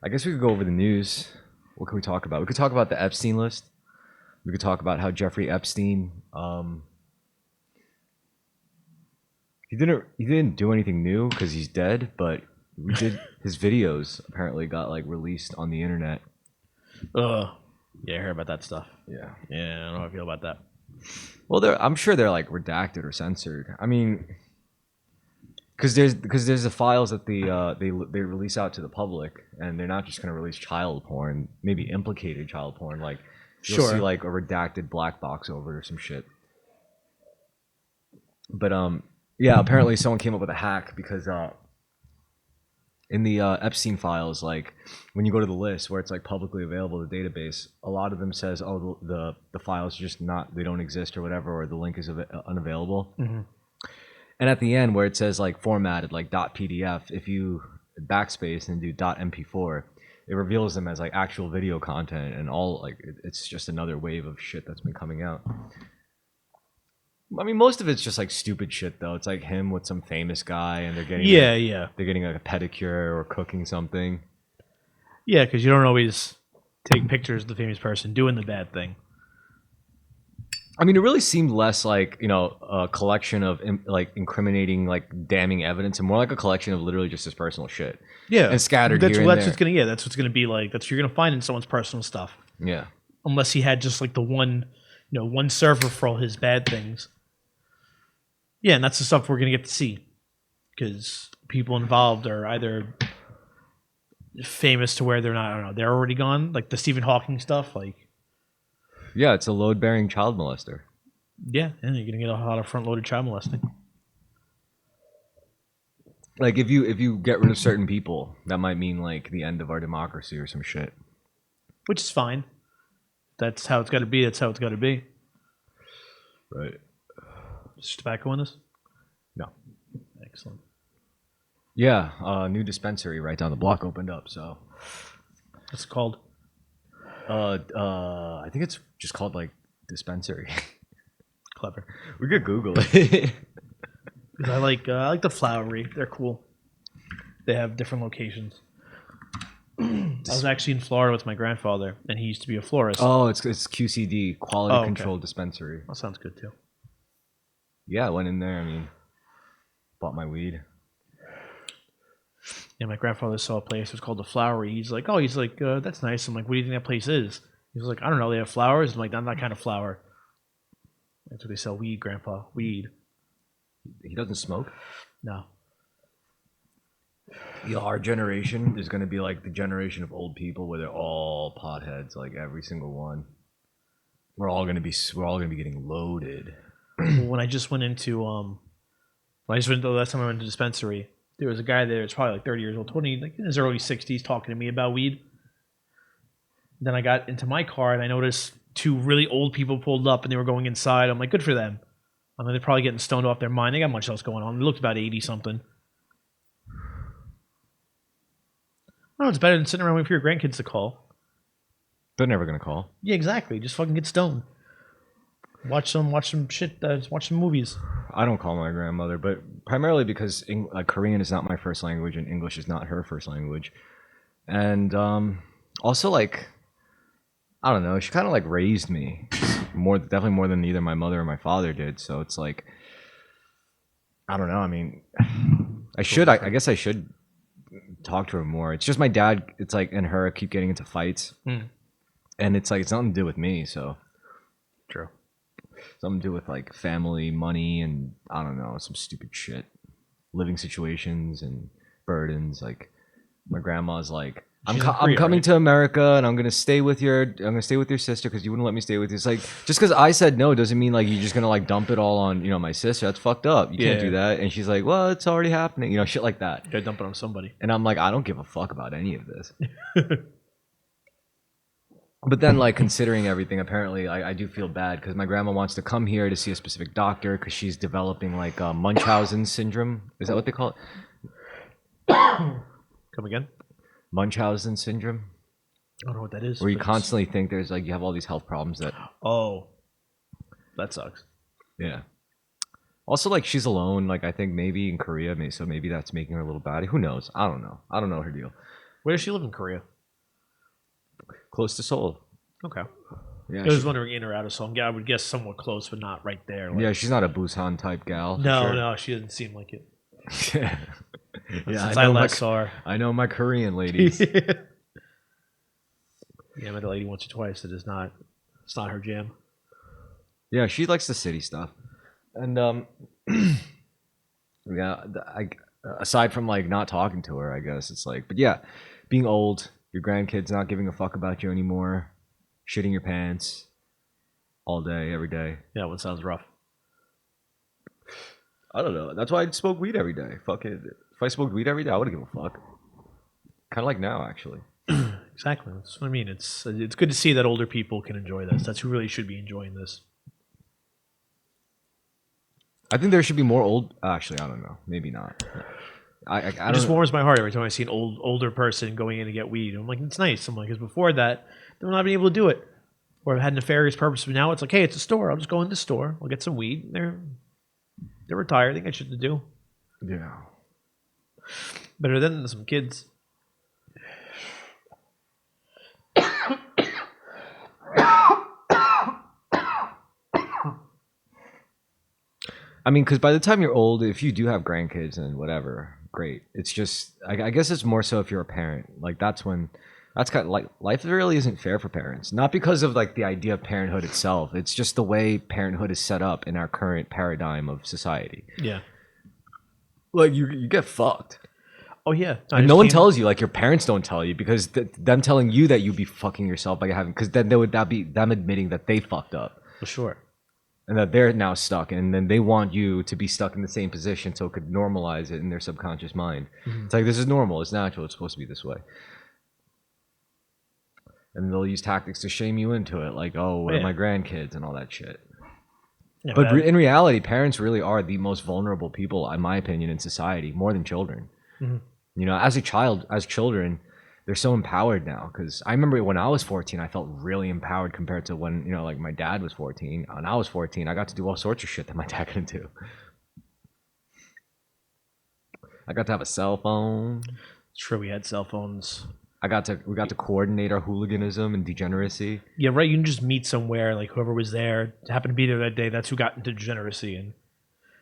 I guess we could go over the news. What can we talk about? We could talk about the Epstein list. We could talk about how Jeffrey Epstein, he didn't do anything new because he's dead, but we did his videos apparently got like released on the internet. Yeah, I heard about that stuff. Yeah. Yeah, I don't know how I feel about that. Well, I'm sure they're like redacted or censored. I mean, because there's the files that they release out to the public, and they're not just gonna release child porn, maybe implicated child porn. Like you'll see Sure. like a redacted black box over it or some shit. But yeah, apparently someone came up with a hack because in the Epstein files, like when you go to the list where it's like publicly available, the database, a lot of them says, oh, the files just not, they don't exist or whatever, or the link is unavailable. Mm-hmm. And at the end where it says like formatted like .pdf, if you backspace and do .mp4, it reveals them as like actual video content, and all like it's just another wave of shit that's been coming out. I mean, most of it's just like stupid shit though. It's like him with some famous guy, and they're getting they're getting like a pedicure or cooking something. Yeah, because you don't always take pictures of the famous person doing the bad thing. I mean, it really seemed less like, you know, a collection of like incriminating, like damning evidence, and more like a collection of literally just his personal shit. Yeah, and scattered that's, here and that's there. what's gonna that's what's gonna be like. That's what you're gonna find in someone's personal stuff. Yeah. Unless he had just like the one, one server for all his bad things. Yeah, and that's the stuff we're gonna get to see, because people involved are either famous to where they're not. I don't know. They're already gone, like the Stephen Hawking stuff. Like, yeah, it's a load-bearing child molester. yeah, and you're gonna get a lot of front-loaded child molesting. Like if you get rid of certain people, that might mean like the end of our democracy or some shit. Which is fine. That's how it's got to be. That's how it's got to be. Right. Is tobacco in this? No. Excellent. Yeah, new dispensary right down the block opened up. So, What's it called? I think it's just called like dispensary. Clever. We could Google it. I like the Flowery. They're cool. They have different locations. I was actually in Florida with my grandfather, and he used to be a florist. Oh, it's QCD, Quality Oh, okay. Control Dispensary. That sounds good too. Yeah, I went in there. I mean, bought my weed. Yeah, my grandfather saw a place. It was called the Flowery. He's like, that's nice. I'm like, what do you think that place is? He was like, I don't know. They have flowers. I'm like, not that kind of flower. That's what they sell weed, Grandpa. Weed. He doesn't smoke? No. Yeah, our generation is going to be like the generation of old people where they're all potheads, like every single one. We're all going to be getting loaded. When I just went into the last time I went to the dispensary, there was a guy there. It's probably like 30 years old, 20, like in his early 60s, talking to me about weed. Then I got into my car and I noticed two really old people pulled up and they were going inside. I'm like, good for them. I mean, they're probably getting stoned off their mind. They got much else going on. They looked about 80 something. Oh, it's better than sitting around waiting for your grandkids to call. They're never going to call. Yeah, exactly. Just fucking get stoned. Watch some shit. Watch some movies. I don't call my grandmother, but primarily because Korean is not my first language and English is not her first language. And also, like, I don't know, she kind of like raised me definitely more than either my mother or my father did. So it's like, I don't know. I mean, I guess I should talk to her more. It's just my dad, it's like, and her keep getting into fights. And it's like, it's nothing to do with me. So True. Something to do with like family, money, and I don't know, some stupid shit, living situations and burdens. Like my grandma's like, I'm coming to America and I'm gonna stay with your sister because you wouldn't let me stay with you. It's like, just because I said no doesn't mean like you're just gonna like dump it all on my sister. That's fucked up. You can't do that. And she's like, well, it's already happening. Shit like that. You gotta dump it on somebody. And I'm like, I don't give a fuck about any of this. But then, like, considering everything, apparently I do feel bad because my grandma wants to come here to see a specific doctor because she's developing like Munchausen syndrome. Is that what they call it? Come again? Munchausen syndrome. I don't know what that is. Where you constantly think there's like you have all these health problems that. Oh, that sucks. Yeah. Also, like, she's alone. Like, I think maybe in Korea, so maybe that's making her a little batty. Who knows? I don't know. I don't know her deal. Where does she live in Korea? Close to Seoul. Okay. Yeah, I was wondering in or out of Seoul. Yeah, I would guess somewhat close, but not right there. Like, yeah, she's not a Busan type gal. For no, sure. no, she doesn't seem like it. Yeah, Since I last saw her. I know my Korean ladies. Yeah, I met a lady once or twice that is not. It's not her jam. Yeah, she likes the city stuff, and yeah, aside from like not talking to her, I guess it's like, but yeah, being old, your grandkids not giving a fuck about you anymore, shitting your pants all day, every day. Yeah, that one sounds rough. I don't know. That's why I smoke weed every day. Fuck it. If I smoked weed every day, I wouldn't give a fuck. Kind of like now, actually. Exactly. That's what I mean. It's good to see that older people can enjoy this. That's who really should be enjoying this. I think there should be more old. Actually, I don't know. Maybe not. I It don't just know. warms my heart every time I see an older person going in to get weed. I'm like, it's nice. I'm like, because before that, they were not being able to do it, or had nefarious purpose. But now it's like, hey, it's a store. I'll just go in the store. I'll get some weed. They're retired. They got shit to do. Yeah. Better than some kids. I mean, because by the time you're old, if you do have grandkids and whatever, great. It's just, I guess it's more so if you're a parent. Like that's when, that's kind of like life really isn't fair for parents. Not because of like the idea of parenthood itself. It's just the way parenthood is set up in our current paradigm of society. Yeah. Like you get fucked. Oh yeah. And no one tells you, like your parents don't tell you, because them telling you that you'd be fucking yourself by having, because then that be them admitting that they fucked up. For sure. And that they're now stuck, and then they want you to be stuck in the same position so it could normalize it in their subconscious mind. Mm-hmm. It's like, this is normal, it's natural, it's supposed to be this way. And they'll use tactics to shame you into it, like, oh, where are my grandkids and all that shit. Yeah, But in reality, parents really are the most vulnerable people, in my opinion, in society, more than children. Mm-hmm. You know, as children, they're so empowered now. Because I remember when I was 14, I felt really empowered compared to when, you know, like my dad was 14. When I was 14, I got to do all sorts of shit that my dad couldn't do. I got to have a cell phone. It's true. We had cell phones. We got to coordinate our hooliganism and degeneracy. Yeah, right. You can just meet somewhere, like whoever was there happened to be there that day. That's who got into degeneracy, and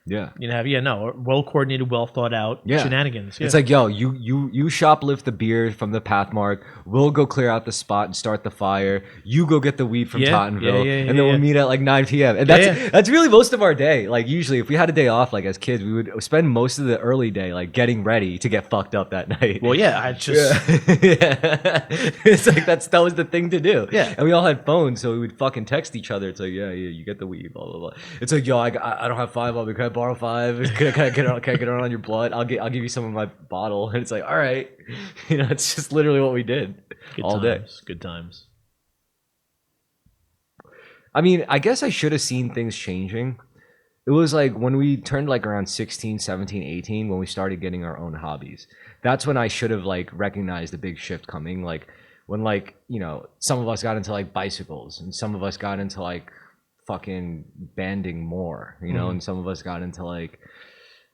Yeah. you know, well coordinated, well thought out shenanigans. Yeah. It's like, yo, you shoplift the beer from the Pathmark. We'll go clear out the spot and start the fire. You go get the weed from Tottenville, and then we'll meet at like 9 p.m. And that's really most of our day. Like usually, if we had a day off, like as kids, we would spend most of the early day like getting ready to get fucked up that night. Well, yeah, I just It's like that was the thing to do. Yeah. And we all had phones, so we would fucking text each other. It's like, yeah, you get the weed, blah blah blah. It's like, yo, I don't have $5 on me. Can I borrow $5? Can I get it on your blood? I'll give you some of my bottle. And it's like, all right, you know, it's just literally what we did all day. Good times. I mean, I guess I should have seen things changing. It was like when we turned like around 16, 17, 18, when we started getting our own hobbies. That's when I should have like recognized the big shift coming. Like when, like, you know, some of us got into like bicycles, and some of us got into like fucking banding more, you know, and some of us got into like,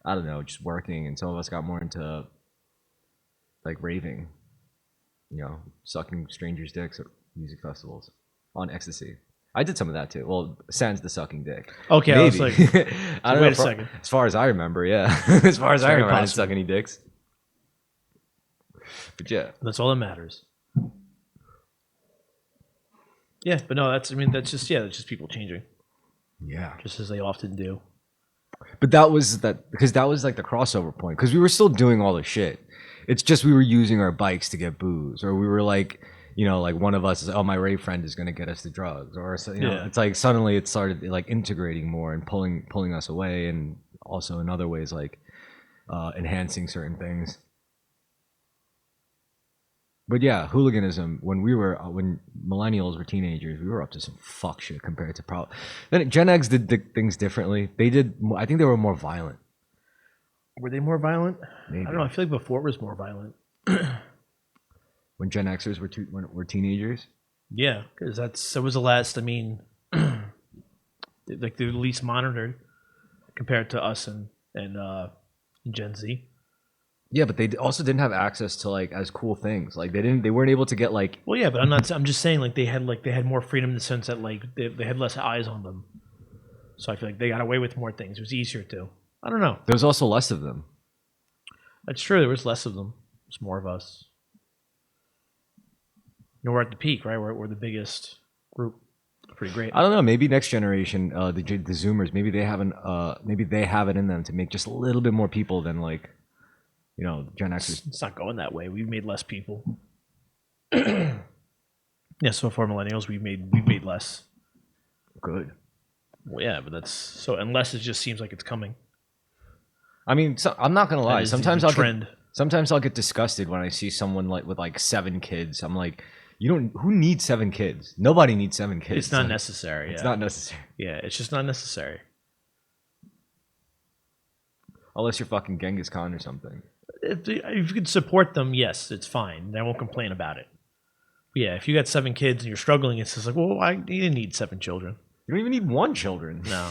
I don't know, just working, and some of us got more into like raving, you know, sucking strangers' dicks at music festivals on ecstasy. I did some of that too. Well, sans the sucking dick. Okay, maybe. I was like, I don't wait know. a second. As far as I remember, yeah. As far as I remember, I didn't suck any dicks. But yeah, that's all that matters. Yeah, but no, that's just people changing. Yeah. Just as they often do. But because that was like the crossover point, because we were still doing all the shit. It's just we were using our bikes to get booze, or we were like, you know, like one of us is, oh, my rave friend is going to get us the drugs, or so, you know, it's like suddenly it started like integrating more and pulling us away, and also in other ways like enhancing certain things. But yeah, hooliganism, when millennials were teenagers, we were up to some fuck shit compared to then Gen X did things differently. I think they were more violent. Were they more violent? Maybe. I don't know. I feel like before it was more violent. When Gen Xers were teenagers? Yeah, because that was the last, I mean, like the least monitored compared to us and Gen Z. Yeah, but they also didn't have access to like as cool things. Like they weren't able to get like. Well, yeah, but I'm just saying like they had more freedom in the sense that like they had less eyes on them. So I feel like they got away with more things. It was easier to. I don't know. There was also less of them. That's true. There was less of them. There's more of us. You know, we're at the peak, right? We're the biggest group. Pretty great. I don't know. Maybe next generation, the Zoomers, maybe they have it in them to make just a little bit more people than like, you know, Gen Xers. It's not going that way. We've made less people. Yeah, so for millennials, we've made less. Good. Well, yeah, but that's so unless it just seems like it's coming. I mean, I'm not gonna lie. Sometimes I'll get disgusted when I see someone like with like 7 kids. I'm like, you don't. Who needs 7 kids? Nobody needs 7 kids. It's not necessary. It's not necessary. Yeah, it's just not necessary. Unless you're fucking Genghis Khan or something. If you can support them, yes, it's fine. I won't complain about it. But yeah, if you got 7 kids and you're struggling, it's just like, well, you didn't need 7 children. You don't even need 1 children. No.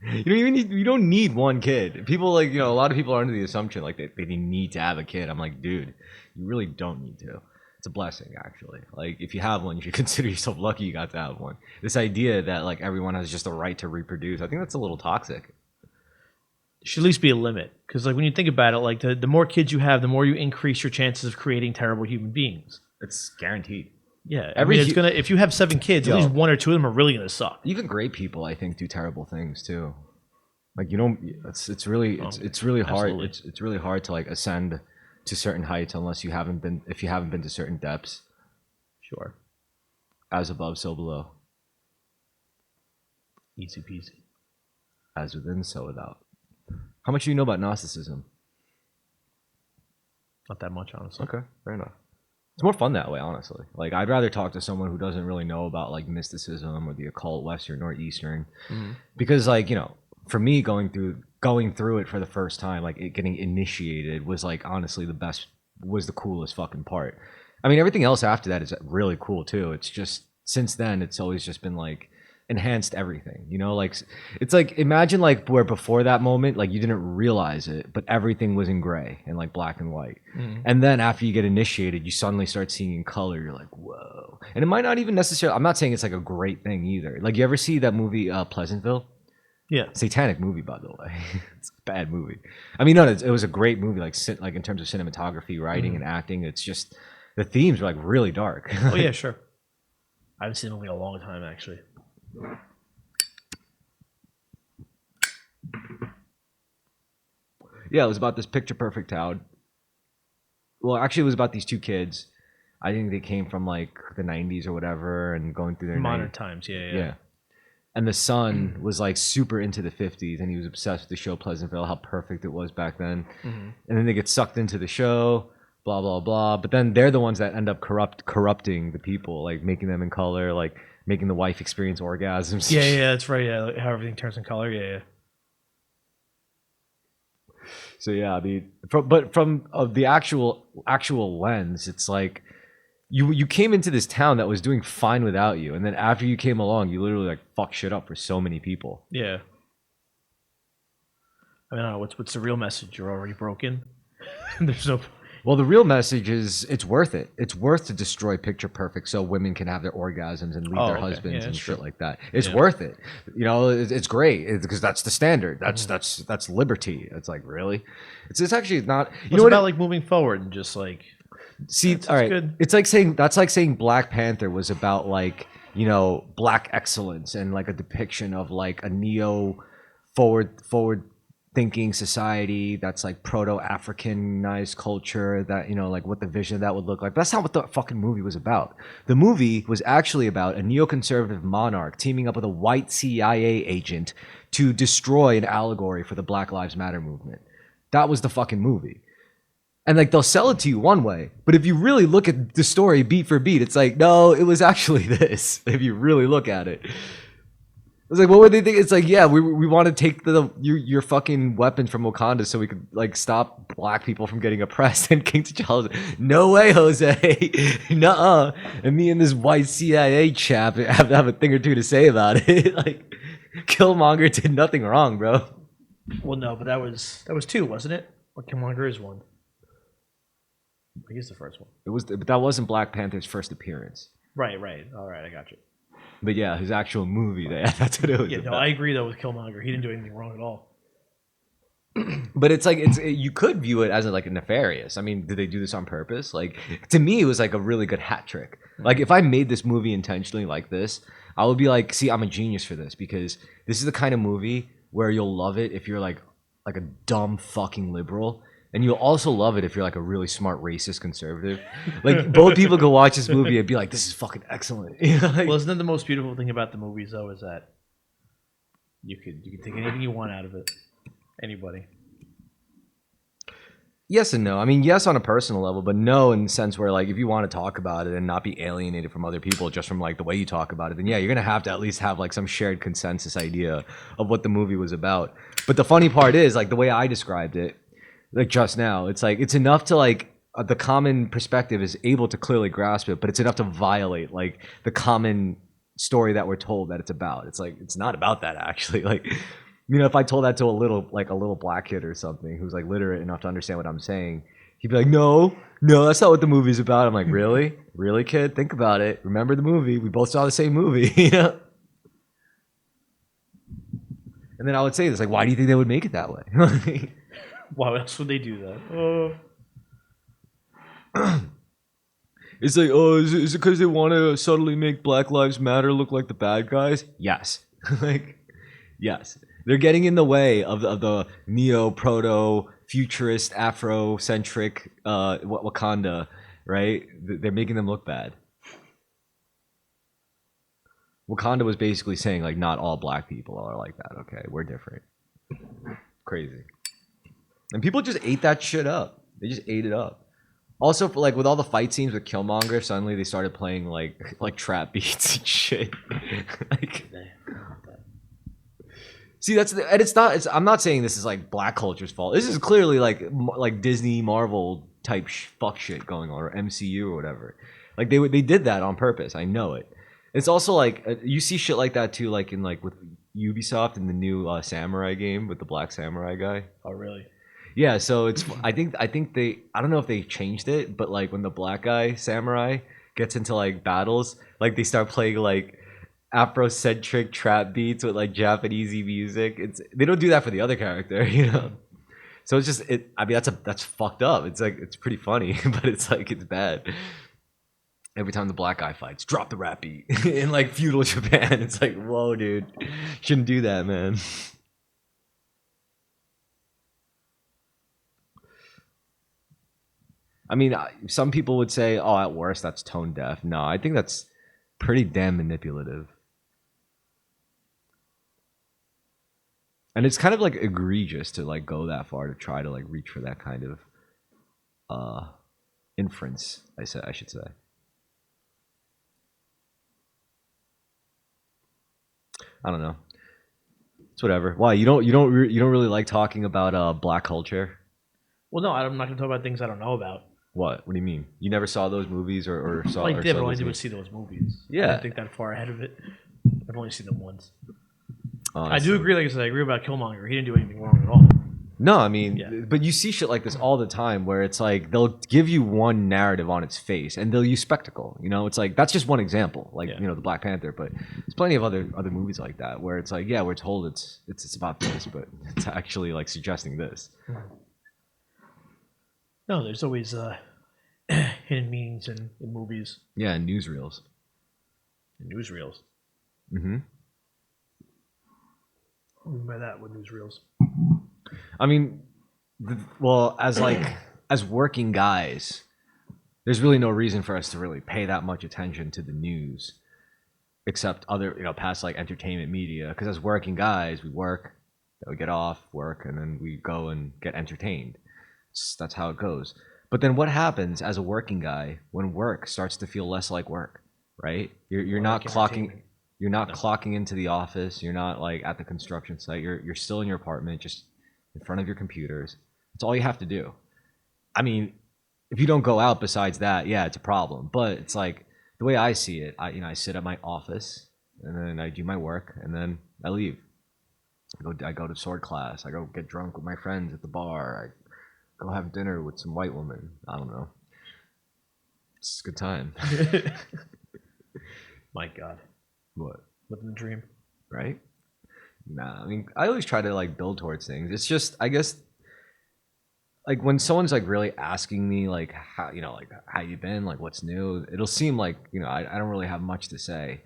You don't need 1 kid. People like, you know, a lot of people are under the assumption like they need to have a kid. I'm like, dude, you really don't need to. It's a blessing, actually. Like, if you have one, you should consider yourself lucky you got to have one. This idea that like everyone has just a right to reproduce, I think that's a little toxic. There should at least be a limit, because like when you think about it, like the more kids you have, the more you increase your chances of creating terrible human beings. It's guaranteed. Yeah, if you have 7 kids, at least 1 or 2 of them are really gonna suck. Even great people, I think, do terrible things too. Like, you don't. It's really hard. Absolutely. It's really hard to like ascend to certain heights unless you haven't been to certain depths. Sure. As above, so below. Easy peasy. As within, so without. How much do you know about Gnosticism? Not that much, honestly. Okay, fair enough. It's more fun that way, honestly. Like, I'd rather talk to someone who doesn't really know about like mysticism or the occult, Western or Eastern, because like, you know, for me going through it for the first time, like getting initiated was like honestly was the coolest fucking part. I mean, everything else after that is really cool too. It's just since then it's always just been like enhanced everything, you know, like it's like imagine like where before that moment like you didn't realize it, but everything was in gray and like black and white, and then after you get initiated you suddenly start seeing in color. You're like, whoa. And it might not even necessarily, I'm not saying it's like a great thing either. Like, you ever see that movie Pleasantville? Yeah. Satanic movie, by the way. It's a bad movie. I mean, no, it was a great movie, like in terms of cinematography, writing, and acting. It's just the themes are like really dark. Oh yeah, sure. I haven't seen the movie in a long time, actually. Yeah, it was about this picture perfect town. Well, actually, it was about these 2 kids. I think they came from like the 90s or whatever, and going through their modern times. Yeah. And the son was like super into the 50s, and he was obsessed with the show Pleasantville, how perfect it was back then. And then they get sucked into the show, blah blah blah. But then they're the ones that end up corrupting the people, like making them in color, like making the wife experience orgasms. Yeah, that's right. Yeah, like how everything turns in color. Yeah. So yeah, I mean, from the actual lens, it's like you came into this town that was doing fine without you, and then after you came along, you literally like fucked shit up for so many people. Yeah. I mean, I don't know, what's the real message? You're already broken. There's no. Well, the real message is it's worth it. It's worth to destroy picture perfect so women can have their orgasms and leave their husbands and shit like that. It's worth it. You know, it's great because that's the standard. That's liberty. It's like, really? It's actually not. You know what? About like moving forward and just like. See, all right. Good. It's like saying Black Panther was about like, you know, black excellence and like a depiction of like a neo forward thinking society that's like proto-Africanized culture, that, you know, like what the vision of that would look like. But that's not what the fucking movie was about. The movie was actually about a neoconservative monarch teaming up with a white CIA agent to destroy an allegory for the Black Lives Matter movement. That was the fucking movie. And like they'll sell it to you one way, but if you really look at the story beat for beat, it's like, no, it was actually this. If you really look at it. It's like, what would they think? It's like, yeah, we want to take your fucking weapons from Wakanda so we could like stop black people from getting oppressed. And King T'Challa's, no way, Jose, nuh-uh. And me and this white CIA chap have a thing or two to say about it. Like, Killmonger did nothing wrong, bro. Well, no, but that was 2, wasn't it? Or Killmonger is 1. I guess the first one. It was, but that wasn't Black Panther's first appearance. Right, right. All right, I got you. But yeah, his actual movie, that's what it was Yeah, no, about. I agree though with Killmonger. He didn't do anything wrong at all. But it's like you could view it as like a nefarious. I mean, did they do this on purpose? Like to me, it was like a really good hat trick. Like if I made this movie intentionally like this, I would be like, see, I'm a genius for this because this is the kind of movie where you'll love it if you're like a dumb fucking liberal. And you'll also love it if you're like a really smart racist conservative. Like both people could watch this movie and be like, "This is fucking excellent." You know, like, Well, isn't that the most beautiful thing about the movies though? Is that you can take anything you want out of it. Anybody. yes and no. I mean, yes on a personal level, but no in the sense where like if you want to talk about it and not be alienated from other people just from like the way you talk about it, then yeah, you're gonna have to at least have like some shared consensus idea of what the movie was about. But the funny part is like the way I described it, like just now, it's like it's enough to like the common perspective is able to clearly grasp it, but it's enough to violate like the common story that we're told that it's about. It's like it's not about that actually. Like you know, if I told that to a little black kid or something who's like literate enough to understand what I'm saying, he'd be like, "No, no, that's not what the movie's about." I'm like, "Really, really, kid? Think about it. Remember the movie? We both saw the same movie." You know. And then I would say this, like, "Why do you think they would make it that way?" Why else would they do that? It's like, oh, is it because they want to subtly make Black Lives Matter look like the bad guys? Yes. Like, yes. They're getting in the way of the neo proto futurist Afrocentric Wakanda, right? They're making them look bad. Wakanda was basically saying like not all black people are like that. Okay, we're different. Crazy. And people just ate that shit up. They just ate it up. Also, for, like with all the fight scenes with Killmonger, suddenly they started playing like trap beats and shit. Like, see, and it's not. I'm not saying this is like black culture's fault. This is clearly like Disney Marvel type fuck shit going on, or MCU or whatever. Like they did that on purpose. I know it. It's also like you see shit like that too, like in like with Ubisoft in the new Samurai game with the Black Samurai guy. Oh, really? Yeah, so it's I think they I don't know if they changed it, but like when the black guy samurai gets into like battles, like they start playing like Afrocentric trap beats with like Japanese music. It's they don't do that for the other character, you know. So it's just it. I mean, that's fucked up. It's like it's pretty funny, but it's like it's bad. Every time the black guy fights, drop the rap beat in like feudal Japan. It's like, whoa, dude, shouldn't do that, man. I mean, some people would say, "Oh, at worst, that's tone deaf." No, I think that's pretty damn manipulative, and it's kind of like egregious to like go that far to try to like reach for that kind of uh inference. I should say. I don't know. It's whatever. Why you don't really like talking about black culture? Well, no, I'm not going to talk about things I don't know about. What? What do you mean? You never saw those movies or saw Well, I or did, saw but I those didn't movies? see those movies. I Yeah. didn't think that far ahead of it. I've only seen them once. Oh, I do see. agree, like I said, I agree about Killmonger. He didn't do anything wrong at all. No, I mean, Yeah. but you see shit like this all the time where it's like they'll give you one narrative on its face and they'll use spectacle. You know, it's like that's just one example, like Yeah. you know the Black Panther, but there's plenty of other movies like that where it's like, yeah, we're told it's about this, but it's actually like suggesting this. No, there's always hidden meanings in movies Yeah, and newsreels. and newsreels. Mm-hmm. What do you mean by that with newsreels? I mean, well, as like as working guys, there's really no reason for us to really pay that much attention to the news, except other past like entertainment media. Because as working guys, we work, then we get off work, and then we go and get entertained. That's how it goes. But then what happens as a working guy when work starts to feel less like work, right? You're Or not like clocking. entertainment. You're not No. clocking into the office. You're not like at the construction site. You're still in your apartment, just in front of your computers. That's all you have to do. I mean, if you don't go out besides that, yeah, it's a problem. But it's like the way I see it. I sit at my office and then I do my work and then I leave. I go to sword class. I go get drunk with my friends at the bar. I go have dinner with some white woman. I don't know. It's a good time. My God, What? living the dream. Right? Nah, I mean, I always try to like build towards things. It's just, I guess, like when someone's like really asking me like how like how you been, like what's new, it'll seem like I don't really have much to say.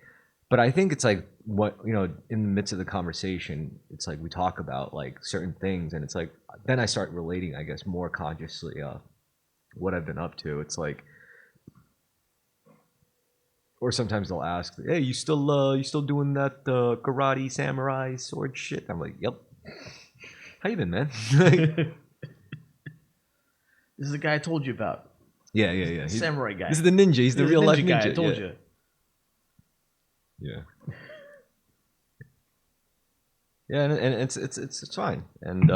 But I think it's like what in the midst of the conversation, it's like we talk about like certain things, and it's like then I start relating, I guess, more consciously what I've been up to. It's like, or sometimes they'll ask, "Hey, you still doing that karate samurai sword shit?" I'm like, "Yep." How you been, man? This is the guy I told you about. Yeah, yeah, yeah. Samurai guy. This is the ninja. He's the He's real life ninja guy. I ninja. told Yeah. you. Yeah. Yeah, and it's fine. And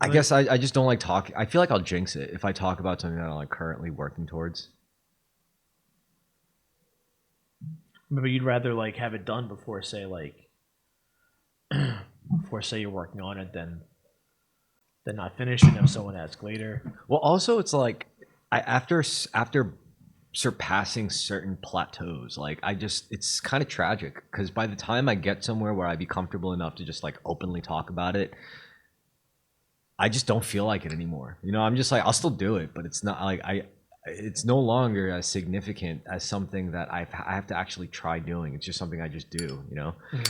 I guess I just don't like talking. I feel like I'll jinx it if I talk about something that I'm like currently working towards. Maybe you'd rather like have it done before say like before say you're working on it than not finish and have someone ask later. Well, also it's like after surpassing certain plateaus, like it's kind of tragic because by the time I get somewhere where I'd be comfortable enough to just like openly talk about it, I just don't feel like it anymore. I'm just like I'll still do it, but it's not like it's no longer as significant as something that I have to actually try doing. It's just something I just do. Mm-hmm.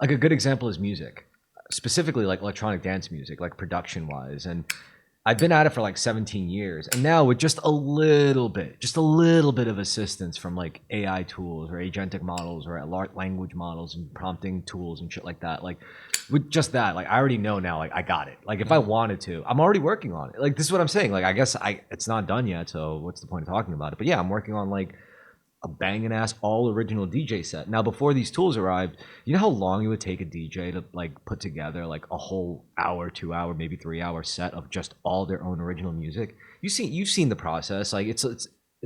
Like a good example is music, specifically like electronic dance music, like production wise. And I've been at it for like 17 years, and now with just a little bit of assistance from like AI tools or agentic models or large language models and prompting tools and shit like that, like with just that, like I already know now, like I got it. Like if I wanted to, I'm already working on it. Like this is what I'm saying. Like I guess it's not done yet, so what's the point of talking about it? But yeah, I'm working on like a banging ass all original DJ set. Now, before these tools arrived, you know how long it would take a DJ to like put together like a whole hour, 2 hour, maybe 3 hour set of just all their own original music. You've seen the process. Like it's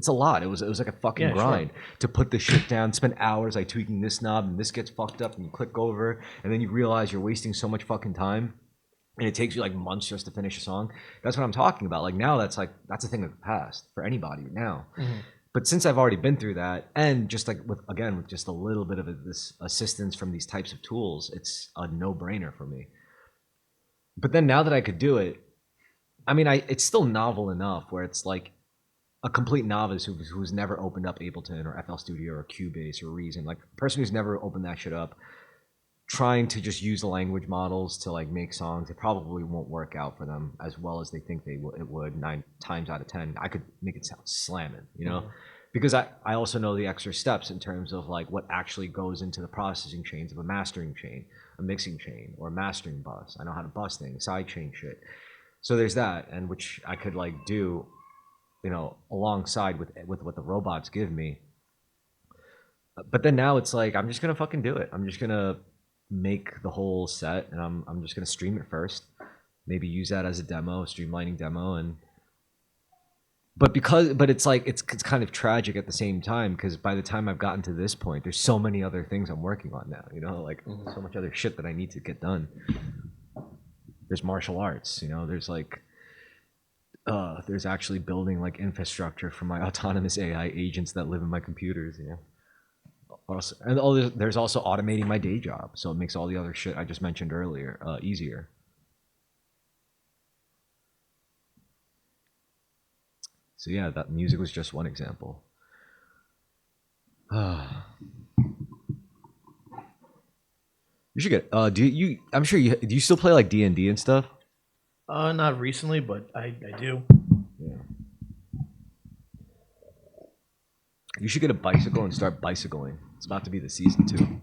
a lot. It was like a fucking Yeah, sure. grind to put the shit down, spend hours like tweaking this knob and this gets fucked up and you click over and then you realize you're wasting so much fucking time. And it takes you like months just to finish a song. That's what I'm talking about. Like now, that's a thing of the past for anybody now. Mm-hmm. But since I've already been through that, and just like with just a little bit of this assistance from these types of tools, it's a no-brainer for me. But then now that I could do it, I mean, it's still novel enough where it's like a complete novice who's never opened up Ableton or FL Studio or Cubase or Reason, like a person who's never opened that shit up, trying to just use the language models to like make songs, it probably won't work out for them as well as they think it would 9 times out of 10. I could make it sound slamming. Because I also know the extra steps in terms of like what actually goes into the processing chains of a mastering chain, a mixing chain, or a mastering bus. I know how to bus things, side chain shit. So there's that, and which I could like do, alongside with what the robots give me. But then now it's like I'm just gonna fucking do it. I'm just gonna make the whole set, and I'm just gonna stream it first. Maybe use that as a demo, a streamlining demo, and but it's like it's kind of tragic at the same time because by the time I've gotten to this point, there's so many other things I'm working on now. Like so much other shit that I need to get done. There's martial arts. There's like there's actually building like infrastructure for my autonomous AI agents that live in my computers. Also, and there's also automating my day job, so it makes all the other shit I just mentioned earlier easier. So yeah, that music was just one example. You should get. Do you? I'm sure you. Do you still play like D&D and stuff? Not recently, but I do. Yeah. You should get a bicycle and start bicycling. It's about to be the season too.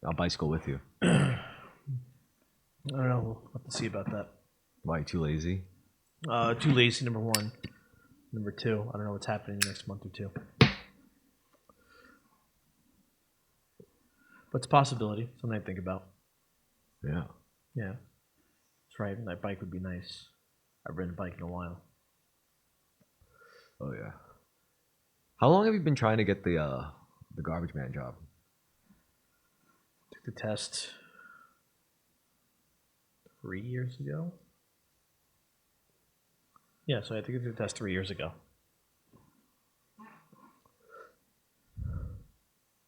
I'll bicycle with you. I don't know. We'll have to see about that. Why, you too lazy? Too lazy. Number one. Number two. I don't know what's happening next month or two. But it's a possibility. Something I think about. Yeah. Yeah. That's right. That bike would be nice. I've ridden a bike in a while. Oh yeah. How long have you been trying to get the garbage man job? Took the test 3 years ago. Yeah, so I took the test 3 years ago.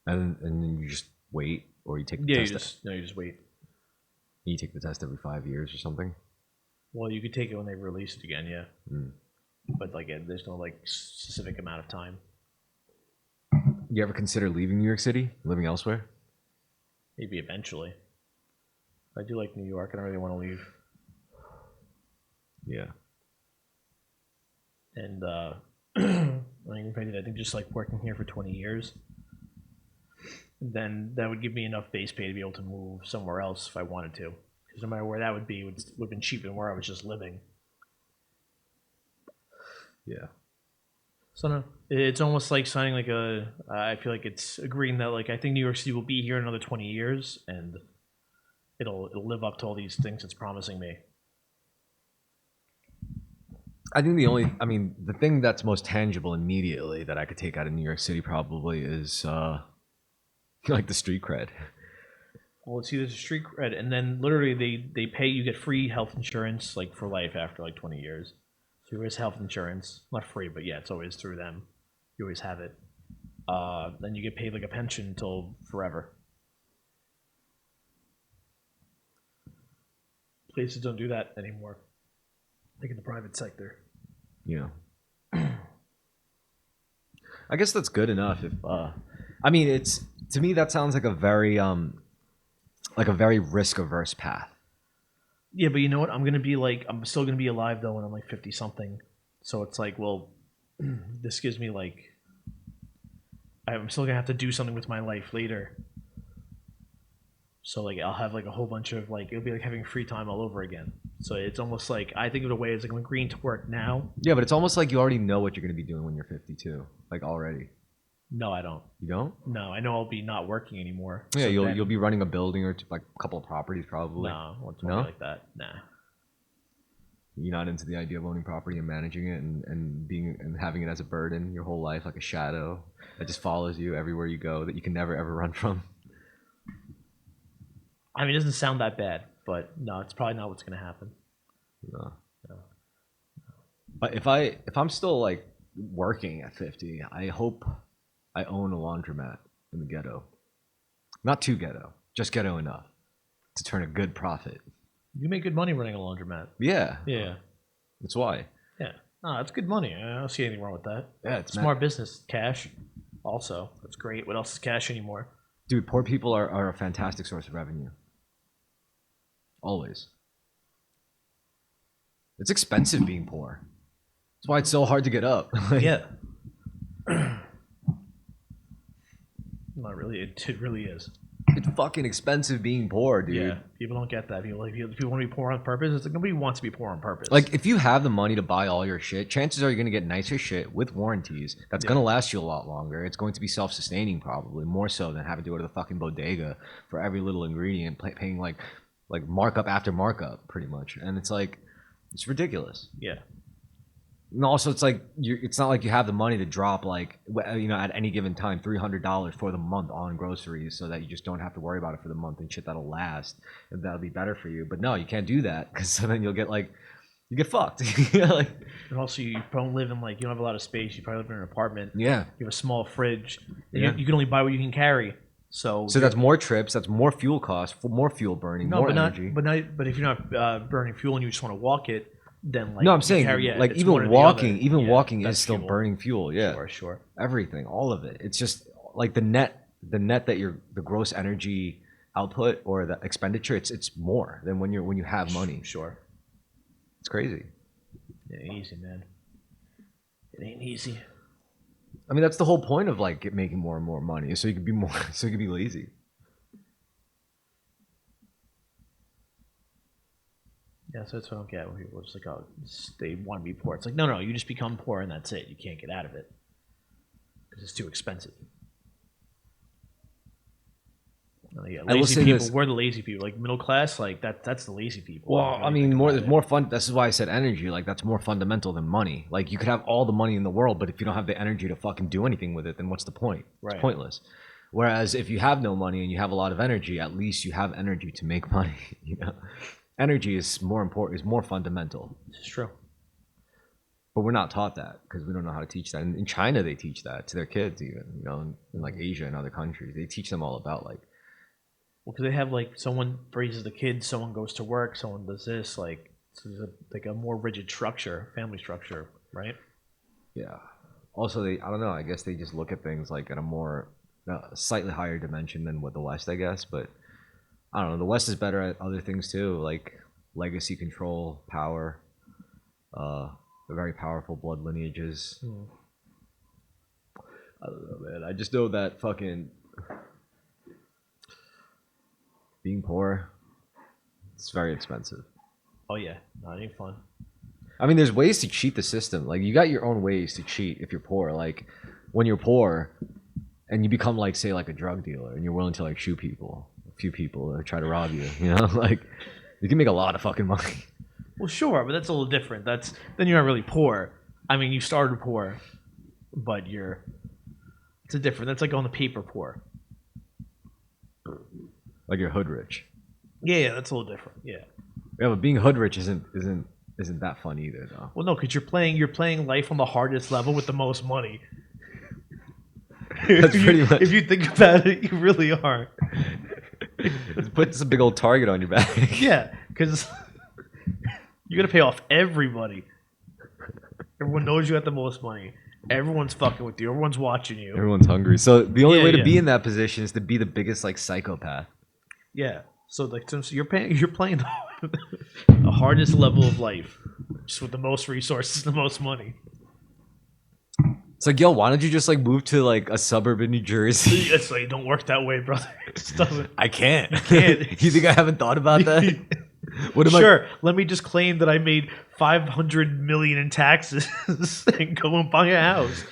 And then you just wait, or you take the Yeah, test. you just wait. You take the test every 5 years or something. Well, you could take it when they release it again, yeah. Mm. But like, there's no like specific amount of time. You ever consider leaving New York City, living elsewhere? Maybe eventually. I do like New York. I don't really want to leave. Yeah. And I think just like working here for 20 years, then that would give me enough base pay to be able to move somewhere else if I wanted to. Because no matter where that would be, it would have been cheaper than where I was just living. Yeah. So no, it's almost like signing like a. I feel like it's agreeing that like I think New York City will be here in another 20 years, and it'll live up to all these things it's promising me. I think the thing that's most tangible immediately that I could take out of New York City probably is like the street cred. Well, it's either street cred, and then literally they pay you get free health insurance like for life after like 20 years. So there is health insurance, not free, but yeah, it's always through them. You always have it. Then you get paid like a pension until forever. Places don't do that anymore, like in the private sector. Yeah. I guess that's good enough. If I mean, it's to me that sounds like a very risk averse path. Yeah, but you know what? I'm still gonna be alive though when I'm like 50 something. So it's like, well, this gives me like, I'm still gonna have to do something with my life later. So like, I'll have like a whole bunch of like, it'll be like having free time all over again. So it's almost like I think of it a way as like I'm agreeing to work now. Yeah, but it's almost like you already know what you're going to be doing when you're 52, like already. No, I don't. You don't? No, I know I'll be not working anymore. Yeah, So you'll be running a building or two, like a couple of properties probably. No, what's No? like that? Nah. You're not into the idea of owning property and managing it and being and having it as a burden your whole life, like a shadow that just follows you everywhere you go that you can never ever run from. I mean, it doesn't sound that bad, but no, it's probably not what's gonna happen. No. No. But if I'm still like working at 50, I hope I own a laundromat in the ghetto. Not too ghetto, just ghetto enough to turn a good profit. You make good money running a laundromat. Yeah, Yeah. that's why. Yeah. No, that's good money. I don't see anything wrong with that. Yeah, it's Smart business. Cash. Also. That's great. What else is cash anymore? Dude, poor people are a fantastic source of revenue. Always. It's expensive being poor. That's why it's so hard to get up. Yeah. Not really. It really is. It's fucking expensive being poor, dude. Yeah. People don't get that. People want to be poor on purpose. It's like nobody wants to be poor on purpose. Like, if you have the money to buy all your shit, chances are you're going to get nicer shit with warranties that's going to last you a lot longer. It's going to be self-sustaining probably, more so than having to go to the fucking bodega for every little ingredient, paying like markup after markup pretty much. And it's like, it's ridiculous. Yeah. And also, it's like it's not like you have the money to drop like at any given time $300 for the month on groceries, so that you just don't have to worry about it for the month and shit that'll last and that'll be better for you. But no, you can't do that because so then you get fucked. Like, And also, you don't live in like you don't have a lot of space. You probably live in an apartment. yeah. You have a small fridge. And Yeah. you can only buy what you can carry. So That's more trips. That's more fuel costs. More fuel burning. More energy. But if you're not burning fuel and you just want to walk it, then like no, I'm saying like it's even one or the walking, other. even Yeah, walking is that's still fuel. burning fuel. Yeah, Sure. everything, all of it. It's just like the net that the gross energy output or the expenditure. It's more than when you have money. Sure. It's crazy. It ain't easy, man. It ain't easy. I mean, that's the whole point of like making more and more money, so you can be more, so you can be lazy. Yeah, so that's what I don't get when people are just like, oh, they want to be poor. It's like, no, you just become poor and that's it. You can't get out of it because it's too expensive. Yeah, I will lazy say people. this. We're the lazy people, like middle class. Like that's the lazy people. Well, When I you mean, think more about there's it. more fun. This is why I said energy. Like that's more fundamental than money. Like you could have all the money in the world, but if you don't have the energy to fucking do anything with it, then what's the point? Right. It's pointless. Whereas if you have no money and you have a lot of energy, at least you have energy to make money. Energy is more important. Is more fundamental. It's true. But we're not taught that because we don't know how to teach that. In China, they teach that to their kids, even in like Asia and other countries, they teach them all about like. Well, because they have like someone raises the kids, someone goes to work, someone does this. Like like a more rigid structure, family structure, right? Yeah. Also, I don't know. I guess they just look at things like at a more slightly higher dimension than what the West, I guess. But I don't know. The West is better at other things too, like legacy control, power, very powerful blood lineages. I don't know, man. I just know that fucking being poor, it's very expensive. Oh yeah, no, it ain't fun. I mean, there's ways to cheat the system. Like, you got your own ways to cheat if you're poor. Like, when you're poor and you become, like, say, like a drug dealer and you're willing to, like, shoot people, a few people, or try to rob you, Like, you can make a lot of fucking money. Well, sure, but that's a little different. Then you're not really poor. I mean, you started poor, but it's a different. That's like on the paper poor. Like, you're hood rich. Yeah, that's a little different. Yeah. Yeah, but being hood rich isn't that fun either, though. Well, no, because you're playing life on the hardest level with the most money. That's pretty much. If you think about it, you really are. It puts a big old target on your back. Yeah, because you're gonna pay off everybody. Everyone knows you got the most money. Everyone's fucking with you. Everyone's watching you. Everyone's hungry. So the only way to Yeah. be in that position is to be the biggest like psychopath. Yeah. So like, so you're playing the hardest level of life, just with the most resources, the most money. It's like, yo, why don't you just like move to like a suburb in New Jersey? It's like, don't work that way, brother. It just doesn't. I can't. can't. You think I haven't thought about that? What am Sure. Let me just claim that I made $500 million in taxes and go and buy a house.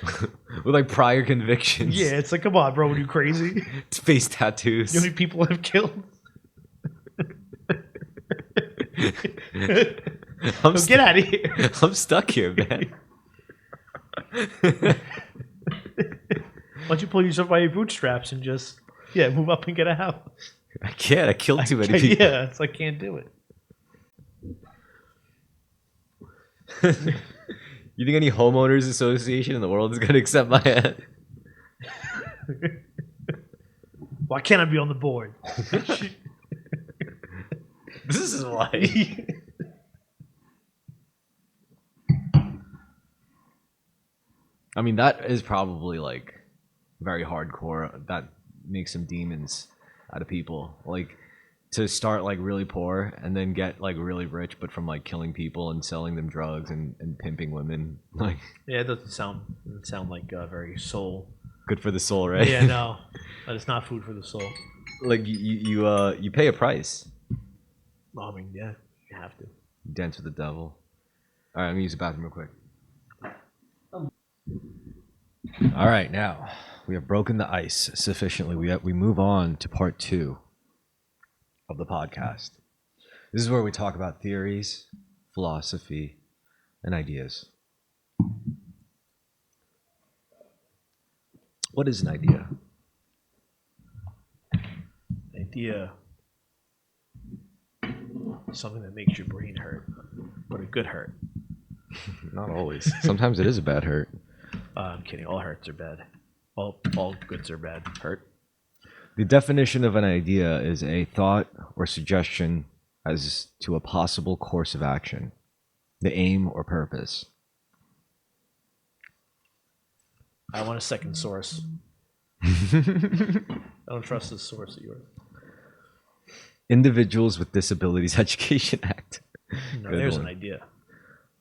With like prior convictions? Yeah, it's like, come on, bro, are you crazy? Face tattoos. You know how many people I've killed? Get out of here. I'm stuck here, man. Why don't you pull yourself by your bootstraps and just move up and get a house? I can't. I killed too many people. Yeah, it's like, I can't do it. You think any homeowners association in the world is going to accept my ad? Why can't I be on the board? This is why. I mean, that is probably like very hardcore. That makes some demons out of people. Like, to start like really poor and then get like really rich, but from like killing people and selling them drugs and pimping women. Like, Yeah, it doesn't sound like very soul. good for the soul, right? Yeah, no, that is not food for the soul. Like you pay a price. I mean, yeah, you have to. Dance with the devil. All right, I'm gonna use the bathroom real quick. All right, now we have broken the ice sufficiently. We move on to part 2 of the podcast. This is where we talk about theories, philosophy, and ideas. What is an idea? Idea. Something that makes your brain hurt, but a good hurt. Not always. Sometimes it is a bad hurt. I'm kidding. All hurts are bad. All goods are bad. Hurt. The definition of an idea is a thought or suggestion as to a possible course of action, the aim or purpose. I want a second source. I don't trust this source of yours. Individuals with Disabilities Education Act. No, Good there's one. an idea.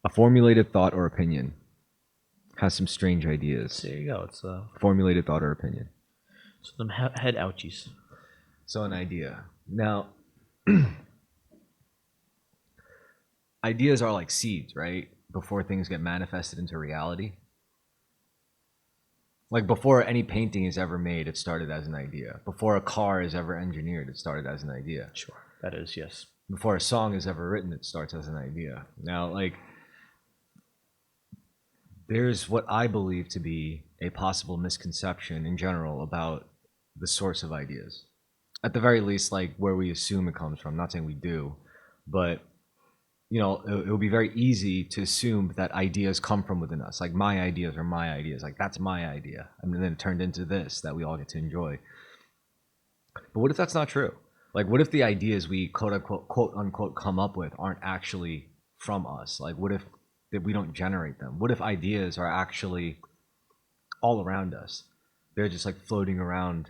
A formulated thought or opinion. Has some strange ideas. There you go. It's Formulated thought or opinion. some head ouchies. So an idea. Now, ideas are like seeds, right? Before things get manifested into reality. Like, before any painting is ever made, it started as an idea. Before a car is ever engineered, it started as an idea. Sure. That is, yes. Before a song is ever written, it starts as an idea. Now, like, there's what I believe to be a possible misconception in general about the source of ideas. At the very least, like, where we assume it comes from. I'm not saying we do, but it would be very easy to assume that ideas come from within us. Like my ideas are my ideas. Like that's my idea. And then it turned into this that we all get to enjoy. But what if that's not true? Like, what if the ideas we quote unquote come up with aren't actually from us? Like, what if that we don't generate them? What if ideas are actually all around us? They're just like floating around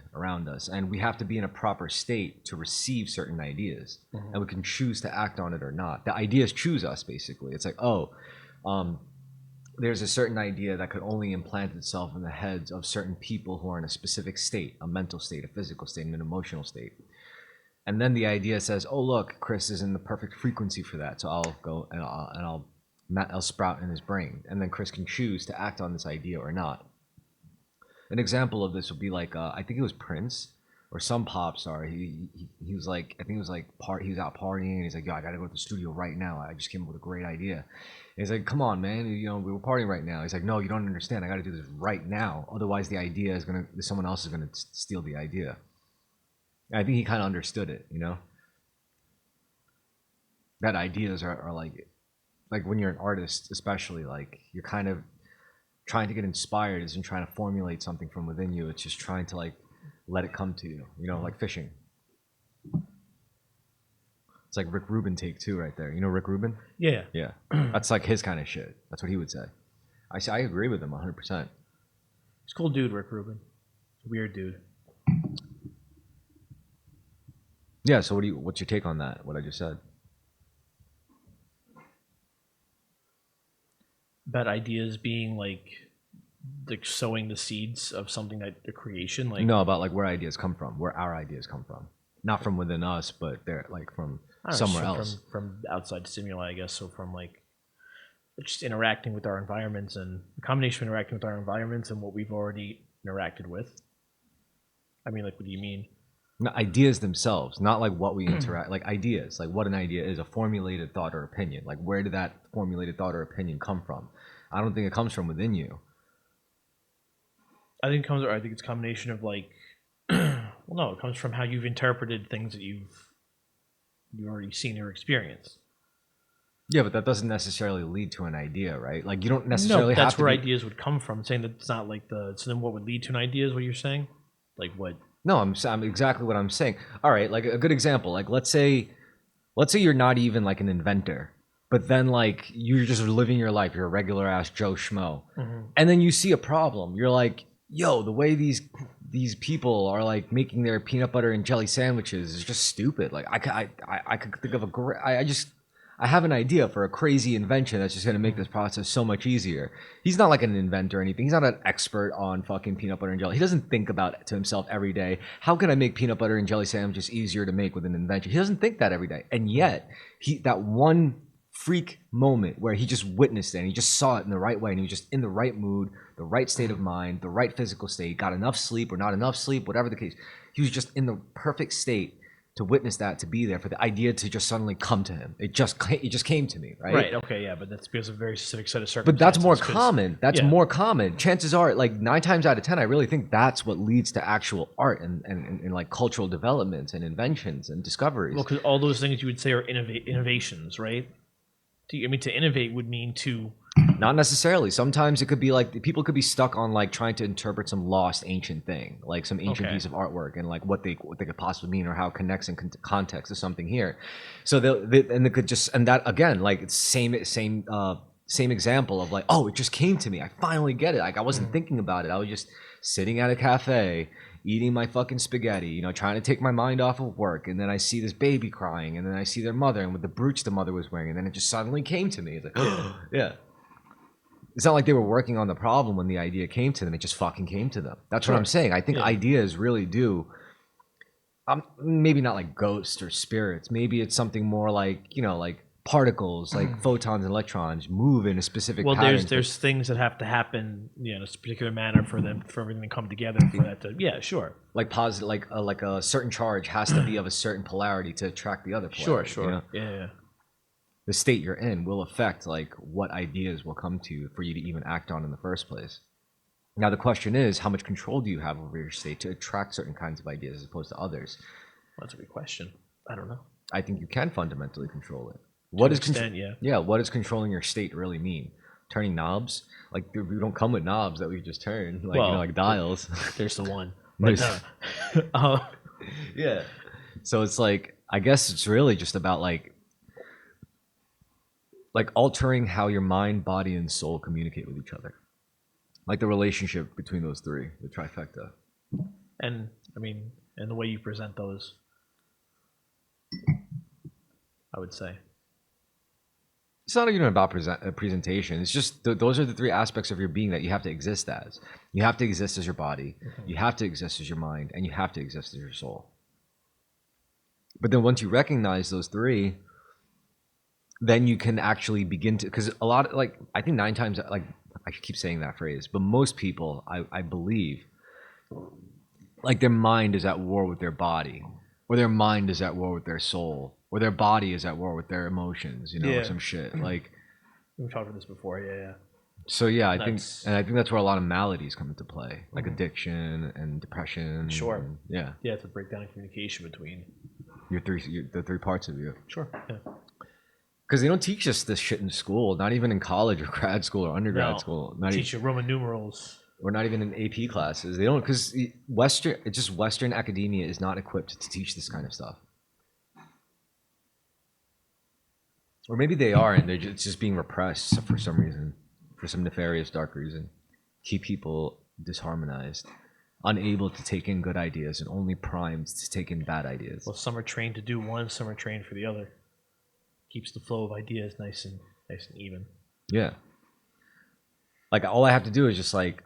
us, and we have to be in a proper state to receive certain ideas, and we can choose to act on it or not. The ideas choose us, basically. It's like, there's a certain idea that could only implant itself in the heads of certain people who are in a specific state, a mental state, a physical state, and an emotional state. And then the idea says, "Oh, look, Chris is in the perfect frequency for that, so I'll go and I'll sprout in his brain." And then Chris can choose to act on this idea or not. An example of this would be like I think it was Prince or some pop star. He was like, I think it was like he was out partying and he's like, "Yo, I gotta go to the studio right now. I just came up with a great idea." And he's like, "Come on, man, we were partying right now." He's like, "No, you don't understand. I gotta do this right now. Otherwise, the idea is someone else is gonna steal the idea." And I think he kind of understood it, that ideas are like when you're an artist, especially, like you're kind of trying to get inspired isn't trying to formulate something from within you. It's just trying to like let it come to you, like fishing. It's like Rick Rubin take two right there. You know Rick Rubin? Yeah. Yeah. That's like his kind of shit. That's what he would say. I agree with him 100%. He's a cool dude, Rick Rubin. Weird dude. Yeah, so what's your take on that, what I just said? About ideas being like sowing the seeds of something that the creation, like No, about like where ideas come from, where our ideas come from. Not from within us, but they're like from somewhere else. From outside stimuli, I guess. So from like just interacting with our environments, and a combination of interacting with our environments and what we've already interacted with. I mean, like, what do you mean? No, ideas themselves, not like what we interact, like ideas, like what an idea is, a formulated thought or opinion. Like where did that formulated thought or opinion come from? I don't think it comes from within you. I think it's a combination of like, well, no, it comes from how you've interpreted things that you've already seen or experienced. Yeah, but that doesn't necessarily lead to an idea, right? Like you don't necessarily have that's to where ideas would come from. Saying that it's not like so then what would lead to an idea is what you're saying? Like what? No, I'm exactly what I'm saying. All right, like a good example, like let's say you're not even like an inventor, but then like you're just living your life, you're a regular ass Joe Schmo, and then you see a problem. You're like, yo, the way these people are like making their peanut butter and jelly sandwiches is just stupid. Like I could think of I have an idea for a crazy invention that's just going to make this process so much easier. He's not like an inventor or anything. He's not an expert on fucking peanut butter and jelly. He doesn't think about it to himself every day. How can I make peanut butter and jelly sandwiches easier to make with an invention? He doesn't think that every day. And yet, that one freak moment where he just witnessed it and he just saw it in the right way and he was just in the right mood, the right state of mind, the right physical state, got enough sleep or not enough sleep, whatever the case. He was just in the perfect state to witness that, to be there, for the idea to just suddenly come to him. It just came to me, right? Right. Okay. Yeah, but that's because of a very specific set of circumstances. But that's more common. That's more common. Chances are, like 9 times out of 10, I really think that's what leads to actual art and like cultural developments and inventions and discoveries. Well, because all those things you would say are innovations, right? To innovate would mean to. Not necessarily. Sometimes it could be like people could be stuck on like trying to interpret some lost ancient thing, like some ancient piece of artwork, and like what they could possibly mean or how it connects in context to something here. So they could just, and that again, like it's same example of like, oh, it just came to me. I finally get it. Like I wasn't thinking about it. I was just sitting at a cafe eating my fucking spaghetti, trying to take my mind off of work, and then I see this baby crying, and then I see their mother and with the brooch the mother was wearing, and then it just suddenly came to me. It's like, yeah. It's not like they were working on the problem when the idea came to them. It just fucking came to them. That's what I'm saying. I think ideas really do. Maybe not like ghosts or spirits. Maybe it's something more like, like particles, like photons and electrons move in a specific pattern. Well, there's things that have to happen, in a particular manner for everything to come together for that to. Yeah, sure. Like positive, like a certain charge has to be of a certain polarity to attract the other polarity. Sure. Yeah. The state you're in will affect like what ideas will come to you for you to even act on in the first place. Now the question is, how much control do you have over your state to attract certain kinds of ideas as opposed to others? Well, that's a good question. I don't know. I think you can fundamentally control it. What an is extent, yeah. yeah, what does controlling your state really mean? Turning knobs? Like we don't come with knobs that we just turn, like Well, like dials. There's the one. But There's- no. yeah. So it's like I guess it's really just about like altering how your mind, body, and soul communicate with each other. Like the relationship between those three, the trifecta. And I mean, and the way you present those, I would say. It's not even about presentation. It's just those are the three aspects of your being that you have to exist as. You have to exist as your body, you have to exist as your mind, and you have to exist as your soul. But then once you recognize those three, then you can actually begin to, because a lot of, like, I think 9 times, like, I keep saying that phrase, but most people, I believe, like their mind is at war with their body, or their mind is at war with their soul, or their body is at war with their emotions, or Yeah. some shit. Like, We've talked about this before, yeah. so yeah, I That's- think that's where a lot of maladies come into play, like addiction and depression. Sure. and- yeah, Yeah, it's a breakdown of communication between. the three parts of you. Sure. Yeah. Because they don't teach us this shit in school, not even in college or grad school or undergrad No. school. Not Teach you Roman numerals. or not even in AP classes. They don't, because Western academia is not equipped to teach this kind of stuff. Or maybe they are, and it's just being repressed for some reason, for some nefarious dark reason. Keep people disharmonized, unable to take in good ideas, and only primed to take in bad ideas. Well, some are trained to do one, some are trained for the other. Keeps the flow of ideas nice and even. Yeah. Like all I have to do is just like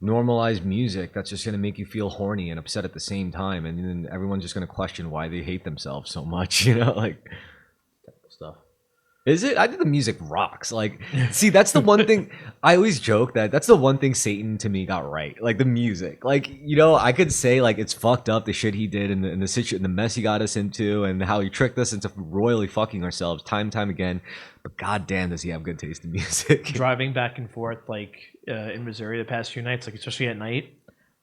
normalize music that's just gonna make you feel horny and upset at the same time, and then everyone's just gonna question why they hate themselves so much, like Stuff. is it? I think the music rocks. Like, see, that's the one thing I always joke that's the one thing Satan to me got right. Like the music. Like, I could say like it's fucked up the shit he did and the mess he got us into and how he tricked us into royally fucking ourselves time and time again. But goddamn, does he have good taste in music? Driving back and forth like in Missouri the past few nights, like especially at night,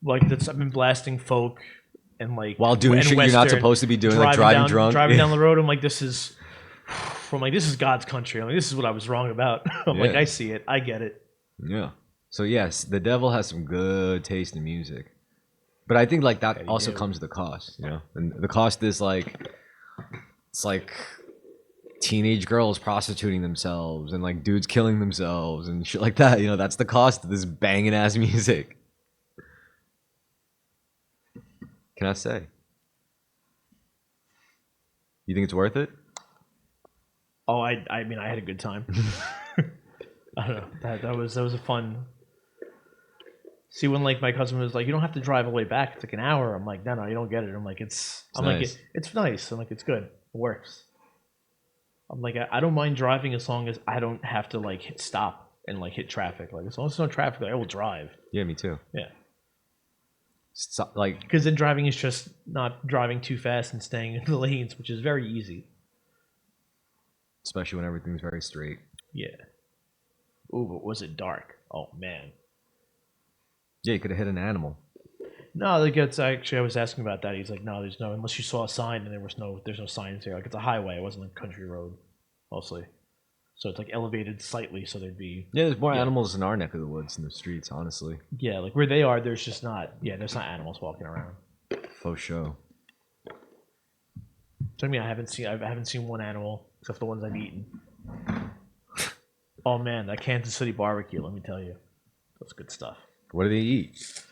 like I've been blasting folk and like While doing and shit you're not Western, supposed to be doing, like driving drunk. Driving down the road, I'm like, this is God's country. I'm like, this is what I was wrong about. I'm like, Yeah. I see it, I get it. Yeah. So yes, the devil has some good taste in music, but I think like that Yeah, you also do. comes with the cost. And the cost is like it's like teenage girls prostituting themselves and like dudes killing themselves and shit like that. That's the cost of this banging ass music. Can I say? You think it's worth it? Oh, I mean, I had a good time. I don't know. That was a fun. See, when like my cousin was like, "You don't have to drive all the way back. It's like an hour." I'm like, "No, you don't get it." I'm like, "It's nice. it's nice." I'm like, "It's good. It works." I'm like, I don't mind driving as long as I don't have to like hit stop and like hit traffic. Like as long as there's no traffic, like, I will drive. Yeah, me too. Yeah, Like because then driving is just not driving too fast and staying in the lanes, which is very easy. especially when everything's very straight. Yeah. Ooh, but was it dark? Oh man. Yeah, you could have hit an animal. No, like it's actually I was asking about that. He's like, no, there's no unless you saw a sign and there's no signs here. Like it's a highway. It wasn't a country road, mostly. So it's like elevated slightly, so there'd be Yeah, there's more Yeah. animals in our neck of the woods in the streets, honestly. like where they are. There's just not there's not animals walking around. Faux show. So I mean, I haven't seen one animal except the ones I've eaten. Oh man, that Kansas City barbecue. Let me tell you, that's good stuff. What do they eat?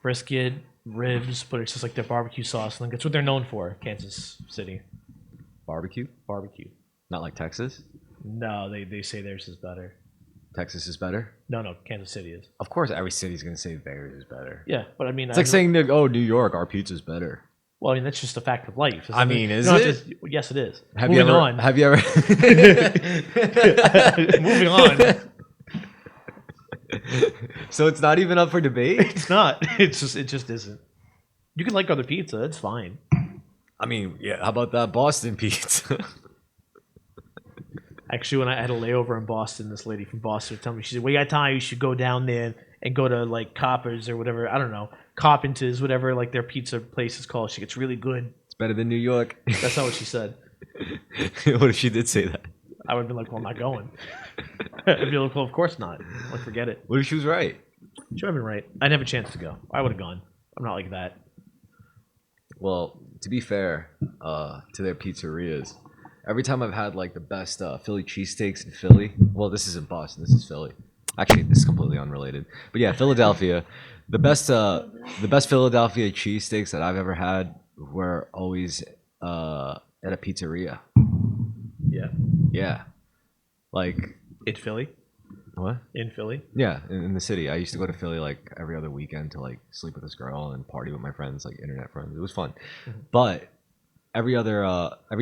Brisket, ribs, but it's just like their barbecue sauce. And that's what they're known for, Kansas City Barbecue? barbecue. Not like Texas? No, they say theirs is better. Texas is better? No, Kansas City is. Of course, every city's going to say theirs is better. Yeah, but I mean, It's like saying, New York, our pizza's better. well, I mean, that's just a fact of life. I mean, is You don't it? have to- yes, it is. Have Moving you ever, on. Have you ever? Moving on. So it's not even up for debate? It's not. It just isn't. You can like other pizza. It's fine. I mean, yeah, how about that Boston pizza? Actually, when I had a layover in Boston, this lady from Boston would tell me, she said, "Well, you got time? You should go down there and go to like Coppers or whatever. I don't know, Coppin's, whatever like their pizza place is called. She gets really good." It's better than New York. That's not what she said. What if she did say that? I would be like, well, I'm not going. I'd be like, well, of course not. Like, forget it. What if she was right? Should have been right. I didn't have a chance to go. I would have gone. I'm not like that. Well, to be fair, to their pizzerias, every time I've had like the best Philly cheesesteaks in Philly. Well, this isn't Boston. This is Philly. Actually, this is completely unrelated. But yeah, Philadelphia. The best Philadelphia cheesesteaks that I've ever had were always at a pizzeria. Yeah. Yeah, like In Philly? what? In Philly? Yeah, in the city. I used to go to Philly like every other weekend to like sleep with this girl and party with my friends, like internet friends. It was fun. But every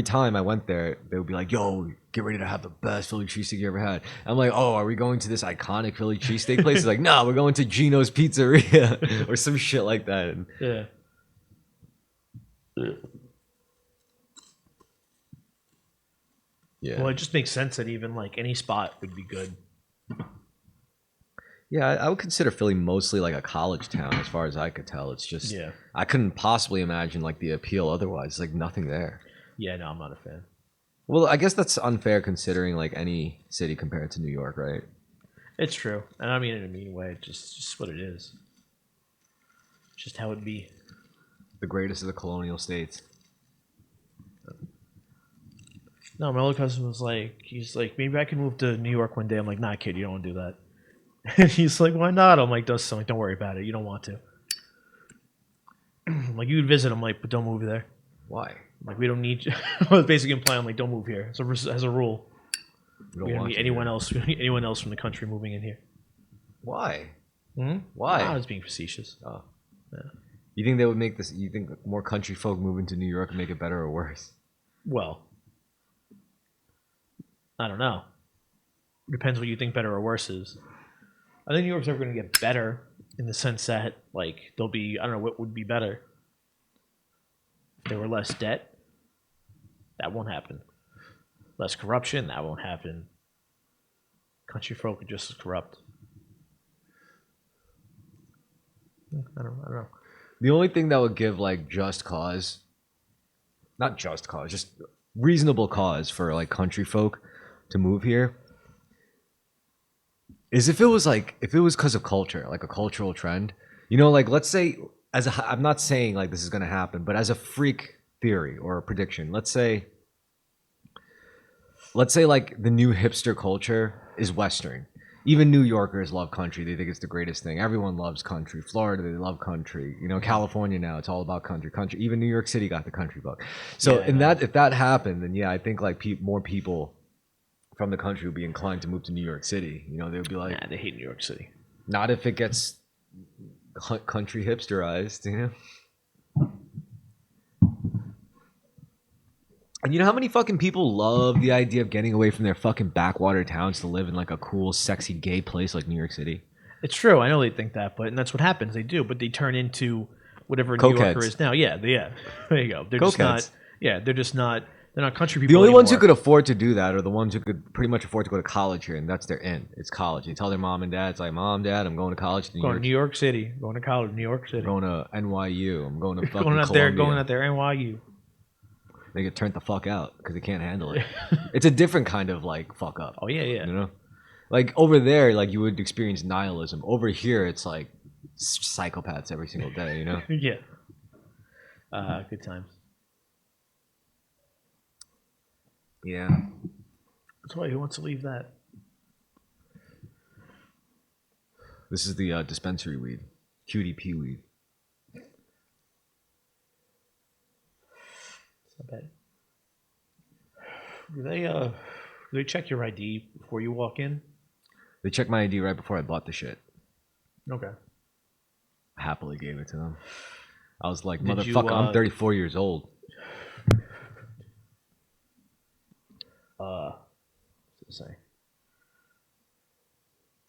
time I went there, they would be like, "Yo, get ready to have the best Philly cheesesteak you ever had." I'm like, "Oh, are we going to this iconic Philly cheesesteak place?" It's like, "No, we're going to Gino's Pizzeria or some shit like that." And Yeah. yeah, Well, it just makes sense that even like any spot would be good. yeah, I would consider Philly mostly like a college town, as far as I could tell. It's just Yeah. I couldn't possibly imagine like the appeal otherwise. Like nothing there. Yeah, no, I'm not a fan. Well, I guess that's unfair considering like any city compared to New York, right? It's true. And I mean it in a mean way. It's just what it is. Just how it be. The greatest of the colonial states. No, my little cousin was like, he's like, maybe I can move to New York one day. I'm like, nah, kid, you don't want to do that. And he's like, why not? I'm like, don't worry about it. You don't want to. I'm like, you could visit. I'm like, but don't move there. Why? I'm like, we don't need you. I was basically implying, I'm like, don't move here. So as a rule, We we don't need anyone else. We don't need anyone else from the country moving in here. Why? Hmm? Why? I was being facetious. Oh. Yeah. You think they would make this? You think more country folk moving to New York would make it better or worse? Well, I don't know. Depends what you think better or worse is. I think New York's never going to get better in the sense that, like, there'll be, I don't know, what would be better? If there were less debt, that won't happen. Less corruption, that won't happen. Country folk are just as corrupt. I don't know. The only thing that would give like just cause, not just cause, just reasonable cause for like country folk to move here is if it was because of culture, like a cultural trend. You know, like let's say I'm not saying like this is going to happen, but as a freak theory or a prediction, let's say like the new hipster culture is Western. Even New Yorkers love country. They think it's the greatest thing. Everyone loves country. Florida, they love country. You know, California now, it's all about country. Country. Even New York City got the country bug. So, Yeah, I know. if that happened, then yeah, I think like more people from the country would be inclined to move to New York City. You know, they would be like, Nah, they hate New York City. not if it gets country hipsterized. You know. And you know how many fucking people love the idea of getting away from their fucking backwater towns to live in like a cool, sexy, gay place like New York City? It's true. I know they think that, and that's what happens. They do, but they turn into whatever a New Yorker Cokeheads. is now. Yeah, there you go. They're just Cokeheads. not. Yeah, they're just not. They're not country people. The only ones who anymore. could afford to do that are the ones who could pretty much afford to go to college here, and that's their in. It's college. They tell their mom and dad, it's like, Mom, Dad, I'm going to college to New Going York. to New York City, going to college, New York City, I'm going to NYU. I'm going to fucking going out Columbia. there, NYU. They get turned the fuck out because they can't handle it. It's a different kind of like fuck up. Oh yeah, yeah. You know, like over there, like you would experience nihilism. Over here, it's like psychopaths every single day. You know. Yeah. Good times. Yeah. That's why who wants to leave that? This is the dispensary weed, QDP weed. It's not bad. Do they check your ID before you walk in? They checked my ID right before I bought the shit. Okay. I happily gave it to them. I was like, Did you, motherfucker, I'm 34 years old. What's it say?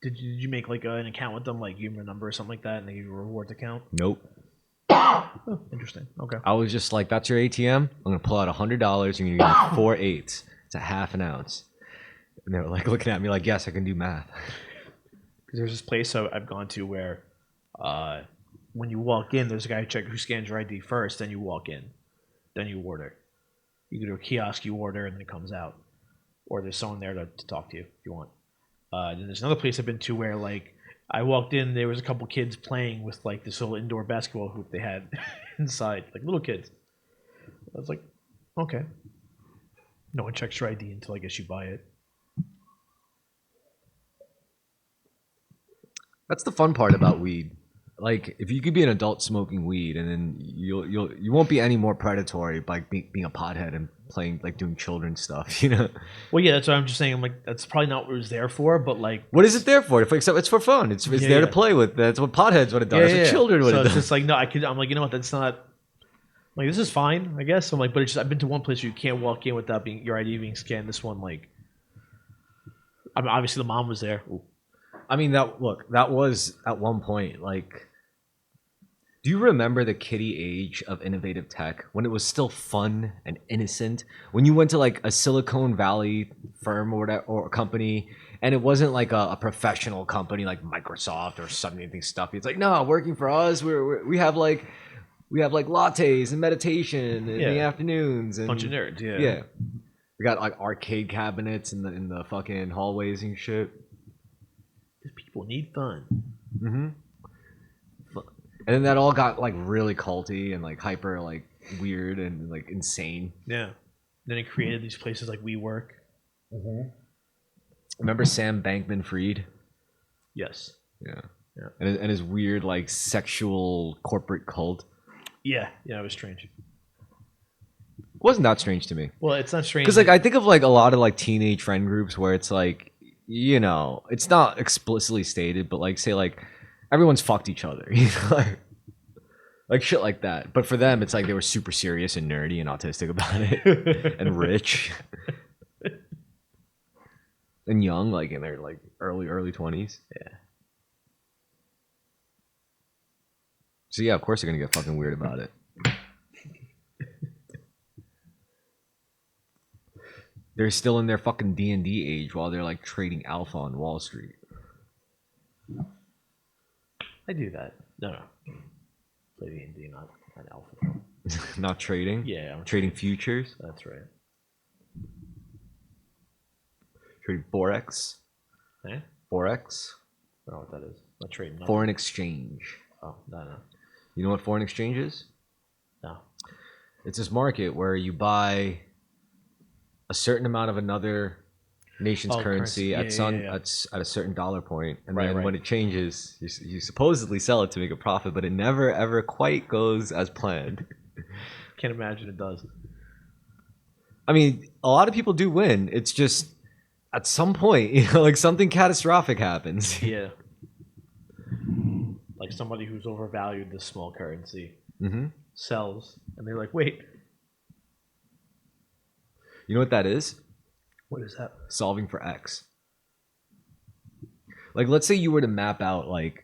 Did you make like an account with them, like give them a number or something like that, and they give you a rewards account? Nope. Oh, interesting. Okay. I was just like, that's your ATM? I'm going to pull out $100 and you're going to give me 4 eighths. It's a half an ounce. And they were like looking at me like, yes, I can do math. Because there's this place I've gone to where when you walk in, there's a guy who scans your ID first, then you walk in. Then you order. You go to a kiosk, you order, and then it comes out. or there's someone there to talk to you if you want. Then there's another place I've been to where like I walked in, there was a couple kids playing with like this little indoor basketball hoop they had inside, like little kids. I was like, okay. No one checks your ID until I guess you buy it. That's the fun part about weed. Like, if you could be an adult smoking weed, and then you won't be any more predatory by being a pothead and playing like doing children's stuff. You know, Well, yeah, that's what I'm just saying. I'm like, that's probably not what it was there for, but like, what is it there for? Except it's for fun. It's Yeah, there to yeah. play with. That's what potheads would have done. yeah, That's what yeah. children would So have it's done. just like, no, I could. I'm like, you know what? That's not. Like, this is fine, I guess. I'm like, but it's just I've been to one place where you can't walk in without being your ID being scanned. This one, like, I mean, obviously the mom was there. Ooh. I mean, that was at one point like. Do you remember the kiddie age of innovative tech when it was still fun and innocent? When you went to like a Silicon Valley firm or whatever, or a company, and it wasn't like a professional company like Microsoft or something stuffy. It's like, no, working for us, we have like lattes and meditation in the Yeah. afternoons and Bunch of nerds, yeah. yeah. We got like arcade cabinets in the fucking hallways and shit. These people need fun. Mm-hmm. And then that all got like really culty and like hyper like weird and like insane. Yeah. Then it created these places like WeWork. Remember Sam Bankman-Fried? Yes. Yeah. Yeah. And his weird like sexual corporate cult. Yeah. Yeah. It was strange. Wasn't that strange to me? Well, it's not strange Because like I think of like a lot of like teenage friend groups where it's like, you know, it's not explicitly stated, but like say like everyone's fucked each other, you know, like shit like that. But for them, it's like they were super serious and nerdy and autistic about it, and rich, and young, like in their like early 20s. Yeah. So yeah, of course they're gonna get fucking weird about it. They're still in their fucking D&D age while they're like trading alpha on Wall Street. I do that. No. Play D&D, not alpha. Not trading. Yeah. I'm Trading futures. That's right. Trading forex. Eh? Forex. I don't know what that is. Not trading. No. Foreign exchange. Oh, no. You know what foreign exchange is? No. It's this market where you buy a certain amount of another nation's currency at at a certain dollar point, and then when it changes, you supposedly sell it to make a profit, but it never ever quite goes as planned. Can't imagine it does. I mean, a lot of people do win. It's just at some point, you know, like something catastrophic happens. Yeah. Like somebody who's overvalued this small currency sells, and they're like, wait. You know what that is? What is that? Solving for X. Like, let's say you were to map out like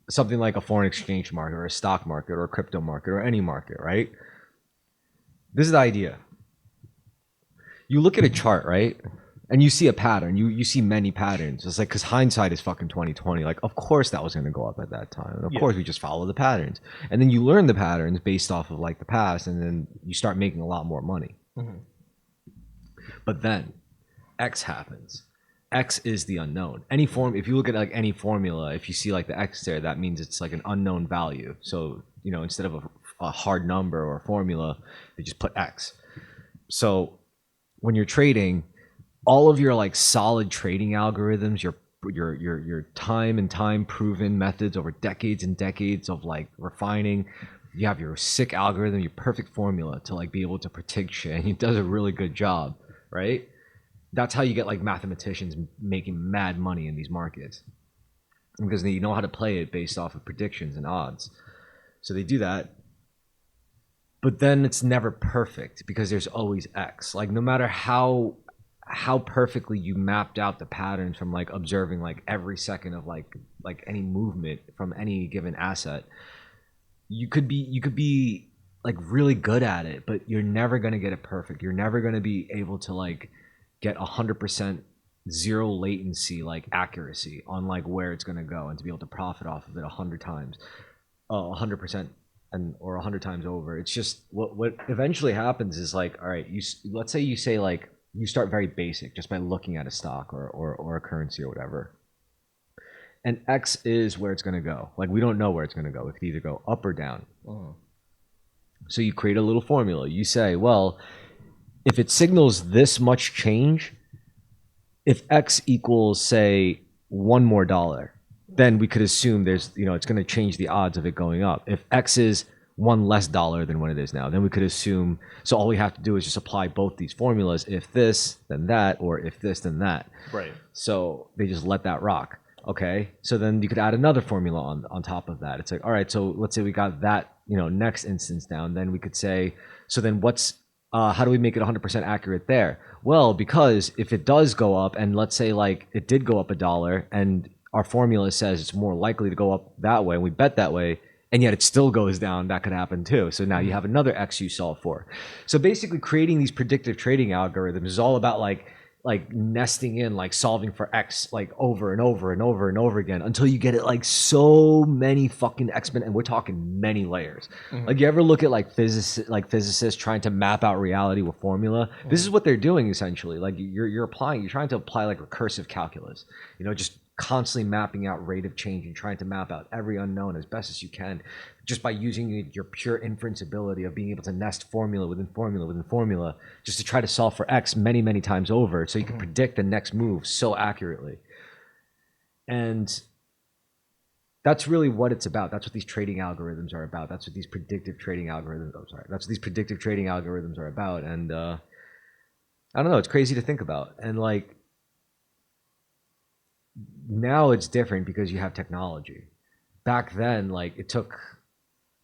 something like a foreign exchange market or a stock market or a crypto market or any market, right? This is the idea. You look at a chart, right? And you see a pattern. You see many patterns. It's like, because hindsight is fucking 2020. Like, of course that was going to go up at that time. And of course we just follow the patterns. And then you learn the patterns based off of like the past, and then you start making a lot more money. But then X happens. X is the unknown. Any form, if you look at like any formula, if you see like the X there, that means it's like an unknown value. So, you know, instead of a hard number or a formula, they just put X. So when you're trading, all of your like solid trading algorithms, your time proven methods over decades and decades of like refining, you have your sick algorithm, your perfect formula to like be able to predict shit, and it does a really good job, right? That's how you get like mathematicians making mad money in these markets, because they know how to play it based off of predictions and odds. So they do that, but then it's never perfect because there's always X. Like no matter how perfectly you mapped out the patterns from like observing like every second of like any movement from any given asset, you could be like really good at it, but you're never going to get it perfect. You're never going to be able to like get 100% zero latency like accuracy on like where it's going to go and to be able to profit off of it 100 times, 100% and or 100 times over. It's just what eventually happens is like, all right, let's say you say like you start very basic just by looking at a stock or a currency or whatever. And X is where it's going to go. Like, we don't know where it's going to go. It could either go up or down. So you create a little formula. You say, well, if it signals this much change, if X equals, say, $1 more, then we could assume there's, it's going to change the odds of it going up. If X is $1 less than what it is now, then we could assume, so all we have to do is just apply both these formulas. If this, then that, or if this, then that. Right. So they just let that rock. Okay. So then you could add another formula on top of that. It's like, all right, so let's say we got that, next instance down. Then we could say, so then how do we make it 100% accurate there? Well, because if it does go up, and let's say like it did go up $1, and our formula says it's more likely to go up that way, and we bet that way, and yet it still goes down, that could happen too. So now you have another X you solve for. So basically creating these predictive trading algorithms is all about like nesting in, like solving for X like over and over and over and over again until you get it like so many fucking exponent, and we're talking many layers. Like, you ever look at like physicists trying to map out reality with formula? This is what they're doing essentially. Like, you're trying to apply like recursive calculus, just constantly mapping out rate of change and trying to map out every unknown as best as you can, just by using your pure inference ability of being able to nest formula within formula within formula, just to try to solve for X many, many times over so you can predict the next move so accurately. And that's really what it's about. That's what these trading algorithms are about. That's what these predictive trading algorithms, that's what these predictive trading algorithms are about. And I don't know, it's crazy to think about. And like, now it's different because you have technology. Back then, like, it took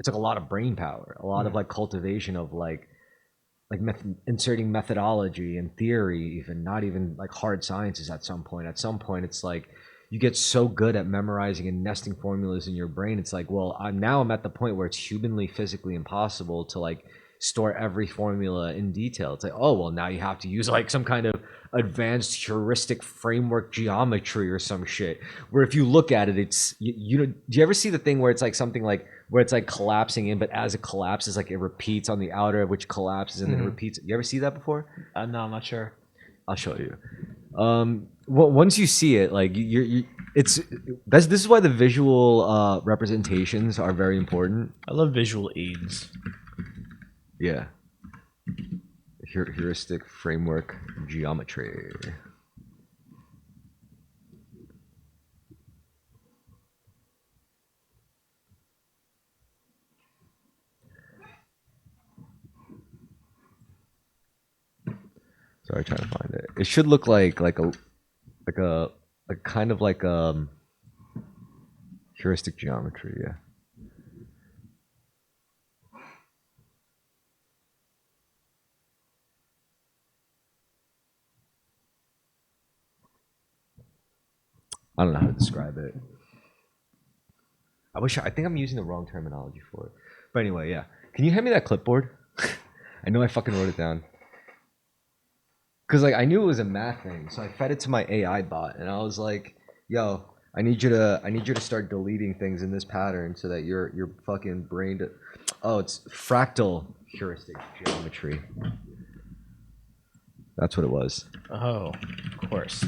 a lot of brain power, a lot of like cultivation of inserting methodology and theory, even not even like hard sciences at some point. At some point, it's like you get so good at memorizing and nesting formulas in your brain. It's like, well, I'm at the point where it's humanly, physically impossible to like store every formula in detail. It's like, oh, well, now you have to use like some kind of advanced heuristic framework geometry or some shit, where if you look at it, it's do you ever see the thing where it's like something like where it's like collapsing in, but as it collapses, like it repeats on the outer, which collapses and then it repeats? You ever see that before? No, I'm not sure. I'll show you. Once you see it, like this is why the visual representations are very important. I love visual aids. Yeah. Heuristic framework geometry. Sorry, trying to find it. It should look like a kind of like heuristic geometry. Yeah. I don't know how to describe it. I think I'm using the wrong terminology for it. But anyway, yeah. Can you hand me that clipboard? I know I fucking wrote it down. Cause like I knew it was a math thing, so I fed it to my AI bot, and I was like, "Yo, I need you to start deleting things in this pattern so that your fucking brain." Oh, it's fractal heuristic geometry. That's what it was. Oh, of course.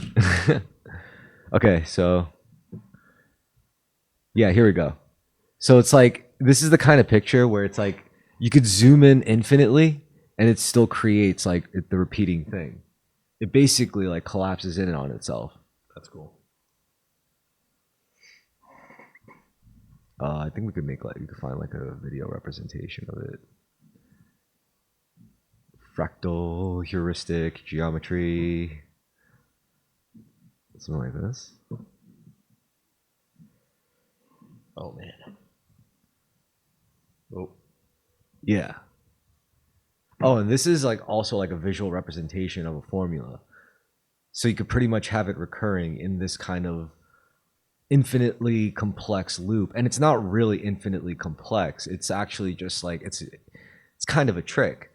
Okay, so yeah, here we go. So it's like, this is the kind of picture where it's like you could zoom in infinitely and it still creates like the repeating thing. It basically like collapses in on itself. That's cool. I think we could find like a video representation of it. Fractal heuristic geometry. Something like this. Oh man. Oh. Yeah. Oh, and this is like also like a visual representation of a formula. So you could pretty much have it recurring in this kind of infinitely complex loop. And it's not really infinitely complex. It's actually just like it's kind of a trick.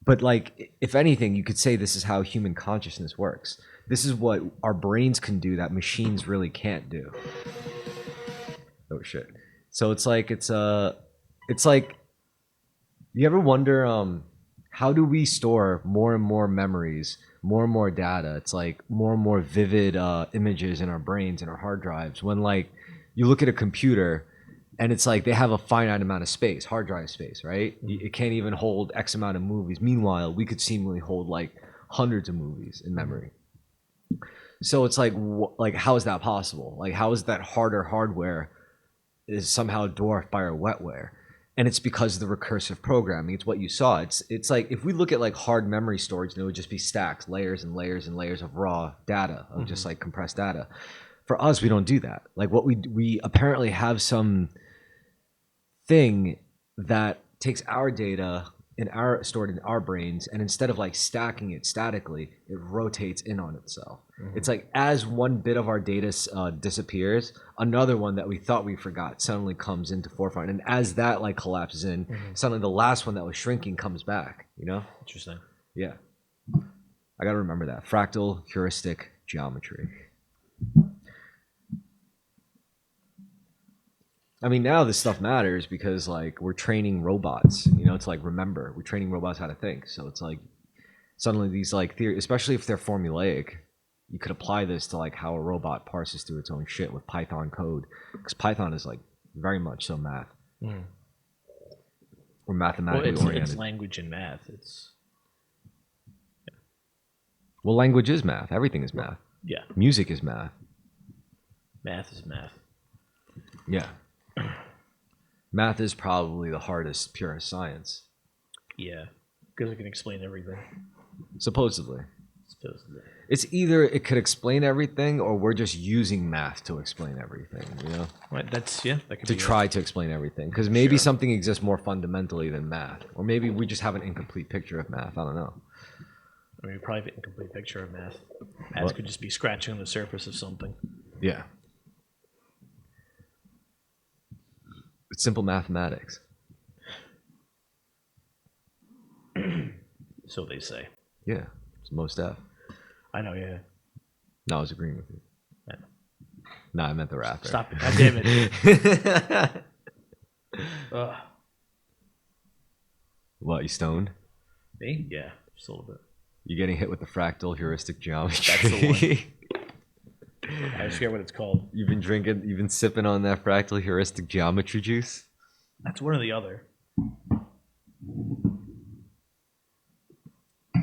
But like, if anything, you could say this is how human consciousness works. This is what our brains can do that machines really can't do. Oh shit. So it's like you ever wonder how do we store more and more memories, more and more data? It's like more and more vivid images in our brains and our hard drives. When like you look at a computer, and it's like they have a finite amount of space, hard drive space, right? It can't even hold X amount of movies. Meanwhile, we could seemingly hold like hundreds of movies in memory. So it's like, like how is that possible? Like how is that harder hardware is somehow dwarfed by our wetware? And it's because of the recursive programming. It's what you saw. It's like if we look at like hard memory storage, it would just be stacks, layers and layers and layers of raw data, of just like compressed data. For us, we don't do that. Like what we apparently have some thing that takes our data in our stored in our brains, and instead of like stacking it statically, it rotates in on itself. It's like as one bit of our data disappears, another one that we thought we forgot suddenly comes into forefront, and as that like collapses in, suddenly the last one that was shrinking comes back. You know? Interesting. Yeah, I gotta remember that fractal heuristic geometry. I mean, now this stuff matters because like we're training robots, you know, to like remember. We're training robots how to think. So it's like suddenly these like theories, especially if they're formulaic, you could apply this to like how a robot parses through its own shit with Python code, because Python is like very much so math or mathematically oriented. It's language and math. Well, language is math. Everything is math. Yeah, Music is math. math is math. Yeah. Math is probably the hardest, purest science. Yeah, because it can explain everything. Supposedly. Supposedly. It's either it could explain everything or we're just using math to explain everything, you know? Right, that could To be try to explain everything. Because maybe Sure. something exists more fundamentally than math. Or maybe we just have an incomplete picture of math. I don't know. I mean, probably have an incomplete picture of math. Math What? could just be scratching on the surface of something. Yeah. It's simple mathematics. So they say. Yeah. It's most F. I know, yeah. No, I was agreeing with you. I know. No, I meant the rapper. Stop it. God damn it. Ugh. What, you stoned? Me? Yeah, just a little bit. You getting hit with the fractal heuristic geometry? That's the I just forget what it's called. You've been sipping on that fractal heuristic geometry juice? That's one or the other.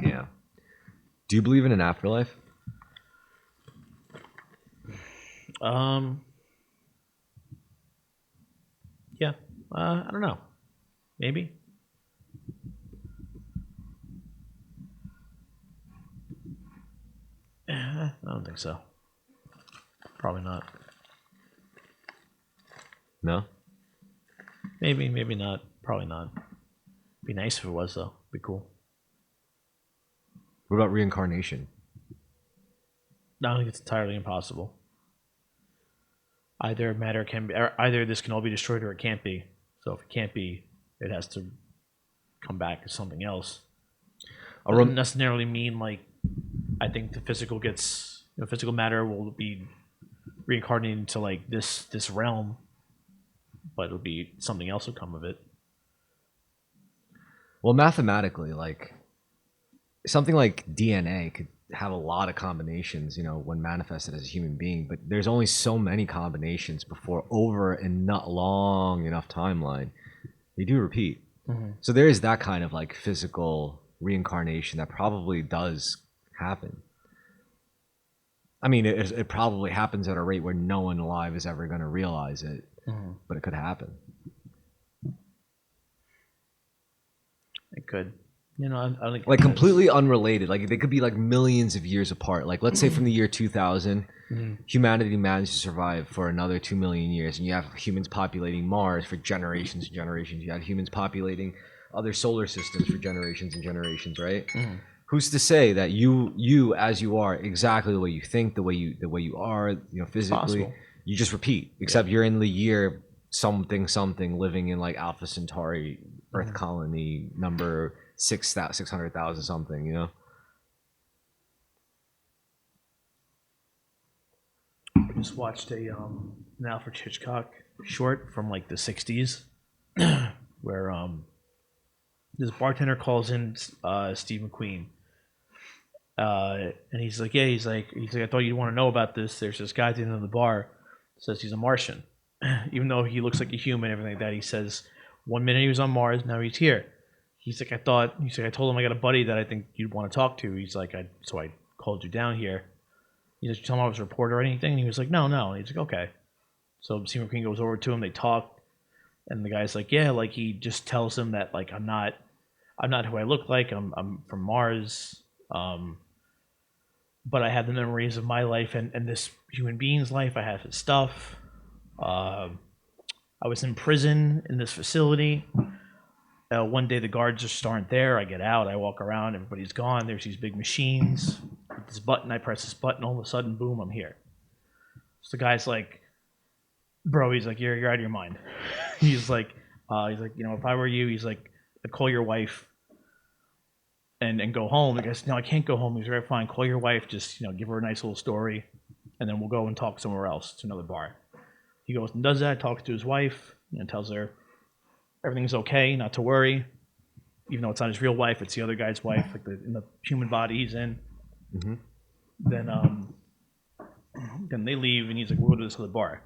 Yeah. Do you believe in an afterlife? Yeah. I don't know. Maybe. I don't think so. Probably not. No? Maybe, maybe not. Probably not. Be nice if it was though. Be cool. What about reincarnation? I don't think it's entirely impossible. Either matter can be, or either this can all be destroyed or it can't be. So if it can't be, it has to come back as something else. It doesn't necessarily mean like I think the physical gets physical matter will be reincarnated into like this realm, but it'll be something else will come of it. Well, mathematically, like something like DNA could have a lot of combinations, you know, when manifested as a human being, but there's only so many combinations before over a not long enough timeline they do repeat. So there is that kind of like physical reincarnation that probably does happen. I mean, it probably happens at a rate where no one alive is ever going to realize it, but it could happen. It could. I think Like completely unrelated. Like they could be like millions of years apart. Like let's say from the year 2000, humanity managed to survive for another 2 million years, and you have humans populating Mars for generations and generations. You have humans populating other solar systems for generations and generations, right? Who's to say that you as you are exactly the way you think, the way you are, physically, possible. you just repeat. Except you're in the year something living in like Alpha Centauri Earth colony number 600,000 something, I just watched an Alfred Hitchcock short from like the '60s, where this bartender calls in Steve McQueen, and he's like, yeah, he's like, I thought you'd want to know about this. There's this guy at the end of the bar, says he's a Martian, even though he looks like a human, everything like that. He says 1 minute he was on Mars, now he's here. He's like, I told him I got a buddy that I think you'd want to talk to. He's like, so I called you down here. He's like, you tell him I was a reporter or anything? And he was like, no. And he's like, okay. So Steve McQueen goes over to him, they talk, and the guy's like, yeah, like he just tells him that like I'm not who I look like. I'm from Mars. But I have the memories of my life and this human being's life. I have his stuff. I was in prison in this facility. One day the guards just aren't there. I get out. I walk around. Everybody's gone. There's these big machines. With this button, I press this button. All of a sudden, boom! I'm here. So the guy's like, "Bro," he's like, "You're out of your mind." he's like, if I were you, he's like, I'd call your wife and go home. The guy's, no, I can't go home. He's like, fine. Call your wife. Just give her a nice little story, and then we'll go and talk somewhere else to another bar. He goes and does that. Talks to his wife. Tells her everything's okay, not to worry. Even though it's not his real wife, it's the other guy's wife, like in the human body he's in. Mm-hmm. Then they leave, and he's like, we'll go to this other bar.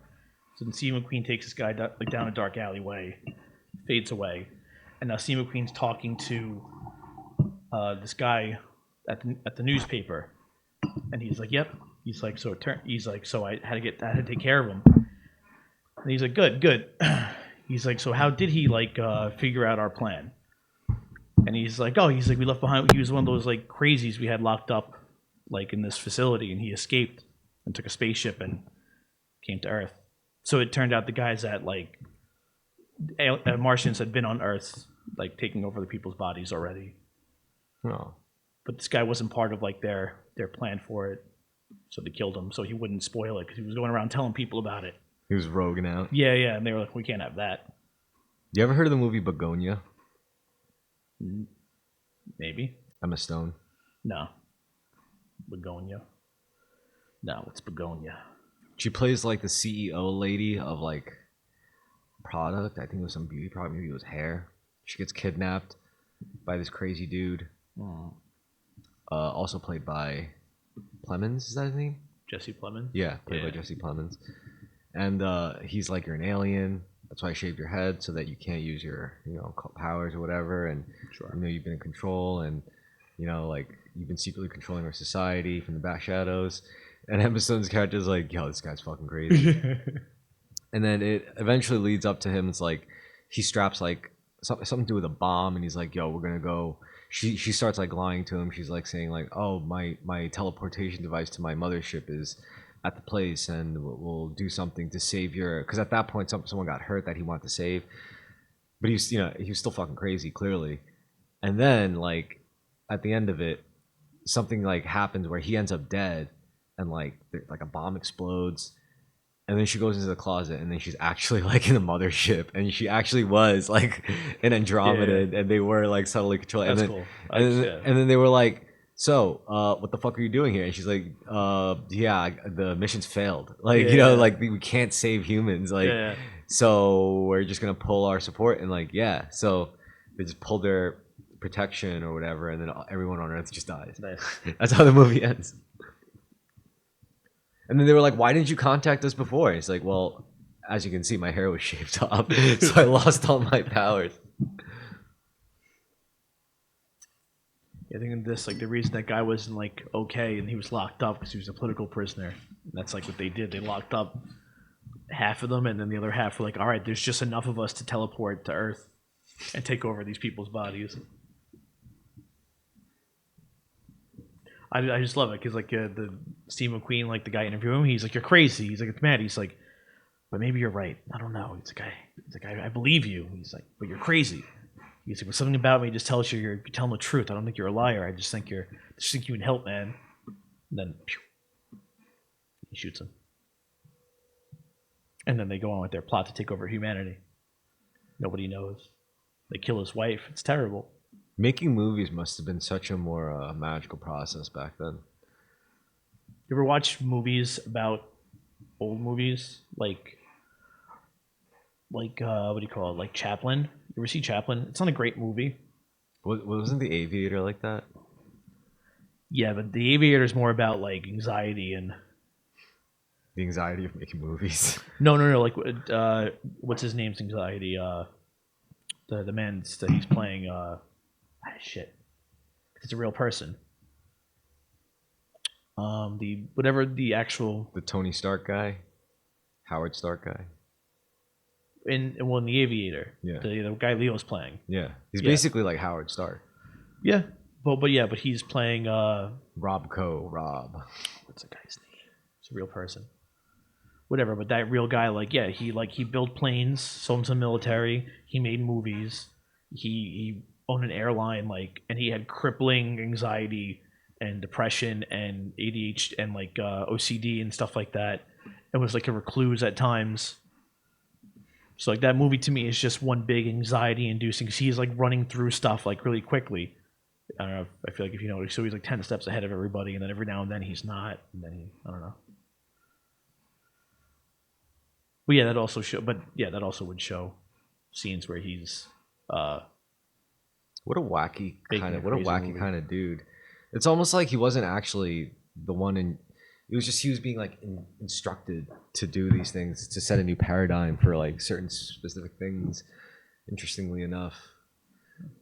So then Steve McQueen takes this guy down a dark alleyway, fades away, and now Steve McQueen's talking to this guy at the newspaper, and he's like, "Yep." He's like, "So I had to take care of him." And he's like, "Good." He's like, "So how did he figure out our plan?" And he's like, we left behind. He was one of those like crazies we had locked up like in this facility, and he escaped and took a spaceship and came to Earth. So it turned out the guys that Martians had been on Earth, like taking over the people's bodies already. Oh. But this guy wasn't part of like their plan for it, so they killed him so he wouldn't spoil it because he was going around telling people about it. He was roguing out. Yeah, and they were like, we can't have that. You ever heard of the movie Begonia? Maybe. Emma Stone. No. Begonia. No, it's Begonia. She plays like the CEO lady of like product. I think it was some beauty product. Maybe it was hair. She gets kidnapped by this crazy dude. Also played by Plemons. Is that his name? Jesse Plemons? Yeah, played by Jesse Plemons. And he's like, you're an alien. That's why I shaved your head so that you can't use your powers or whatever. And Sure. you've been in control, and like you've been secretly controlling our society from the back shadows. And Emma Stone's character is like, yo, this guy's fucking crazy. And then it eventually leads up to him. It's like he straps like something to do with a bomb, and he's like, yo, we're gonna go. She starts like lying to him. She's like saying like, oh, my teleportation device to my mothership is at the place, and we'll do something to save your, because at that point someone got hurt that he wanted to save, but he was still fucking crazy clearly. And then like at the end of it, something like happens where he ends up dead, and like a bomb explodes, and then she goes into the closet, and then she's actually like in the mothership, and she actually was like in Andromeda, and they were like subtly controlling. That's and then, cool. And then they were like, so what the fuck are you doing here? And she's like, yeah, the mission's failed. Like like we can't save humans. Like so we're just gonna pull our support, and like so they just pulled their protection or whatever, and then everyone on Earth just dies. Nice. That's how the movie ends. And then they were like, why didn't you contact us before? It's like, well, as you can see, my hair was shaved off, so I lost all my powers. I think in this, like the reason that guy wasn't like okay and he was locked up because he was a political prisoner. And that's like what they did. They locked up half of them, and then the other half were like, all right, there's just enough of us to teleport to Earth and take over these people's bodies. I just love it because like the Steve McQueen, like the guy interviewing him, he's like, you're crazy. He's like, it's mad. He's like, but maybe you're right. I don't know. He's like, I believe you. He's like, but you're crazy. He's like, but something about me just tells you're telling the truth. I don't think you're a liar. I just think you would help, man. And then pew, he shoots him. And then they go on with their plot to take over humanity. Nobody knows. They kill his wife. It's terrible. Making movies must have been such a more magical process back then. You ever watch movies about old movies like what do you call it? Like Chaplin? You ever see Chaplin? It's not a great movie, Wasn't the Aviator like that? Yeah, but the Aviator is more about like anxiety and The anxiety of making movies. no, like what's his name's anxiety? The man that he's playing. Shit, it's a real person. The whatever the actual The Tony Stark guy, Howard Stark guy. in the Aviator, Yeah. the guy Leo's playing. Yeah, he's Yeah. basically like Howard Stark. Yeah, but he's playing. Rob. What's the guy's name? It's a real person. Whatever, but that real guy, he built planes, sold them to the military. He made movies. He owned an airline, and he had crippling anxiety and depression and ADHD and OCD and stuff like that. It was like a recluse at times. So like that movie to me is just one big anxiety inducing. Cause he's like running through stuff like really quickly. I don't know. I feel like if you know, so he's like 10 steps ahead of everybody, and then every now and then he's not, and then I don't know. But yeah, that also would show scenes where he's What a wacky movie. kind of dude. It's almost like he wasn't actually the one in. It was just he was being like instructed to do these things to set a new paradigm for like certain specific things. Interestingly enough,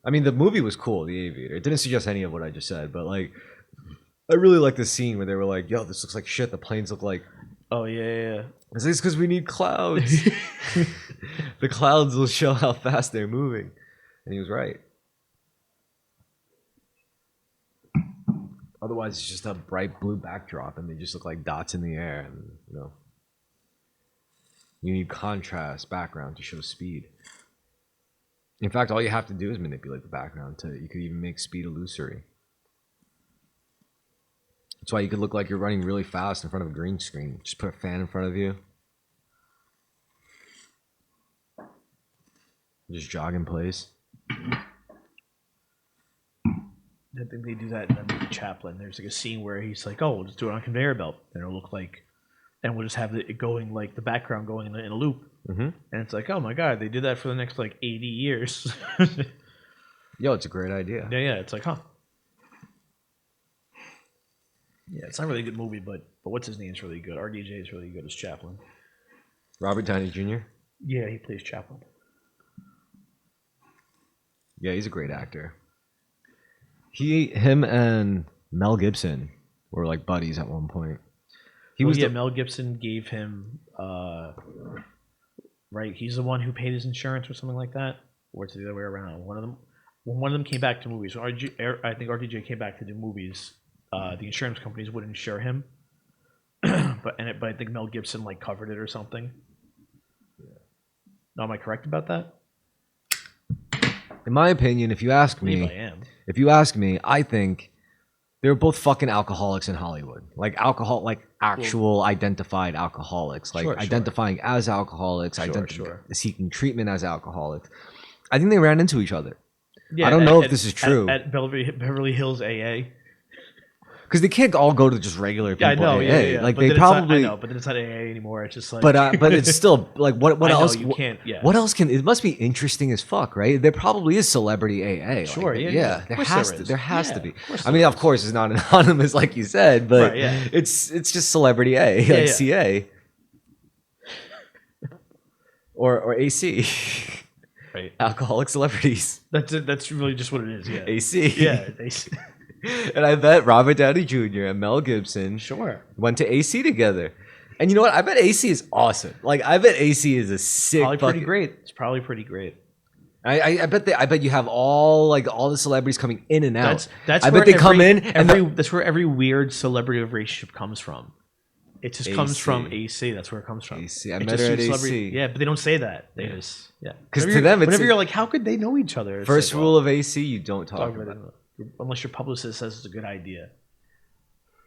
I mean the movie was cool, The Aviator. It didn't suggest any of what I just said, but like I really like the scene where they were like, "Yo, this looks like shit. The planes look like." Oh yeah. It's because we need clouds. The clouds will show how fast they're moving, and he was right. Otherwise, it's just a bright blue backdrop, and they just look like dots in the air. And you need contrast background to show speed. In fact, all you have to do is manipulate the background you could even make speed illusory. That's why you could look like you're running really fast in front of a green screen. Just put a fan in front of you. Just jog in place. I think they do that in the movie Chaplin. There's like a scene where he's like, "Oh, we'll just do it on a conveyor belt, and it'll look like," and we'll just have it going like the background going in a loop, and it's like, "Oh my god, they did that for the next like 80 years." Yo, it's a great idea. Yeah, it's like, huh? Yeah, it's not really a good movie, but what's his name's really good. RDJ is really good as Chaplin. Robert Downey Jr. Yeah, he plays Chaplin. Yeah, he's a great actor. Him and Mel Gibson were like buddies at one point. Mel Gibson gave him right. He's the one who paid his insurance or something like that, or it's the other way around. One of them came back to movies. I think RDJ came back to do movies. The insurance companies would insure him, but I think Mel Gibson like covered it or something. Yeah. No, am I correct about that? In my opinion, if you ask me, I think they're both fucking alcoholics in Hollywood. Like actual identified alcoholics, like identifying as alcoholics, seeking treatment as alcoholics. I think they ran into each other. Yeah, I don't know if this is true. At Beverly Hills AA. Because they can't all go to just regular people. Yeah, I know. AA. Yeah. Like but they probably. I know, but then it's not AA anymore. It's just like. But it's still like what else? You can't. Yeah. What else can? It must be interesting as fuck, right? There probably is celebrity AA. Sure. Like, yeah. There has to be. I mean, of course, it's not anonymous like you said, but it's just celebrity A, like CA. Or AC. Right. Alcoholic celebrities. That's really just what it is. Yeah. AC. Yeah. AC. And I bet Robert Downey Jr. and Mel Gibson went to AC together. And you know what? I bet AC is awesome. Like I bet AC is a sick. Pretty great. It's probably pretty great. I bet you have all the celebrities coming in and out. That's I where bet they come in and that's where every weird celebrity relationship comes from. It just comes from AC. That's where it comes from. AC. I met her at AC. Yeah, but they don't say that. They just Because to them, whenever you're like, how could they know each other? First rule of AC: you don't talk about it. Unless your publicist says it's a good idea.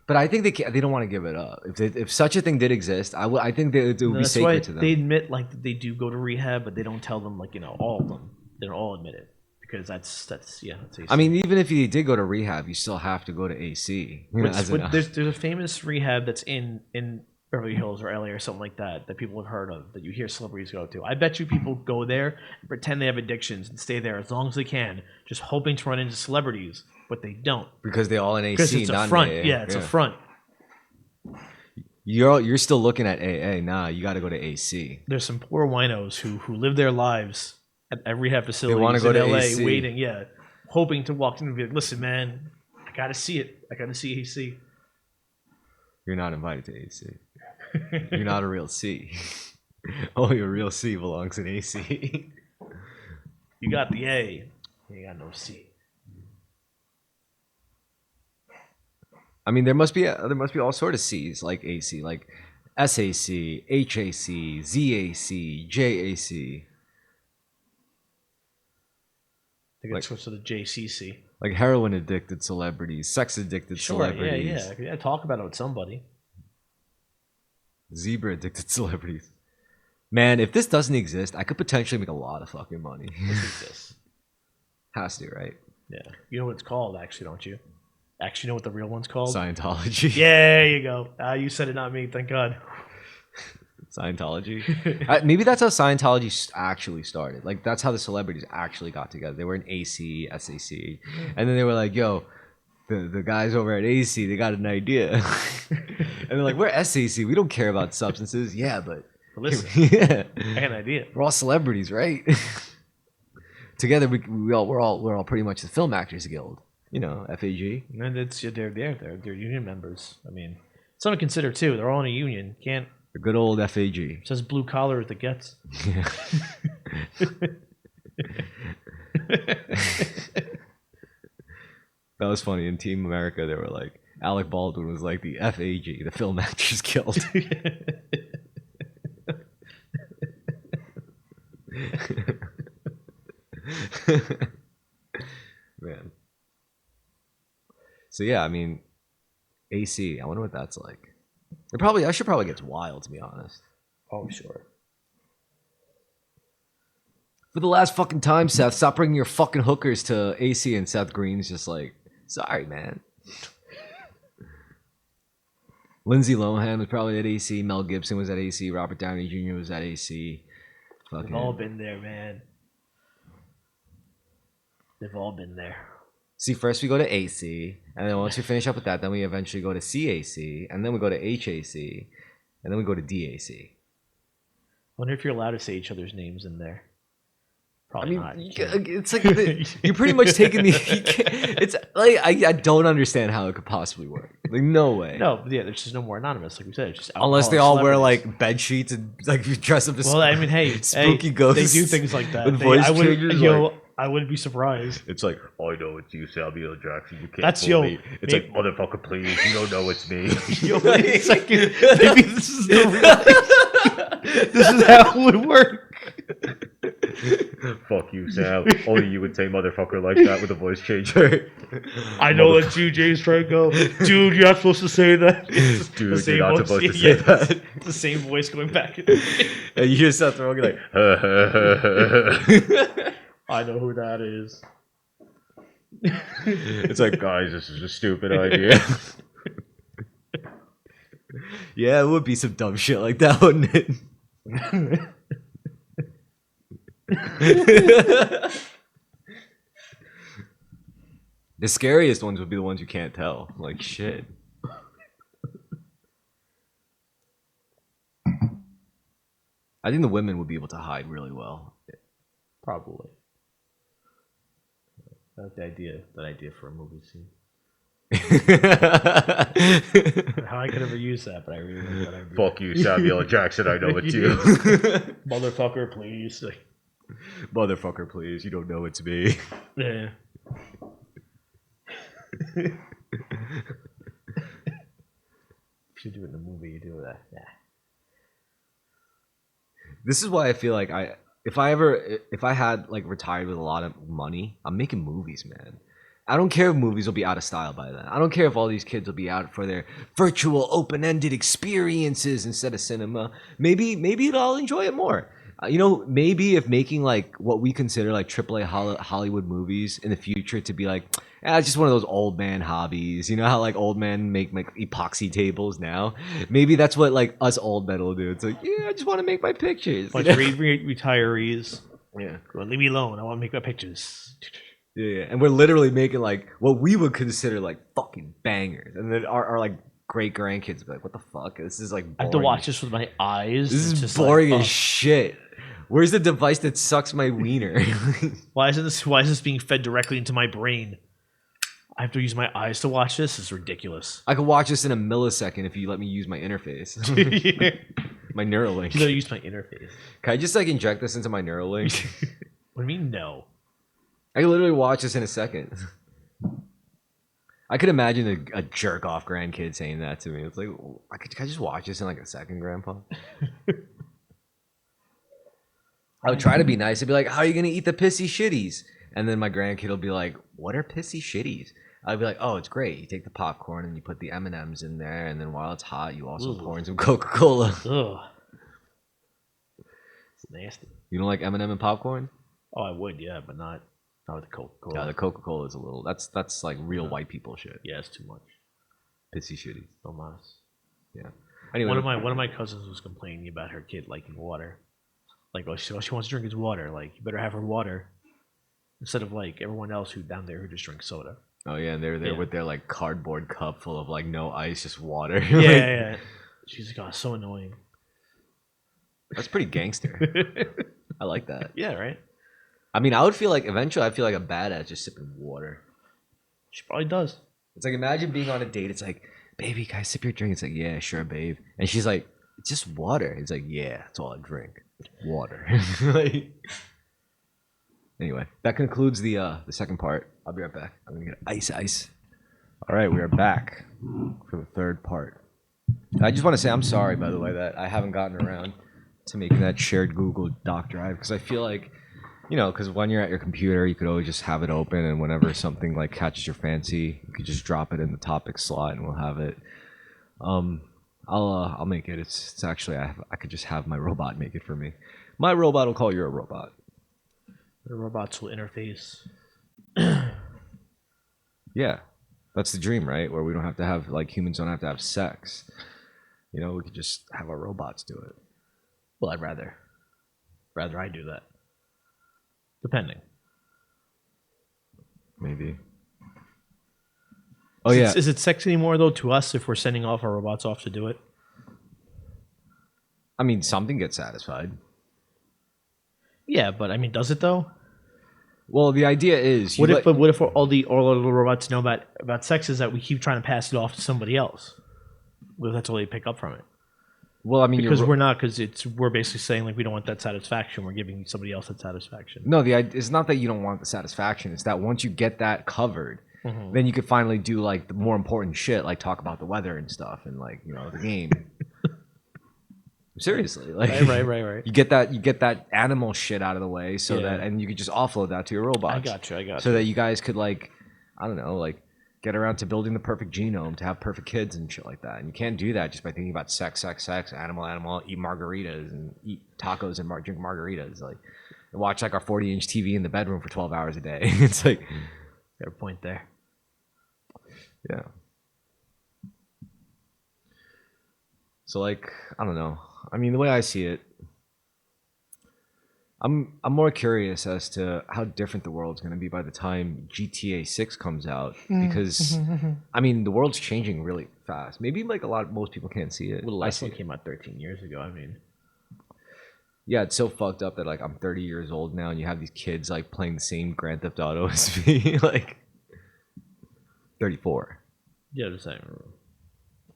But I think they don't want to give it up. If such a thing did exist, I think it would be sacred to them. They admit that they do go to rehab, but they don't tell them all of them. They don't all admit it because that's AC. I mean, even if you did go to rehab, you still have to go to AC. There's a famous rehab that's in Beverly Hills or LA or something like that people have heard of that you hear celebrities go to. I bet you people go there and pretend they have addictions and stay there as long as they can, just hoping to run into celebrities, but they don't Because they all in because AC, it's a not front. in AA. Yeah, it's a front. You're still looking at AA. Nah, you got to go to AC. There's some poor winos who live their lives at every rehab facility wanna go in to LA, AC. waiting, hoping to walk in and be like, "Listen, man, I gotta see it. I gotta see AC." You're not invited to AC. You're not a real C. Only a real C belongs in AC. You got the A, you got no C. I mean, there must be all sort of C's like AC, like SAC, HAC, ZAC, JAC. I think it's switched to the JCC. Like heroin addicted celebrities, sex addicted celebrities, Yeah. Talk about it with somebody. zebra addicted celebrities. Man, if this doesn't exist, I could potentially make a lot of fucking money. This exists. Has to, right? Yeah. You know what it's called, actually, don't you? Actually, know what the real one's called? Scientology. Yeah, there you go. You said it, not me. Thank God. Scientology. Maybe that's how Scientology actually started. Like that's how the celebrities actually got together. They were in AC, SAC, and then they were like, "Yo, the guys over at AC, they got an idea," and they're like, "We're SAC. We don't care about substances." Yeah, but Listen, yeah, I got an idea. we're all celebrities, right? Together, we're all pretty much the Film Actors Guild. You know, FAG. And it's they're union members. I mean, something to consider too. They're all in a union. Can't. The good old FAG. It says blue collar as it gets. Yeah. That was funny. In Team America, they were like, Alec Baldwin was like the FAG, the Film Actors Guild. Man. So yeah, I mean, AC. I wonder what that's like. I should probably get wild, to be honest. Oh, sure. For the last fucking time, Seth, stop bringing your fucking hookers to AC, and Seth Green's just like, sorry, man. Lindsay Lohan was probably at AC. Mel Gibson was at AC. Robert Downey Jr. was at AC. They've all been there, man. They've all been there. See, first we go to AC, and then once we finish up with that, then we eventually go to CAC, and then we go to HAC, and then we go to DAC. Wonder if you're allowed to say each other's names in there. Probably not. It's like you're pretty much taking the. It's like I don't understand how it could possibly work. Like no way. No, yeah, there's just no more anonymous, like we said. It's just unless they all wear like bed sheets and like dress up as. Well, I mean, hey, spooky ghosts. They do things like that. With voice changers, I wouldn't be surprised. It's like, I know it's you, Samuel Jackson. You can't That's fool me. It's like, motherfucker, please. You don't know it's me. It's like, maybe this is the real. This is how it would work. Fuck you, Sam. Only you would say motherfucker like that with a voice changer. I know it's you, James Franco. Dude, you're not supposed to say that. Dude, you're not supposed to say that. It's the same voice going back. And you hear Seth Rogen like, I know who that is. It's like, guys, this is a stupid idea. yeah, it would be some dumb shit like that, wouldn't it? The scariest ones would be the ones you can't tell. Like shit. I think the women would be able to hide really well. Probably. That's the idea. That idea for a movie scene. How I could ever use that, but I really like that idea. Fuck you, Samuel Jackson. I know it's you. Motherfucker, please. Motherfucker, please. You don't know it's me. Yeah. If you do it in a movie, you do that. Yeah. This is why I feel like if I had like retired with a lot of money, I'm making movies, man. I don't care if movies will be out of style by then. I don't care if all these kids will be out for their virtual open-ended experiences instead of cinema. Maybe I'll enjoy it more. You know, maybe if making like what we consider like AAA Hollywood movies in the future to be like, it's just one of those old man hobbies. You know how like old men make epoxy tables now? Maybe that's what like us old men will do. It's like, yeah, I just want to make my pictures. Bunch of retirees. Yeah. Well, leave me alone. I want to make my pictures. Yeah, and we're literally making like what we would consider like fucking bangers, and then our like great grandkids be like, "What the fuck? This is like boring. I have to watch this with my eyes. This It's is just boring like, as shit. Where's the device that sucks my wiener?" Why is this being fed directly into my brain? I have to use my eyes to watch this. This is ridiculous. I could watch this in a millisecond if you let me use my interface, my Neuralink. You gotta use my interface. Can I just like inject this into my Neuralink? What do you mean no? I could literally watch this in a second. I could imagine a jerk off grandkid saying that to me. It's like, can I just watch this in like a second, Grandpa? I would try to be nice. I'd be like, "How are you gonna eat the pissy shitties?" And then my grandkid will be like, "What are pissy shitties?" I'd be like, "Oh, it's great. You take the popcorn and you put the M&Ms in there, and then while it's hot, you also pour in some Coca-Cola." Ugh. It's nasty. You don't like M&M and popcorn? Oh, I would, yeah, but not with the Coca-Cola. Yeah, the Coca-Cola is a little. That's like real white people shit. Yeah, it's too much. Pissy shitties. No mas. Yeah. Anyway, one of my cousins was complaining about her kid liking water. Like, all she wants to drink is water. Like, you better have her water instead of like everyone else who down there who just drinks soda. Oh yeah, and they're there with their like cardboard cup full of like no ice, just water. Yeah, Like, yeah. She's like, "Oh, so annoying." that's pretty gangster. I like that. Yeah, right. I mean, I would feel like eventually I'd feel like a badass just sipping water. She probably does. It's like imagine being on a date. It's like, "Baby, can I sip your drink?" It's like, "Yeah, sure, babe." And she's like, "It's just water." It's like, "Yeah, that's all I drink. Water." Like, anyway, that concludes the second part. I'll be right back. I'm gonna get ice. All right, we are back for the third part. I just want to say I'm sorry, by the way, that I haven't gotten around to making that shared Google Doc drive because I feel like, you know, because when you're at your computer, you could always just have it open, and whenever something like catches your fancy, you could just drop it in the topic slot, and we'll have it. I'll make it. It's actually I could just have my robot make it for me. My robot will call your robot. The robots will interface. Yeah, that's the dream, right? Where we don't have to have like humans don't have to have sex. You know, we could just have our robots do it. Well, I'd rather I do that. Depending. Maybe. Oh yeah. Is it sex anymore though to us if we're sending off our robots off to do it? I mean, something gets satisfied. Yeah, but I mean, does it though? Well, the idea is, What if all the robots know about sex is that we keep trying to pass it off to somebody else? What if that's all they pick up from it? well, I mean, Because we're basically saying like we don't want that satisfaction. We're giving somebody else that satisfaction. no, it's not that you don't want the satisfaction. It's that once you get that covered, Mm-hmm. then you could finally do like the more important shit, like talk about the weather and stuff, and like the game. Seriously, like Right. You get that animal shit out of the way, so Yeah. that and you could just offload that to your robots. I got you. So that you guys could like, I don't know, like get around to building the perfect genome to have perfect kids and shit like that. And you can't do that just by thinking about sex, animal, eat margaritas and eat tacos and drink margaritas, like and watch like our 40-inch TV in the bedroom for 12 hours a day. It's like, Got a point there. yeah. So like, I don't know. I mean, the way I see it, I'm more curious as to how different the world's going to be by the time GTA 6 comes out because I mean, the world's changing really fast. Maybe like most people can't see it. Well, the I last see one it. came out 13 years ago. I mean, Yeah, it's so fucked up that like I'm 30 years old now and you have these kids like playing the same Grand Theft Auto as me, like 34. yeah, just saying.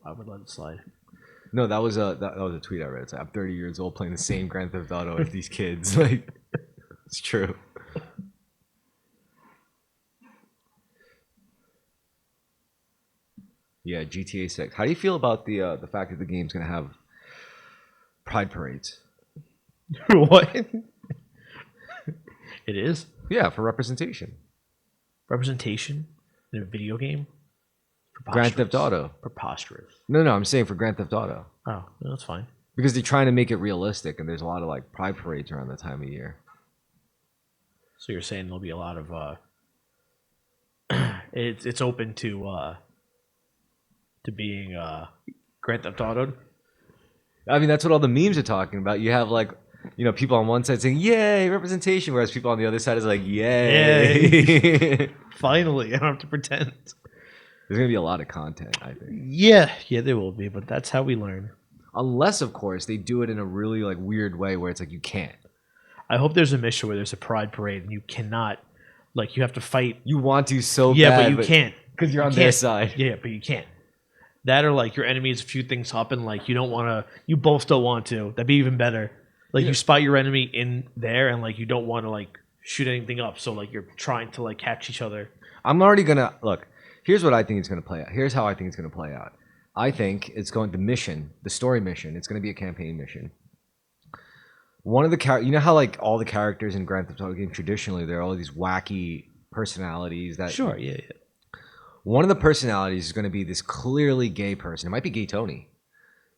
I would let it slide. No, that was a tweet I read. It's like, I'm 30 years old playing the same Grand Theft Auto as these kids. Like, it's true. Yeah, GTA 6. How do you feel about the fact that the game's gonna have pride parades? What? It is Yeah, for representation. representation in a video game. Grand Theft Auto. Preposterous. No, I'm saying for Grand Theft Auto. Oh, no, that's fine. because they're trying to make it realistic, and there's a lot of like pride parades around that time of year. So you're saying there'll be a lot of it's open to being Grand Theft Auto. I mean, that's what all the memes are talking about. You have like, people on one side saying "Yay, representation," whereas people on the other side is like "Yay." Finally, I don't have to pretend. There's gonna be a lot of content, I think. Yeah, there will be, but that's how we learn. Unless, of course, they do it in a really like weird way where it's like you can't. I hope there's a mission where there's a pride parade and you cannot, like, you have to fight. You want to so bad, Yeah, but you can't because you're on their side. Yeah, but you can't. That or like your enemy is a few things up and like you don't want to. You both don't want to. That'd be even better. Like you spot your enemy in there and like you don't want to like shoot anything up. So like you're trying to like catch each other. I'm already gonna look. Here's what I think is gonna play out. Here's how I think it's gonna play out. I think it's going the story mission. It's gonna be a campaign mission. One of the you know how like all the characters in Grand Theft Auto game traditionally there are all these wacky personalities that. Sure. Yeah. One of the personalities is going to be this clearly gay person. It might be Gay Tony.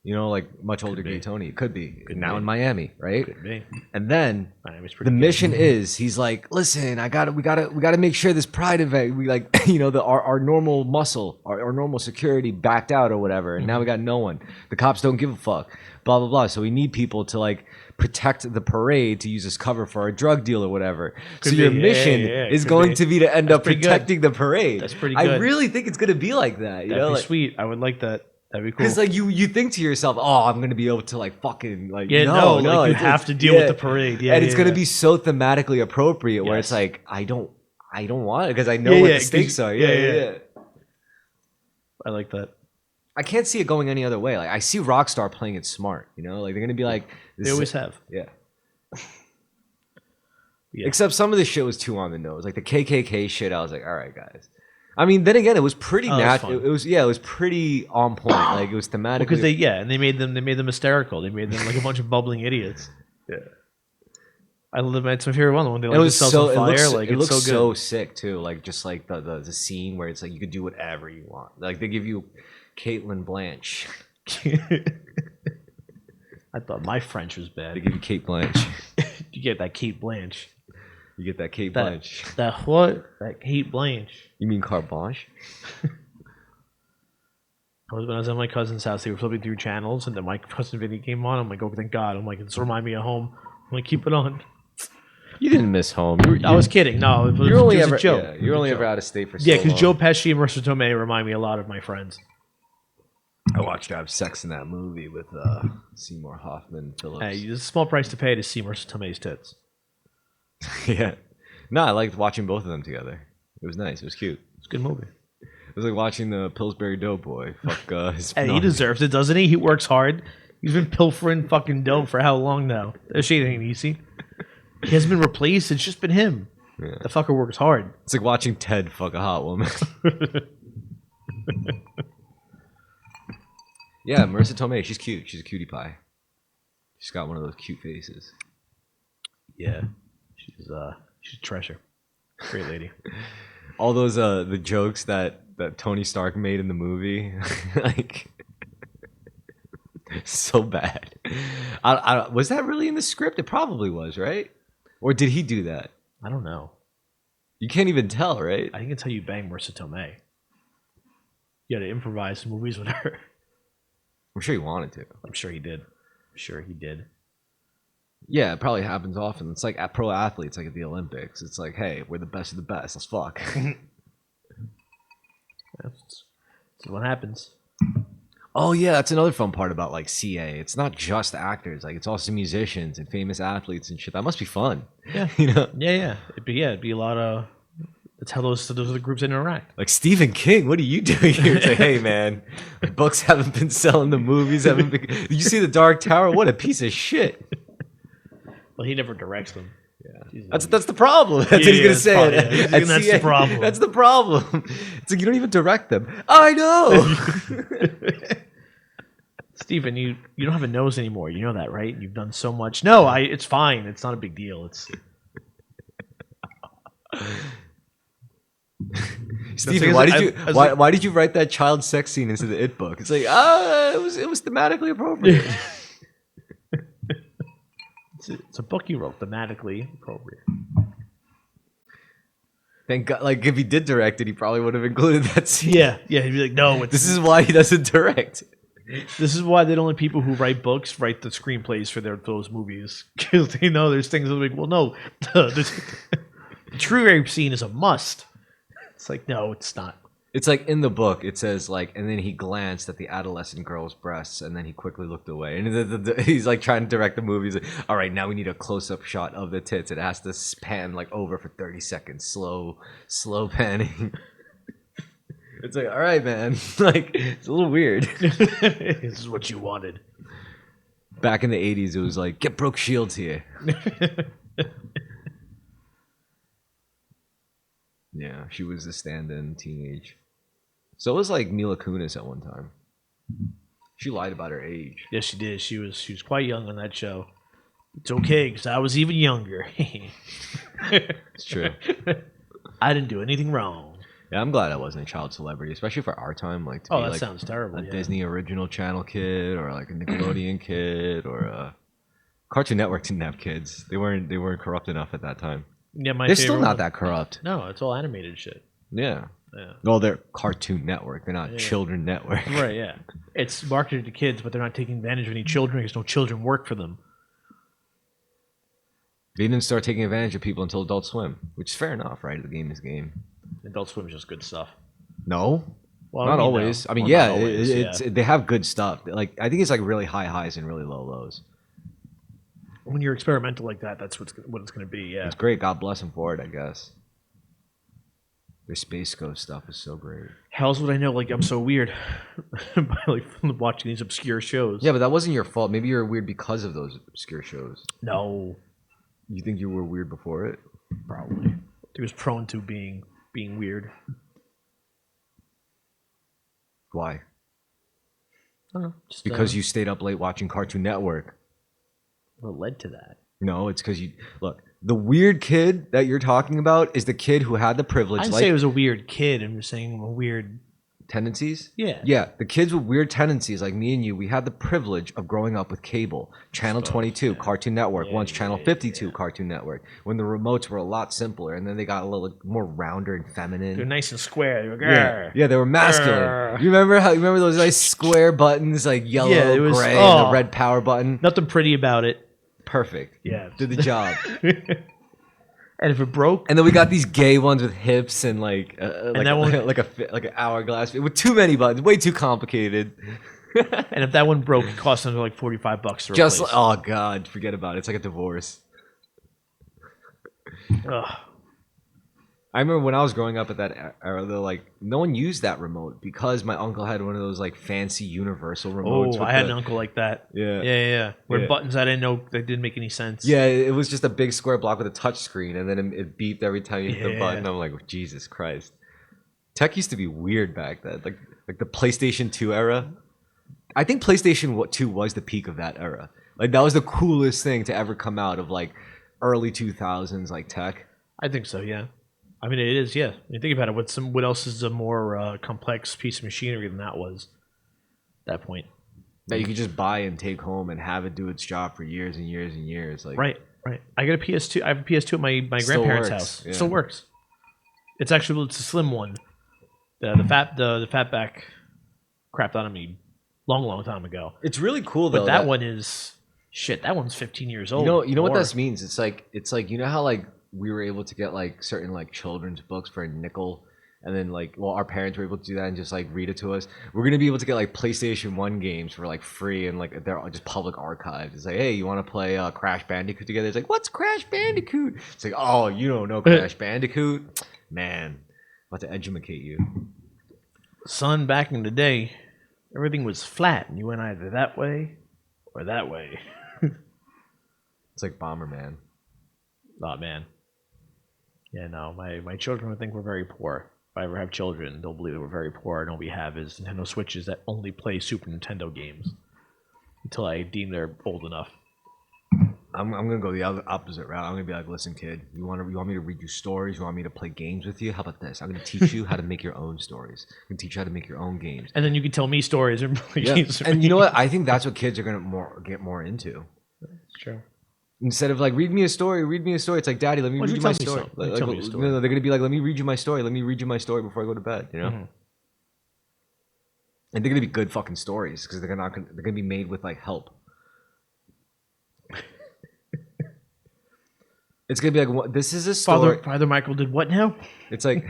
Like much older Gay Tony. It could be. Now in Miami, right? Could be. And then Miami's the mission is he's like, listen, we gotta make sure this pride event, we like, our normal muscle, our normal security backed out or whatever, and now we got no one. The cops don't give a fuck. Blah blah blah. So we need people to like protect the parade to use as cover for our drug deal or whatever. So your mission is going to be to end up protecting the parade. That's pretty good. I really think it's gonna be like that. That'd be sweet. I would like that. That'd be cool. Because like you think to yourself, oh, I'm gonna be able to like fucking like no, like you have to deal with the parade. Yeah, and it's gonna be so thematically appropriate where it's like I don't want it because I know what the stakes are. Yeah. I like that. I can't see it going any other way. Like I see Rockstar playing it smart. Like they're gonna be like they always have. Yeah. Except some of the shit was too on the nose. Like the KKK shit, I was like, all right, guys. I mean, then again, it was pretty natural. It was pretty on point. Like it was thematically Because and they made them hysterical. They made them like a bunch of bubbling idiots. Yeah. I love it's my favorite one. The one they like themselves on fire. It looks so so good. sick too. Like just like the scene where it's like you could do whatever you want. Like they give you Caitlin Blanche. I thought my French was bad. They give you Kate Blanche. You get that Kate Blanche. You get that Kate Blanche. That what? That Kate Blanche. You mean carte blanche? When I was at my cousin's house, they were flipping through channels, and then my cousin Vinny came on. I'm like, oh, thank God. I'm like, this remind me of home. I'm like, keep it on. You didn't miss home. I was kidding. No, it was, you're only a joke. Yeah, you're only ever out of state for so long. Yeah, because Joe long. Pesci and Marissa Tomei remind me a lot of my friends. I watched her have sex in that movie with Seymour Hoffman Phillips. Hey, there's a small price to pay to see Marissa Tomei's tits. Yeah. No, I liked watching both of them together. It was nice. It was cute. It's a good movie. It was like watching the Pillsbury Doughboy. Fuck his Hey, he deserves it, doesn't he? He works hard. He's been pilfering fucking dough for how long now? That shit ain't easy. He hasn't been replaced. It's just been him. Yeah. The fucker works hard. It's like watching Ted fuck a hot woman. Yeah, Marissa Tomei. She's cute. She's a cutie pie. She's got one of those cute faces. Yeah. She's a treasure. Great lady. All those the jokes that Tony Stark made in the movie, like so bad. Was that really in the script? It probably was, right? Or did he do that? I don't know. You can't even tell, right? I can tell you bang Marissa Tomei. You had to improvise movies with her. I'm sure he wanted to. I'm sure he did. Yeah, it probably happens often. It's like at pro athletes, like at the Olympics. It's like, hey, we're the best of the best. Let's fuck. That's what happens. Oh yeah, that's another fun part about like CA. It's not just actors. Like it's also musicians and famous athletes and shit. That must be fun. Yeah, Yeah. It'd be a lot of. That's how those other groups interact. Like Stephen King, what are you doing here? It's like, hey man, the books haven't been selling, the movies haven't been. Did you see The Dark Tower? What a piece of shit. Well, he never directs them. Yeah, that's the problem. That's what he's gonna say. That's the problem. That's the problem. It's like you don't even direct them. I know. Steven, you don't have a nose anymore. You know that, right? You've done so much. No, it's fine. It's not a big deal. It's. Steven, why did you write that child sex scene into the It book? It's like it was thematically appropriate. It's a book you wrote, thematically appropriate. Thank God. Like, if he did direct it, he probably would have included that scene. Yeah, he'd be like, no, This is why he doesn't direct. this is why the only people who write books write the screenplays for those movies, because they know there's things that are like, well, no, the true rape scene is a must. It's like, no, it's not. It's like in the book, it says like, and then he glanced at the adolescent girl's breasts, and then he quickly looked away. And he's like trying to direct the movie. He's like, all right, now we need a close-up shot of the tits. It has to span like over for 30 seconds, slow panning. It's like, all right, man. Like, it's a little weird. This is what you wanted. Back in the 80s, it was like, get Brooke Shields here. Yeah, she was the stand-in teenage. So it was like Mila Kunis at one time. She lied about her age. Yes, she did. She was quite young on that show. It's okay, because I was even younger. It's true. I didn't do anything wrong. Yeah, I'm glad I wasn't a child celebrity, especially for our time. Like, to be That like sounds terrible. a Yeah. Disney original channel kid, or like a Nickelodeon kid, or a Cartoon Network didn't have kids. They weren't corrupt enough at that time. Yeah, my They're still favorite not one- that corrupt. No, it's all animated shit. Yeah. Yeah. Well, they're Cartoon Network. They're not Yeah. Children Network. Right, yeah. It's marketed to kids, but they're not taking advantage of any children because no children work for them. They didn't start taking advantage of people until Adult Swim, which is fair enough, right? The game is game. Adult Swim is just good stuff. No, Well, not no. always. I mean, Well, yeah, not always, it's they have good stuff. Like, I think it's like really high highs and really low lows. When you're experimental like that, that's what it's going to be. Yeah. It's great. God bless them for it, I guess. Their Space Ghost stuff is so great. How else would I know? Like, I'm so weird by like watching these obscure shows. Yeah, but that wasn't your fault. Maybe you were weird because of those obscure shows. No, You think you were weird before it? probably. He was prone to being weird. Why? I don't know. Just Because you stayed up late watching Cartoon Network. what led to that. No, it's because you look. The weird kid that you're talking about is the kid who had the privilege, I didn't like say it was a weird kid. I'm just saying a weird. tendencies. Yeah. Yeah, the kids with weird tendencies, like me and you, we had the privilege of growing up with cable. Channel 22, Cartoon Network. Yeah, Once Channel yeah, 52, Cartoon Network. When the remotes were a lot simpler, and then they got a little more rounder and feminine. They're nice and square. They were, Yeah, yeah, they were masculine. Grr. You remember those nice square buttons, like yellow, Yeah, it was- gray, and oh. the red power button? Nothing pretty about it. Perfect. Yeah. Did the job. And if it broke, And then we got these gay ones with hips and like that one- like an hourglass with too many buttons, way too complicated. and if that one broke, it cost them like $45 to Just replace. oh god, forget about it. It's like a divorce. Ugh. I remember when I was growing up at that era, though, like no one used that remote because my uncle had one of those like fancy universal remotes. Oh, with I had the- an uncle like that. Yeah. Yeah. Where Yeah. buttons I didn't know that didn't make any sense. Yeah, it was just a big square block with a touch screen, and then it beeped every time you hit the Yeah. button. I'm like, Jesus Christ. Tech used to be weird back then, like the PlayStation 2 era. I think PlayStation 2 was the peak of that era. Like that was the coolest thing to ever come out of like early 2000s like tech. I think so. Yeah. I mean, it is. Yeah. When you think about it, what else is a more complex piece of machinery than that was? At that point. That you could just buy and take home and have it do its job for years and years and years. Like Right. I got a PS2. I have a PS2 at my Still grandparents' works, house. yeah. Still works. It's a slim one. The fatback crapped on me long time ago. it's really cool though. But that one is shit. That one's 15 years old. You know what More. this means? It's like you know how like we were able to get like certain like children's books for a nickel, and then like our parents were able to do that and just like read it to us. We're gonna be able to get like PlayStation 1 games for like free, and like they're all just public archives. It's like, hey, you want to play Crash Bandicoot together? It's like, what's Crash Bandicoot? It's like, oh, you don't know Crash Bandicoot, man. I'm about to educate you. Son, back in the day, everything was flat, and you went either that way or that way. It's like Bomberman. Oh man. Yeah, no, my children would think we're very poor. If I ever have children, they'll believe that we're very poor, and all we have is Nintendo Switches that only play Super Nintendo games until I deem they're old enough. I'm gonna go the other opposite route. I'm gonna be like, listen, kid, you want me to read you stories? You want me to play games with you? How about this? I'm gonna teach you how to make your own stories. I'm gonna teach you how to make your own games. And then you can tell me stories and play Yeah. games. And you know what? I think that's what kids are gonna get more into. It's true. Instead of like, read me a story, it's like, Daddy, let me Why don't read you you my tell me story. something? Tell me a story. No, they're gonna be like, let me read you my story before I go to bed. You know, Mhm. and they're gonna be good fucking stories because they're gonna be made with like help. It's gonna be like, what, this is a story. Father Michael did what now? It's like,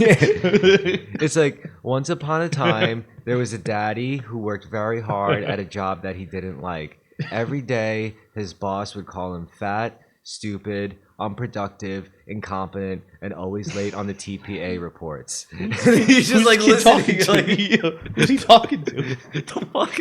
it's like, once upon a time, there was a daddy who worked very hard at a job that he didn't like. Every day, his boss would call him fat, stupid, unproductive, incompetent, and always late on the TPA reports. He's just like listening. Who's he talking to? The fuck?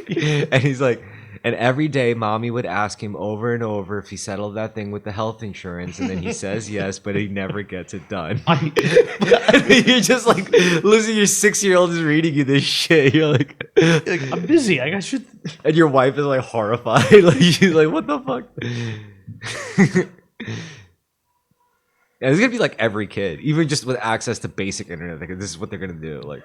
And he's like, and every day, mommy would ask him over and over if he settled that thing with the health insurance, and then he says yes, but he never gets it done. And you're just like, listen, your 6-year-old is reading you this shit. You're like, I'm busy. I should. and your wife is like horrified. Like she's like, what the fuck? Yeah, it's gonna be like every kid, even just with access to basic internet. Like, this is what they're gonna do. Like,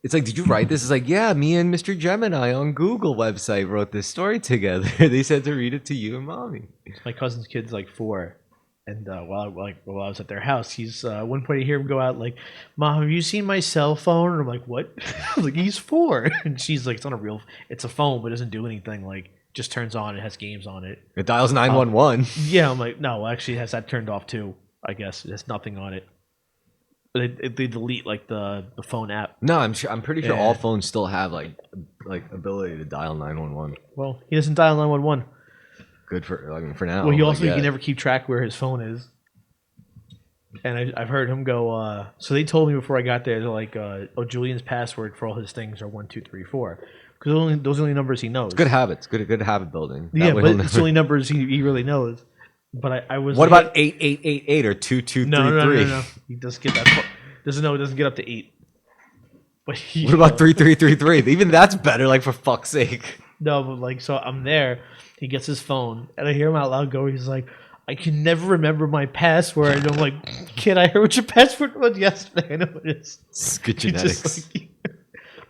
it's like, did you write this? It's like, yeah, me and Mr. Gemini on Google website wrote this story together. They said to read it to you and mommy. My cousin's kid's like 4, and while I was at their house, he's one point I hear him go out like, "Mom, have you seen my cell phone?" And I'm like, "What?" Like, he's 4, and she's like, "It's a phone, but it doesn't do anything. Like, just turns on. It has games on it." It dials 911. Yeah, I'm like, no, actually, it has that turned off too. I guess it has nothing on it. They delete like the phone app. No, I'm pretty sure Yeah. all phones still have like ability to dial 911. Well, he doesn't dial 911. Good for now. Well, he like, also he can never keep track where his phone is. And I've heard him go. So they told me before I got there, they're like, "Oh, Julian's password for all his things are 1, 2, 3, 4," because those are the only numbers he knows. Good habits, good habit building. That Yeah, way but he'll it's the only numbers he really knows. But I was. What like, about 8888 or 2233? No. He does get that. Doesn't know. It doesn't get up to 8. But he, What about 3333? Even that's better. Like, for fuck's sake. No, but like, so I'm there. He gets his phone, and I hear him out loud go. He's like, "I can never remember my password." And I'm like, "Kid, I heard what your password was yesterday. I know what it is." It's good He's genetics. just like,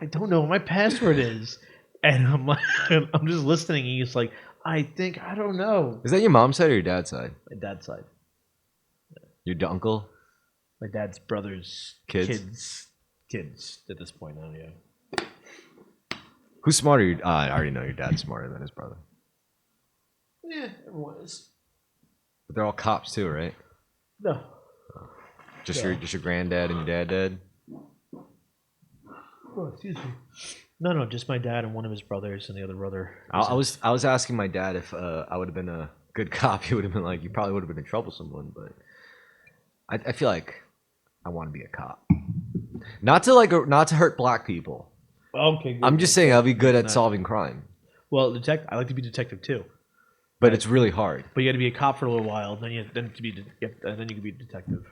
"I don't know what my password is," and I'm like, I'm just listening. And he's like, I don't know." Is that your mom's side or your dad's side? My dad's side. Your uncle? My dad's brother's Kids? kids at this point now, yeah. Who's smarter? I already know your dad's smarter than his brother. Yeah, everyone is. But they're all cops too, right? No. Just Yeah. your granddad and your dad dead? Oh, excuse me. No, just my dad and one of his brothers, and the other brother. I was asking my dad if I would have been a good cop. He would have been like, you probably would have been a troublesome one, but I feel like I want to be a cop. Not to hurt black people. Okay. Good. I'm just saying I'll be good at No. solving crime. Well, I like to be detective too, But it's really hard. but you got to be a cop for a little while, then you can be a detective.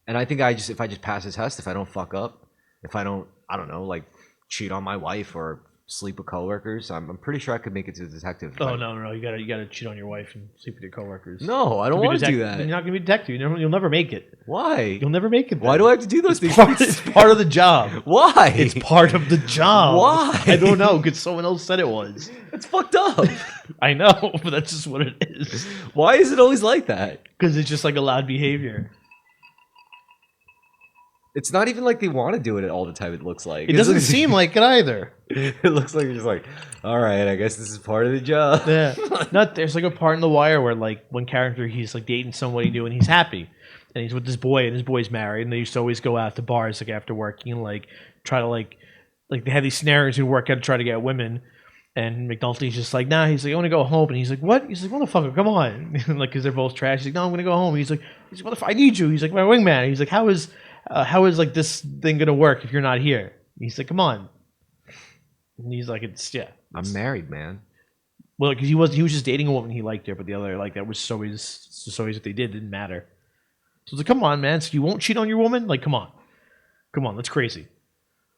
And I think if I just pass the test, if I don't fuck up, if I don't know, like cheat on my wife or sleep with coworkers, I'm pretty sure I could make it to the detective. Oh no, you gotta cheat on your wife and sleep with your coworkers. No, I don't To be want to do detective- that. You're not gonna be a detective. You'll never make it. Why? You'll never make it. Why then. do I have to do those things? It's part of the job. Why? It's part of the job. Why? I don't know, because someone else said it was. It's fucked up. I know, but that's just what it is. Why is it always like that? Because it's just like allowed behavior. It's not even like they want to do it all the time. It looks like It doesn't seem like it either. It looks like you're just like, all right, I guess this is part of the job. Yeah. There's like a part in The Wire where like one character, he's like dating somebody new and he's happy. And he's with this boy and his boy's married, and they used to always go out to bars like after work and like try to like they had these scenarios and work out to try to get women. And McNulty's just like, nah, he's like, I want to go home. And he's like, what? He's like, motherfucker, come on. Like, because they're both trash. He's like, no, I'm going to go home. He's like, motherfucker, I need you. He's like, my wingman. He's like, how is like this thing going to work if you're not here? He's like, come on. And he's like, I'm married, man. Well, because he was just dating a woman he liked her, but the other, like, that was just always what they did. Didn't matter. So it's like, come on, man. So you won't cheat on your woman? Like, come on. That's crazy.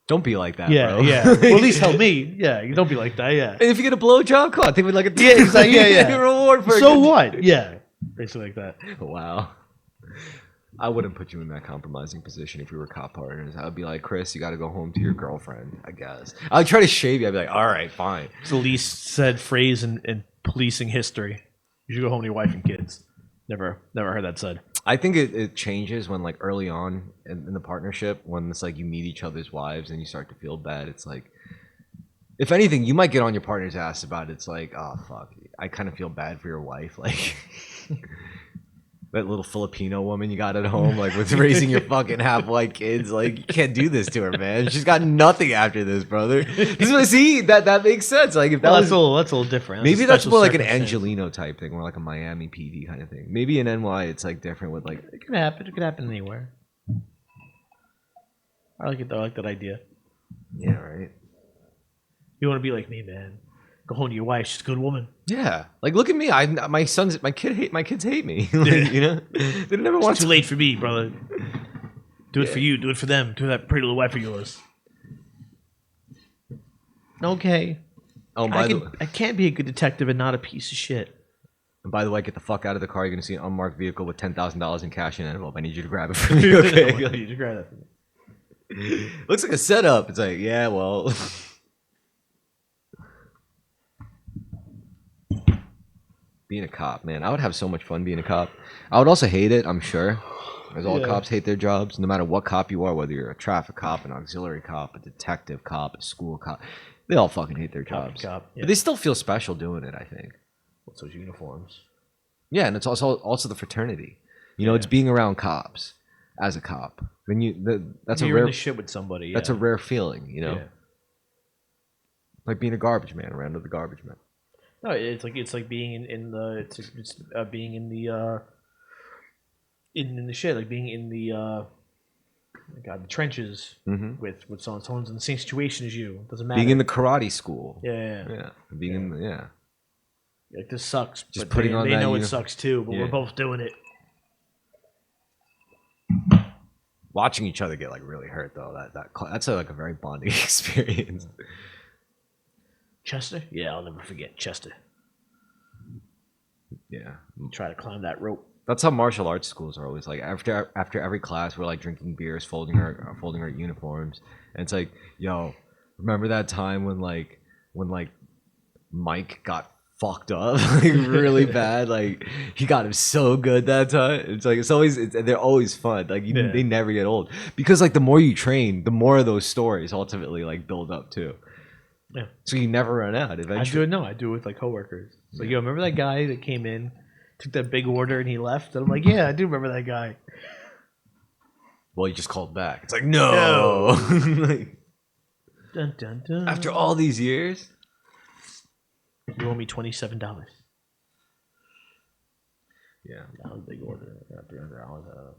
Don't be like that, Yeah, bro. yeah. Well, at least help me. Yeah, you don't be like that. Yeah. And if you get a blowjob, come on, think of it like a Yeah, exactly. Yeah. reward for So what? Yeah, basically like that. Wow. I wouldn't put you in that compromising position if we were cop partners. I would be like, Chris, you got to go home to your girlfriend, I guess. I would try to shave you. I'd be like, all right, fine. It's the least said phrase in policing history. You should go home to your wife and kids. Never heard that said. I think it changes when, like, early on in the partnership, when it's like you meet each other's wives and you start to feel bad. It's like, if anything, you might get on your partner's ass about it. It's like, oh, fuck. I kind of feel bad for your wife. Like, that little Filipino woman you got at home, like, with raising your fucking half-white kids. Like, you can't do this to her, man. She's got nothing after this, brother. This is what, see, that makes sense. Like, if that Well, was... that's a little different. Maybe that's more like an circumstance. Angelino type thing, or like a Miami PD kind of thing. Maybe in NY it's like different with like... It could happen. It could happen anywhere. I like it though. I like that idea. Yeah, right. You want to be like me, man. Go home to your wife. She's a good woman. Yeah, like look at me. My kids hate me. Like, you know, they never want It's too late for me, brother. Do it for you. Do it for them. Do that pretty little wife of yours. Okay. Oh, I can't be a good detective and not a piece of shit. and by the way, get the fuck out of the car. You're gonna see an unmarked vehicle with $10,000 in cash in an envelope. I need you to grab it for me. Okay. You just grab that for me. Looks like a setup. It's like, yeah, well. Being a cop, man, I would have so much fun being a cop. I would also hate it, I'm sure. As all cops hate their jobs, no matter what cop you are, whether you're a traffic cop, an auxiliary cop, a detective cop, a school cop, they all fucking hate their jobs. Cop, yeah. But they still feel special doing it, I think. What's those uniforms? Yeah, and it's also the fraternity. You know, it's being around cops as a cop. When that's You're a rare in the shit with somebody. that's a rare feeling, you know. Yeah. Like being a garbage man around other garbage men. No, it's like being in the being in the in the shit, like being in the the trenches with someone. Someone's in the same situation as you. It doesn't matter. Being in the karate school. yeah. Being in the Like this sucks. Just but putting on they that know it uni- sucks too, but Yeah. we're both doing it. Watching each other get like really hurt though, that's like a very bonding experience. Chester? Yeah, I'll never forget Chester. Yeah. Try to climb that rope. That's how martial arts schools are always like. After every class, we're like drinking beers, folding our uniforms, and it's like, yo, remember that time when Mike got fucked up like really bad? Like he got him so good that time. It's like they're always fun. Like they never get old because like the more you train, the more of those stories ultimately like build up too. Yeah. So you never run out. Eventually, I do it with like coworkers. It's like, yo, remember that guy that came in, took that big order, and he left? And I'm like, yeah, I do remember that guy. well, you just called back. It's like no. Like, Dun, dun, dun. after all these years. You owe me $27. Yeah. That was a big order. $300.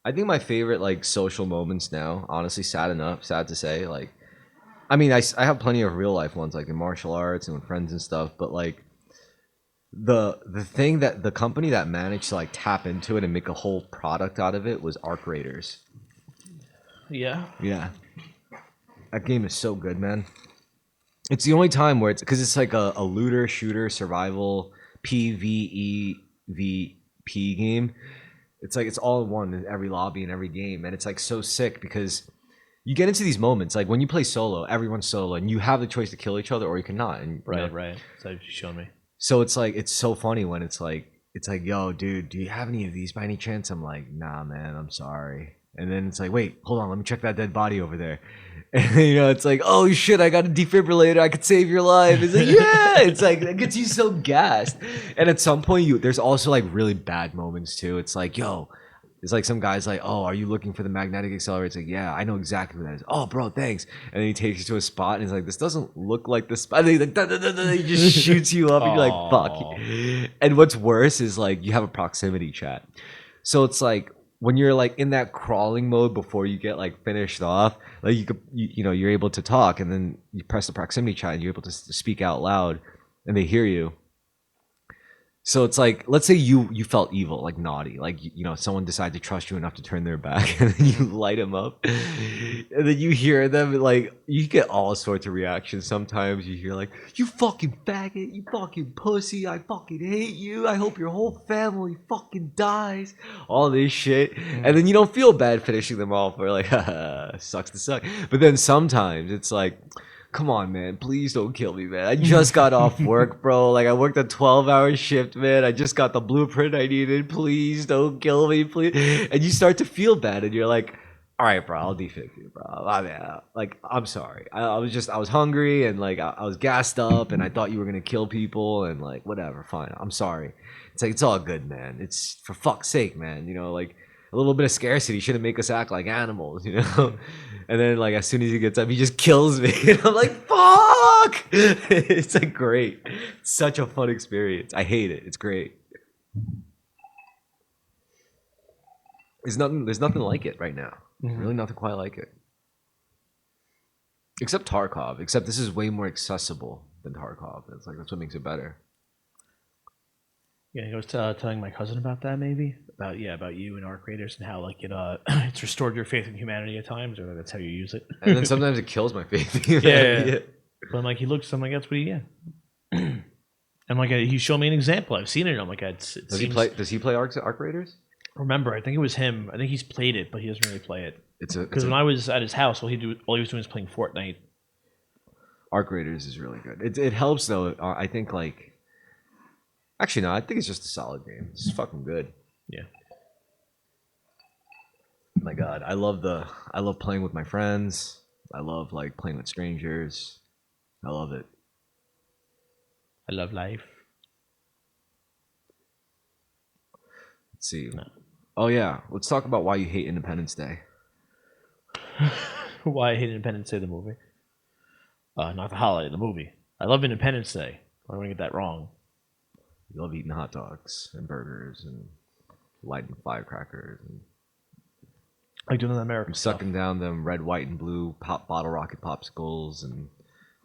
I think my favorite like social moments now, honestly, sad to say, like, I mean, I have plenty of real life ones like in martial arts and with friends and stuff, but like the thing that the company that managed to like tap into it and make a whole product out of it was Arc Raiders. Yeah. Yeah. That game is so good, man. It's the only time where because it's like a looter shooter survival PvEVP game. It's like it's all in one in every lobby and every game, and it's like so sick because you get into these moments like when you play solo, everyone's solo, and you have the choice to kill each other or you cannot. And Right. So you showed me. So it's like it's so funny when it's like yo, dude, do you have any of these by any chance? I'm like, nah, man, I'm sorry. And then it's like, wait, hold on, let me check that dead body over there. And you know, it's like, oh shit, I got a defibrillator, I could save your life. It's like, yeah, it's like it gets you so gassed. And at some point, there's also like really bad moments too. It's like, yo, it's like some guy's like, oh, are you looking for the magnetic accelerator? It's like, yeah, I know exactly what that is. Oh, bro, thanks. And then he takes you to a spot, and he's like, this doesn't look like the spot. And he's like, da, da, da, da, he just shoots you up, and you're like, fuck. And what's worse is like you have a proximity chat. So it's like when you're like in that crawling mode before you get like finished off, like you're able to talk, and then you press the proximity chat, and you're able to speak out loud, and they hear you. So it's like, let's say you felt evil, like naughty, like you know, someone decided to trust you enough to turn their back, and then you light them up, and then you hear them like you get all sorts of reactions. Sometimes you hear like, "You fucking faggot, you fucking pussy, I fucking hate you. I hope your whole family fucking dies." All this shit, and then you don't feel bad finishing them off. Or like, haha, sucks to suck. But then sometimes it's like, come on, man. Please don't kill me, man. I just got off work, bro. Like, I worked a 12-hour shift, man. I just got the blueprint I needed. Please don't kill me, please. And you start to feel bad, and you're like, all right, bro, I'll defib you, bro. I mean, like, I'm sorry. I was hungry, and, like, I was gassed up, and I thought you were going to kill people, and, like, whatever, fine. I'm sorry. It's like, it's all good, man. It's for fuck's sake, man. You know, like, a little bit of scarcity shouldn't make us act like animals, you know? And then, like, as soon as he gets up, he just kills me. And I'm like, fuck! It's, like, great. It's such a fun experience. I hate it. It's great. There's nothing like it right now. Really nothing quite like it. Except Tarkov. Except this is way more accessible than Tarkov. It's like, that's what makes it better. Yeah, I was telling my cousin about that, maybe about you and Arc Raiders and how like it it's restored your faith in humanity at times, or that's how you use it. And then sometimes it kills my faith. Yeah. But I'm like, I'm like, that's what he, yeah. And like, he showed me an example. I've seen it. And I'm like, Does he play Arc Raiders? Remember, I think it was him. I think he's played it, but he doesn't really play it. Because when I I was at his house, all he was doing was playing Fortnite. Arc Raiders is really good. It helps though. I think like. Actually, no. I think it's just a solid game. It's fucking good. Yeah. My God, I love playing with my friends. I love like playing with strangers. I love it. I love life. Let's see. No. Oh yeah, let's talk about why you hate Independence Day. Why I hate Independence Day, the movie. Not the holiday, the movie. I love Independence Day. I don't want to get that wrong. You love eating hot dogs and burgers and lighting firecrackers and like doing the American sucking down them red, white, and blue bottle rocket popsicles and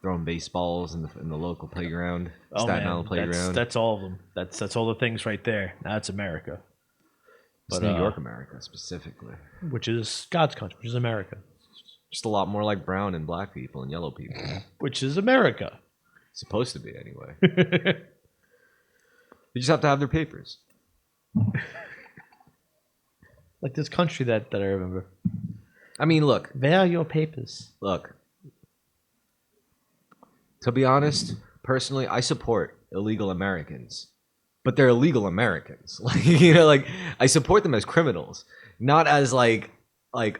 throwing baseballs in the local playground, Staten Island playground. That's all of them. That's all the things right there. That's America. It's New York, America specifically, which is God's country, which is America. Just a lot more like brown and black people and yellow people, which is America. It's supposed to be anyway. You just have to have their papers. Like this country that I remember. I mean, look. Where are your papers? Look. To be honest, personally, I support illegal Americans. But they're illegal Americans. Like, you know, like, I support them as criminals. Not as, like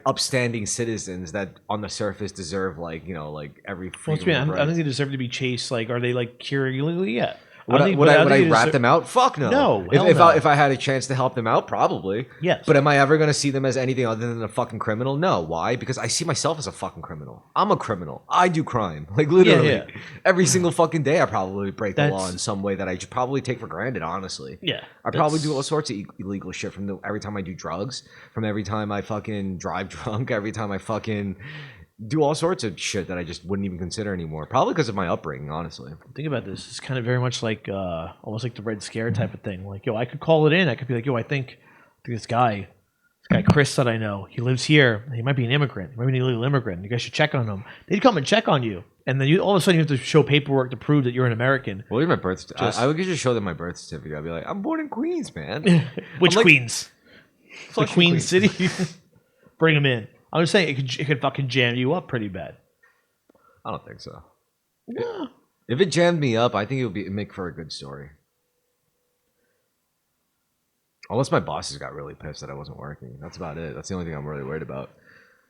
upstanding citizens that on the surface deserve, like, you know, like, every freedom of rights. I think they deserve to be chased, like, are they, like, here illegally? Yeah. Would I rat them out? Fuck no. No. If I had a chance to help them out, probably. Yes. But am I ever going to see them as anything other than a fucking criminal? No. Why? Because I see myself as a fucking criminal. I'm a criminal. I do crime. Like literally. Yeah. Every single fucking day I probably break the law in some way that I should probably take for granted, honestly. Yeah. I probably do all sorts of illegal shit from every time I do drugs, from every time I fucking drive drunk, every time I fucking do all sorts of shit that I just wouldn't even consider anymore. Probably because of my upbringing, honestly. Think about this. It's kind of very much like almost like the Red Scare type of thing. Like, yo, I could call it in. I could be like, yo, I think this guy Chris that I know, he lives here. He might be an immigrant. He might be an illegal immigrant. You guys should check on him. They'd come and check on you. And then all of a sudden you have to show paperwork to prove that you're an American. Well, even my birth certificate. I would just show them my birth certificate. I'd be like, I'm born in Queens, man. Which Queens? The Queen City? Bring him in. I'm just saying it could fucking jam you up pretty bad. I don't think so. Yeah. If it jammed me up, I think it'd make for a good story. Unless my bosses got really pissed that I wasn't working. That's about it. That's the only thing I'm really worried about.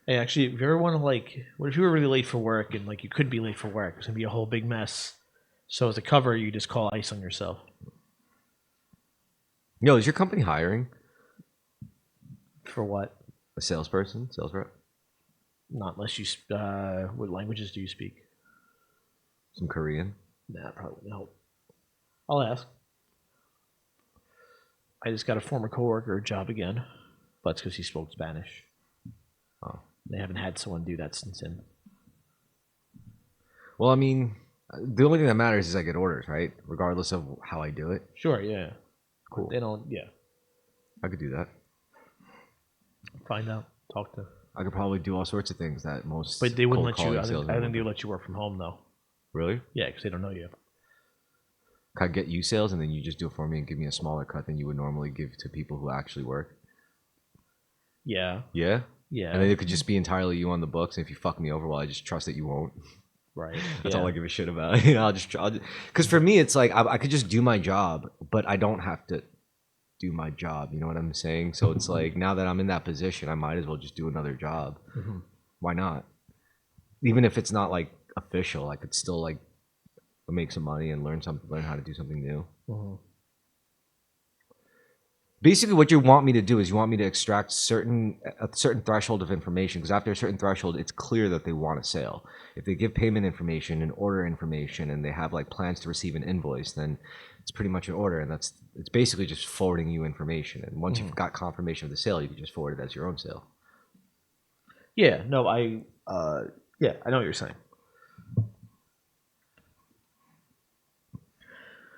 Hey, actually, if you ever want to, like, what if you were really late for work and, like, you could be late for work? It's going to be a whole big mess. So as a cover, you just call ice on yourself. Yo, is your company hiring? For what? A salesperson? Sales rep? Not unless you... what languages do you speak? Some Korean? Nah, probably wouldn't help. I'll ask. I just got a former coworker a job again, but it's because he spoke Spanish. Oh. They haven't had someone do that since then. Well, I mean, the only thing that matters is I get orders, right? Regardless of how I do it. Sure, yeah. Cool. They don't. Yeah. I could do that. Find out. Talk to. I could probably do all sorts of things that most. But they wouldn't cold let you. calling I salesmen think would they do. would let you work from home though. Really? Yeah, because they don't know you. Could I get you sales and then you just do it for me and give me a smaller cut than you would normally give to people who actually work? Yeah. Yeah? Yeah. And then it could just be entirely you on the books. And if you fuck me over, well, I just trust that you won't. Right. That's yeah. all I give a shit about. I'll just because for me, it's like I could just do my job, but I don't have to do my job. You know what I'm saying? So it's like now that I'm in that position, I might as well just do another job. Mm-hmm. Why not? Even if it's not like official, I could still like make some money and learn how to do something new. Mm-hmm. Basically, what you want me to do is you want me to extract a certain threshold of information, because after a certain threshold, it's clear that they want a sale. If they give payment information and order information, and they have like plans to receive an invoice, then it's pretty much an order, and it's basically just forwarding you information. And once you've got confirmation of the sale, you can just forward it as your own sale. Yeah. No. Yeah. I know what you're saying.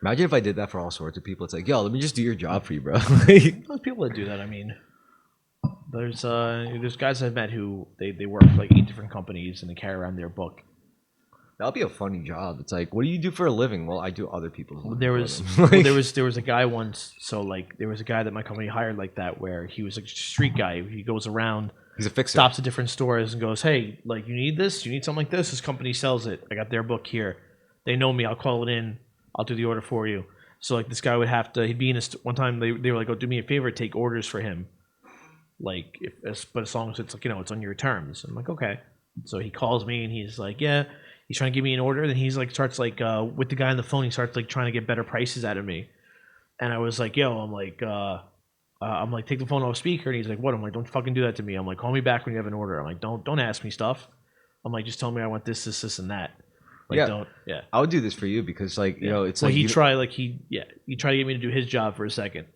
Imagine if I did that for all sorts of people. It's like, yo, let me just do your job for you, bro. There's people that do that. I mean, there's guys I've met who they work for like 8 different companies and they carry around their book. That'll be a funny job. It's like, what do you do for a living? Well, I do other people's. There was there was a guy once. So like there was a guy that my company hired like that, where he was a street guy. He goes around, He's a fixer. stops at different stores and goes, "Hey, like you need this? You need something like this? This company sells it. I got their book here. They know me. I'll call it in. I'll do the order for you." So like this guy would have to. He'd be in one time. They were like, "Oh, do me a favor, take orders for him." Like, but as long as it's like it's on your terms. I'm like, okay. So he calls me and he's like, yeah. He's trying to give me an order. Then he's like starts like with the guy on the phone. He starts like trying to get better prices out of me. And I was like, yo, I'm like, take the phone off speaker. And he's like, what? I'm like, don't fucking do that to me. I'm like, call me back when you have an order. I'm like, don't ask me stuff. I'm like, just tell me I want this, and that. Like, Yeah. don't. Yeah. I would do this for you because, like, you know, it's Well, like he tried to get me to do his job for a second.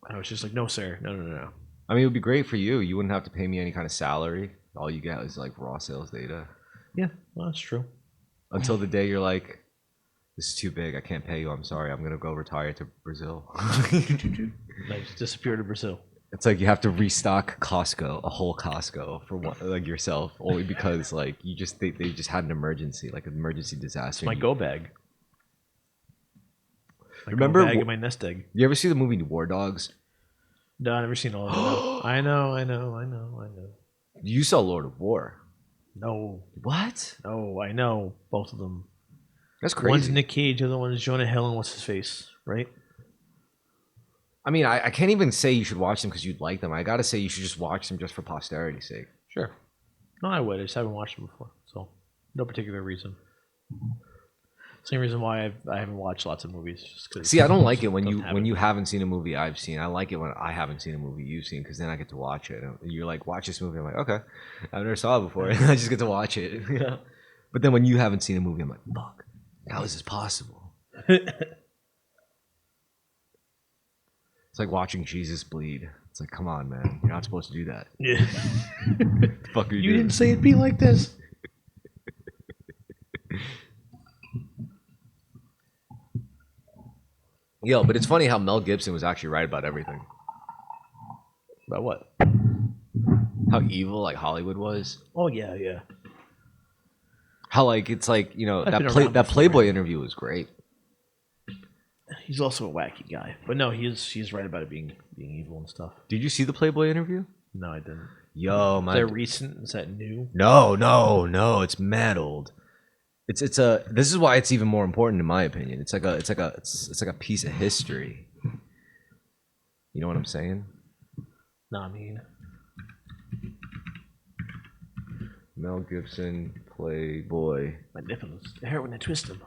I was just like, no, sir, no. I mean, it would be great for you. You wouldn't have to pay me any kind of salary. All you get is like raw sales data. Yeah, well, that's true. Until the day you're like, this is too big. I can't pay you. I'm sorry. I'm gonna go retire to Brazil. I just disappeared to Brazil. It's like you have to restock Costco, a whole Costco for one, like yourself, only because like they just had an emergency, like an emergency disaster. My go bag. Remember go bag and my nest egg. You ever see the movie War Dogs? No, I've never seen all of them. I know. You saw Lord of War. No, What? no, I know both of them. That's crazy. One's Nick Cage, the other one is Jonah Hill, and what's his face, right? I mean, I can't even say you should watch them because you'd like them. I gotta say you should just watch them just for posterity's sake. Sure. No, I would. I just haven't watched them before, so no particular reason. Same reason why I haven't watched lots of movies. Just 'cause See, I don't like it when don't you haven't seen a movie I've seen. I like it when I haven't seen a movie you've seen because then I get to watch it. And you're like, watch this movie. I'm like, okay, I never saw it before. I just get to watch it. Yeah. But then when you haven't seen a movie, I'm like, fuck, how is this possible? It's like watching Jesus bleed. It's like, come on, man, you're not supposed to do that. Yeah. The fuck are you doing? Didn't say it'd be like this. Yo, but it's funny how Mel Gibson was actually right about everything. About what? How evil like Hollywood was. Oh yeah. How like it's like I've been around that before. Playboy interview was great. He's also a wacky guy, but no, he's right about it being evil and stuff. Did you see the Playboy interview? No, I didn't. Yo, Is my that recent? Is that new? no, it's mad old. This is why it's even more important in my opinion. It's like a piece of history. You know what I'm saying? No, I mean, Mel Gibson Playboy. my nipples. They hurt when I twist them.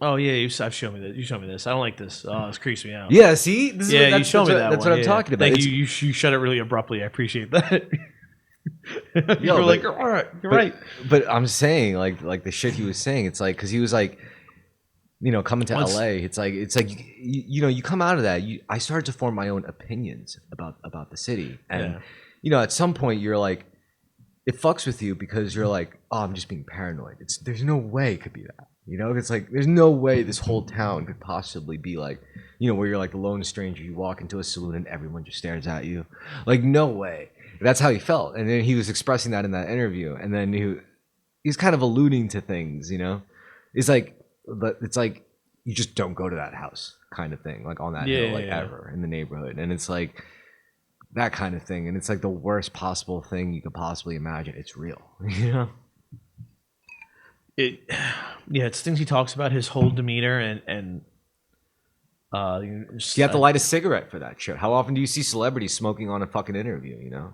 Oh yeah, I've shown me that. You showed me this. I don't like this. Oh, this creeps me out. Yeah, see, this Yeah, is you showed me that. That's one. what I'm talking about. Thank It's- you. You shut it really abruptly. I appreciate that. You Yo, were like, but- all right, you're but- right. But I'm saying like the shit he was saying. It's like because he was like, coming to Once- LA. It's like you come out of that. I started to form my own opinions about the city, and at some point you're like, it fucks with you because you're like, oh, I'm just being paranoid. There's no way it could be that. You know, it's like there's no way this whole town could possibly be like, you know, where you're like the lone stranger. You walk into a saloon and everyone just stares at you. Like, no way. That's how he felt, and then he was expressing that in that interview, and then he's kind of alluding to things. You know, it's like, but it's like you just don't go to that house, kind of thing, like on that hill, like ever in the neighborhood, and it's like that kind of thing, and it's like the worst possible thing you could possibly imagine. It's real, you know. It's things he talks about, his whole demeanor, and You have to light a cigarette for that shit. How often do you see celebrities smoking on a fucking interview? You know.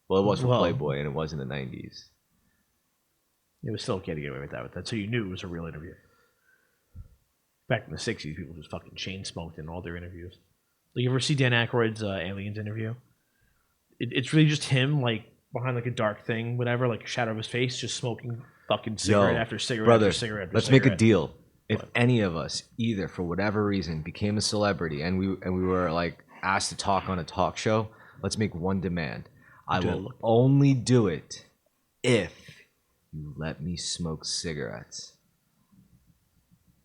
Well, it was for Playboy, and it was in the '90s. It was still okay to get away with that. That's how you knew it was a real interview. Back in the '60s, people just fucking chain smoked in all their interviews. Like, you ever see Dan Aykroyd's Aliens interview? It's really just him, like, behind like a dark thing, whatever, like a shadow of his face, just smoking fucking cigarette after cigarette brother, after cigarette after let's cigarette. make a deal. If any of us, either for whatever reason, became a celebrity and we were like asked to talk on a talk show, let's make one demand. I will only do it if you let me smoke cigarettes.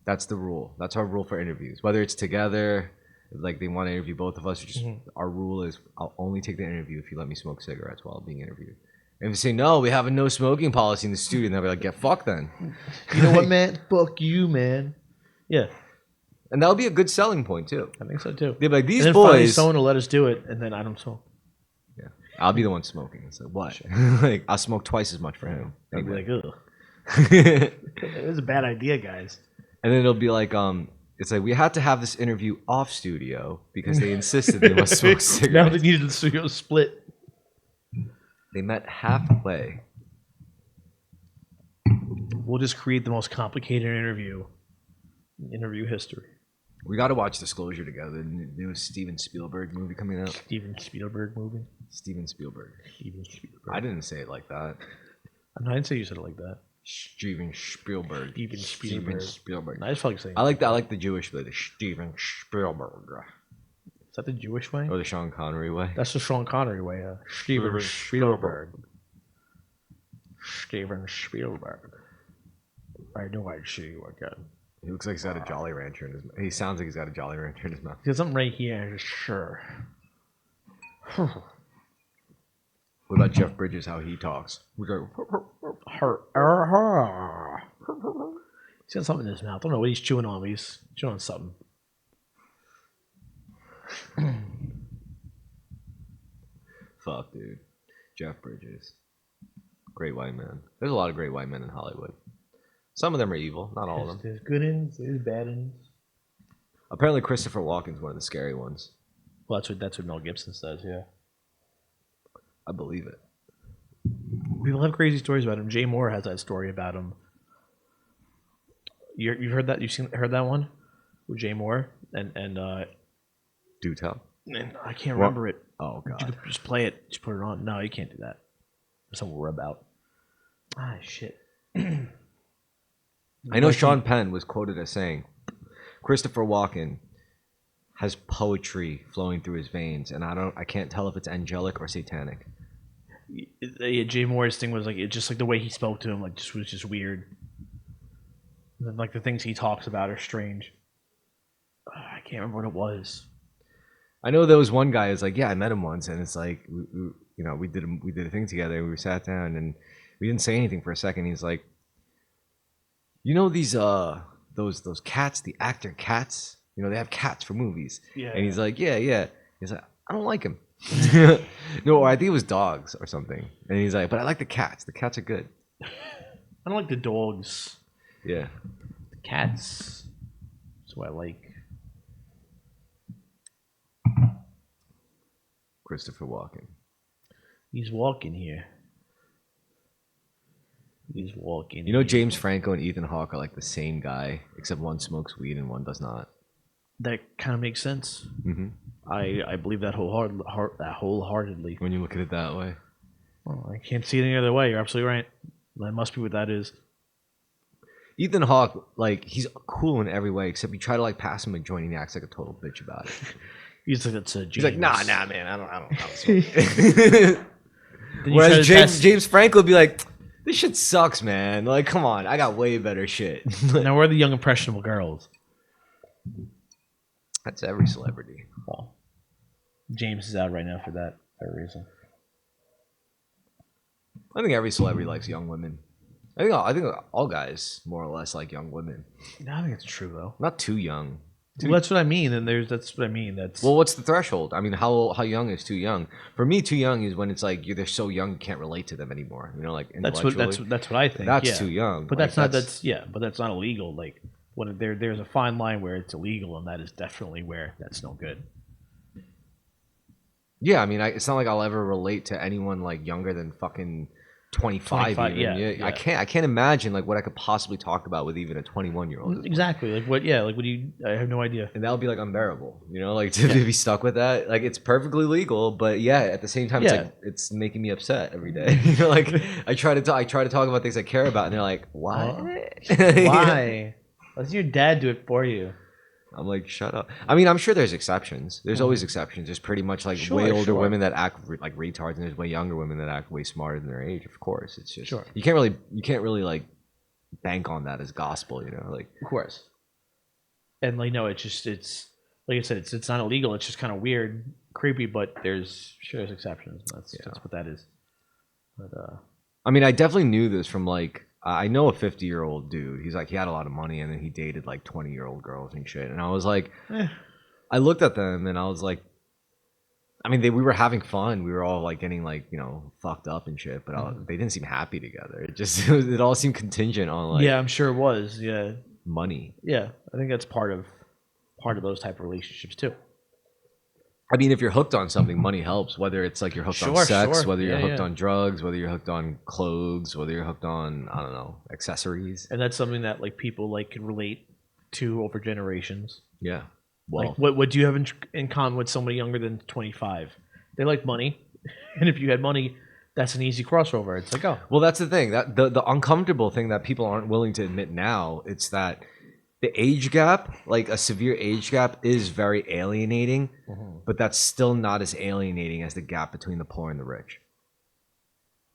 That's the rule. That's our rule for interviews. Whether it's together, like they want to interview both of us, or just our rule is I'll only take the interview if you let me smoke cigarettes while being interviewed. And if you say no, we have a no smoking policy in the studio, and they'll be like, "Get fucked then." You know what, man? Fuck you, man. Yeah, and that'll be a good selling point too. I think so too. They'll be like, "These and then finally boys." someone will let us do it, and then I don't smoke. Yeah, I'll be the one smoking. It's like what? Like I'll smoke twice as much for him. I'd be like, ugh. It was a bad idea, guys. And then it'll be like, it's like we had to have this interview off studio because they insisted they must smoke cigarettes. Now they needed the studio split. They met halfway. We'll just create the most complicated interview in interview history. We got to watch Disclosure together. The new Steven Spielberg movie coming out. Steven Spielberg movie. Steven Spielberg. Steven Spielberg. I didn't say it like that. I didn't say you said it like that. Steven Spielberg. Steven Spielberg. Steven Spielberg. I just felt like saying. I like the Jewish way, the Steven Spielberg, Is that the Jewish way? or the Sean Connery way. That's the Sean Connery way. Steven Spielberg. Steven Spielberg. I know I'd see you again. He looks like he's got a Jolly Rancher in his mouth. He sounds like he's got a Jolly Rancher in his mouth. There's something right here. Sure. What about Jeff Bridges? How he talks? We go. He's got something in his mouth. I don't know what he's chewing on, but he's chewing on something. Fuck, dude. Jeff Bridges. Great white man. There's a lot of great white men in Hollywood. Some of them are evil, not all of them. There's good ends, there's bad ends. Apparently, Christopher Walken's one of the scary ones. Well, that's what Mel Gibson says, yeah. I believe it. People have crazy stories about him. Jay Moore has that story about him. You've heard that? Heard that one with Jay Moore and Do tell. and I can't remember it. Oh You god. could just play it. Just put it on. No, you can't do that. There's something we're about. Ah, shit. I know Sean Penn was quoted as saying, "Christopher Walken has poetry flowing through his veins, and I can't tell if it's angelic or satanic." Yeah, Jay Moore's thing was like it just like the way he spoke to him like just was just weird. And then, like the things he talks about are strange. I can't remember what it was. I know there was one guy who's like, "Yeah, I met him once," and it's like, we did a thing together. We sat down and we didn't say anything for a second. He's like, "You know these those cats, the actor cats. You know they have cats for movies." Yeah. And he's like, "Yeah." He's like, "I don't like him." No, or I think it was dogs or something. And he's like, "But I like the cats. The cats are good." I don't like the dogs. Yeah. The cats. That's what I like. Christopher Walken. He's walking here. He's walking. You know, here. James Franco and Ethan Hawke are like the same guy, except one smokes weed and one does not. That kind of makes sense. Mm-hmm. I believe that wholeheartedly. When you look at it that way. Well, I can't see it any other way. You're absolutely right. That must be what that is. Ethan Hawke, like, he's cool in every way, except you try to like pass him a joint and he acts like a total bitch about it. He's like, that's a He's like, nah, man, I don't smoke. Then you try Whereas to test- James Franco would be like, This shit sucks, man. Like, come on, I got way better shit. Now we're the young impressionable girls. That's every celebrity. Well, James is out right now for that reason. I think every celebrity likes young women. I think all guys more or less like young women. I think it's true though. Not too young. Well, that's what I mean, and that's what I mean. That's Well, what's the threshold? I mean, how young is too young? For me, too young is when it's like they're so young you can't relate to them anymore. You know, like that's intellectually. what I think. That's yeah. too young. But Like, but that's not illegal. Like when there's a fine line where it's illegal, and that is definitely where that's no good. Yeah, I mean, it's not like I'll ever relate to anyone like younger than fucking 25 even. Yeah. I can't imagine like what I could possibly talk about with even a 21-year-old. Exactly. Like what? Yeah. Like what do you? I have no idea. And that would be like unbearable, you know, like to be stuck with that. Like it's perfectly legal, but yeah, at the same time, it's like it's making me upset every day. You know, like I try to talk about things I care about, and they're like, "What? Why? Let's your dad do it for you." I'm like, shut up. I mean, I'm sure there's exceptions. There's always exceptions. There's pretty much like way older women that act like retards, and there's way younger women that act way smarter than their age. Of course, it's just you can't really like bank on that as gospel, you know? Like, of course. And like, no, it's like I said, it's not illegal. It's just kind of weird, creepy, but there's exceptions. That's what that is. But I mean, I definitely knew this from like. I know a 50-year-old dude. He's like, he had a lot of money, and then he dated like 20-year-old girls and shit. And I was like, I looked at them, and I was like, I mean, we were having fun. We were all like getting like, you know, fucked up and shit, but they didn't seem happy together. It just, it all seemed contingent on like, yeah, I'm sure it was. Yeah, money. Yeah, I think that's part of those type of relationships too. I mean, if you're hooked on something, money helps. Whether it's like you're hooked on sex, whether you're hooked on drugs, whether you're hooked on clothes, whether you're hooked on, I don't know, accessories. And that's something that like people like can relate to over generations. Yeah. Well, like what do you have in common with somebody younger than 25? They like money, and if you had money, that's an easy crossover. It's like, oh, well, that's the thing, that the uncomfortable thing that people aren't willing to admit now. It's that the age gap, like a severe age gap, is very alienating, but that's still not as alienating as the gap between the poor and the rich.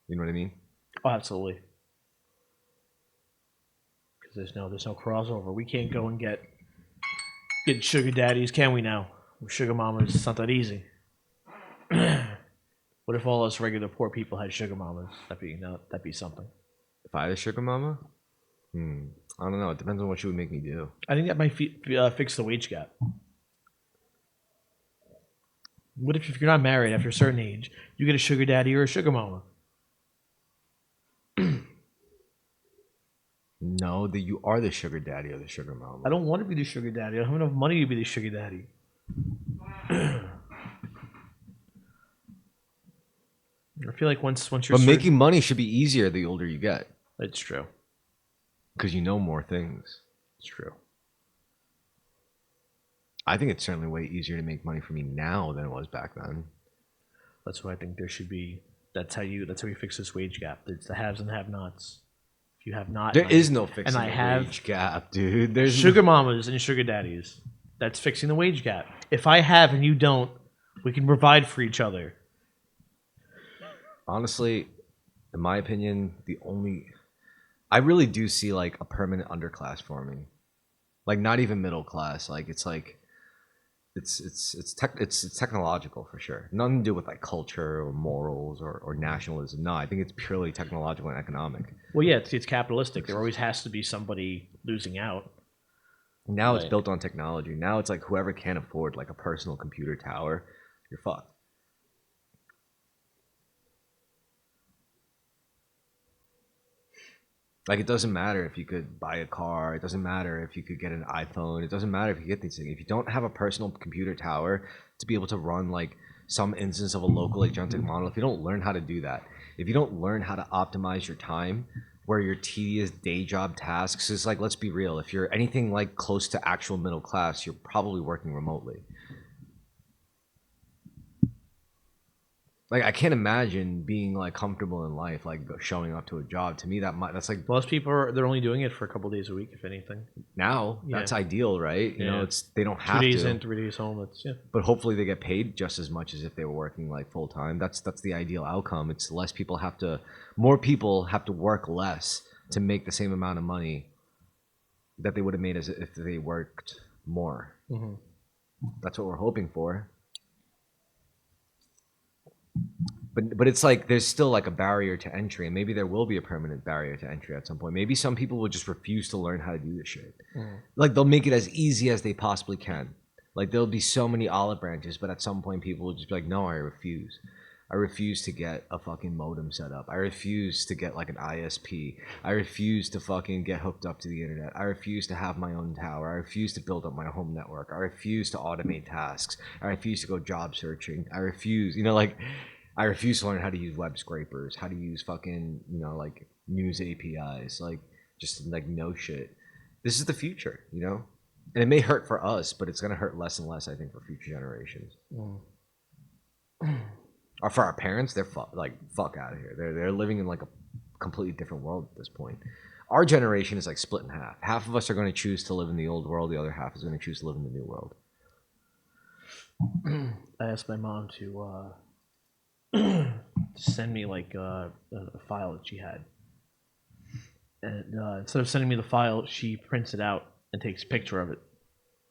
You know what I mean? Oh, absolutely. Because there's no crossover. We can't go and get sugar daddies, can we now? Sugar mamas, it's not that easy. What if all us regular poor people had sugar mamas? That'd be something. If I had a sugar mama? I don't know. It depends on what she would make me do. I think that might fix the wage gap. What if you're not married after a certain age, you get a sugar daddy or a sugar mama? No, that you are the sugar daddy or the sugar mama. I don't want to be the sugar daddy. I don't have enough money to be the sugar daddy. I feel like once you're. But making money should be easier the older you get. It's true. Because you know more things. It's true. I think it's certainly way easier to make money for me now than it was back then. That's what I think there should be. That's how you fix this wage gap. It's the haves and the have-nots. If you have not, there is no fixing the wage gap, dude. There's sugar mamas and sugar daddies. That's fixing the wage gap. If I have and you don't, we can provide for each other. Honestly, in my opinion, I really do see like a permanent underclass forming, like not even middle class. Like it's technological for sure. Nothing to do with like culture or morals or nationalism. No, I think it's purely technological and economic. Well, yeah, it's capitalistic. There always has to be somebody losing out. Now it's built on technology. Now it's like whoever can afford like a personal computer tower, you're fucked. Like, it doesn't matter if you could buy a car. It doesn't matter if you could get an iPhone. It doesn't matter if you get these things. If you don't have a personal computer tower to be able to run, like, some instance of a local agentic model, if you don't learn how to do that, if you don't learn how to optimize your time, where your tedious day job tasks is like, let's be real, if you're anything like close to actual middle class, you're probably working remotely. Like I can't imagine being like comfortable in life, like showing up to a job. To me, that's like Most people they're only doing it for a couple days a week, if anything. now Yeah. that's ideal, right? You know, Yeah. it's they don't 2 have days to, in, 3 days home. It's but hopefully they get paid just as much as if they were working like full time. That's the ideal outcome. It's more people have to work less to make the same amount of money that they would have made as if they worked more. Mm-hmm. That's what we're hoping for. But it's like there's still like a barrier to entry, and maybe there will be a permanent barrier to entry at some point. Maybe some people will just refuse to learn how to do this shit. Like they'll make it as easy as they possibly can. Like there'll be so many olive branches, but at some point people will just be like, no, I refuse. I refuse to get a fucking modem set up. I refuse to get like an ISP. I refuse to fucking get hooked up to the internet. I refuse to have my own tower. I refuse to build up my home network. I refuse to automate tasks. I refuse to go job searching. I refuse, like I refuse to learn how to use web scrapers, how to use fucking, like news APIs, like just like no shit. This is the future, And it may hurt for us, but it's going to hurt less and less, I think, for future generations. Or for our parents, they're fuck out of here. They're living in like a completely different world at this point. Our generation is like split in half. Half of us are going to choose to live in the old world. The other half is going to choose to live in the new world. I asked my mom to send me like a file that she had, and instead of sending me the file, she prints it out and takes a picture of it,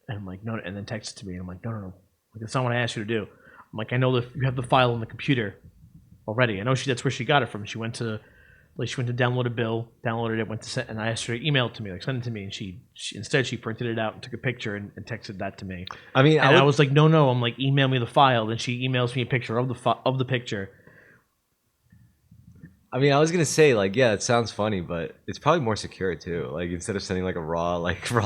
and I'm like, no, and then texts it to me, and I'm like, no, like that's not what I asked you to do. I'm like, I know that you have the file on the computer already. I know that's where she got it from. She went to download a bill, downloaded it, went to send, and I asked her to email it to me, like send it to me, and she instead she printed it out and took a picture and texted that to me. I mean, I was like, no. I'm like, email me the file. Then she emails me a picture of the picture. I mean, I was gonna say like, yeah, it sounds funny, but it's probably more secure too. Like instead of sending like a raw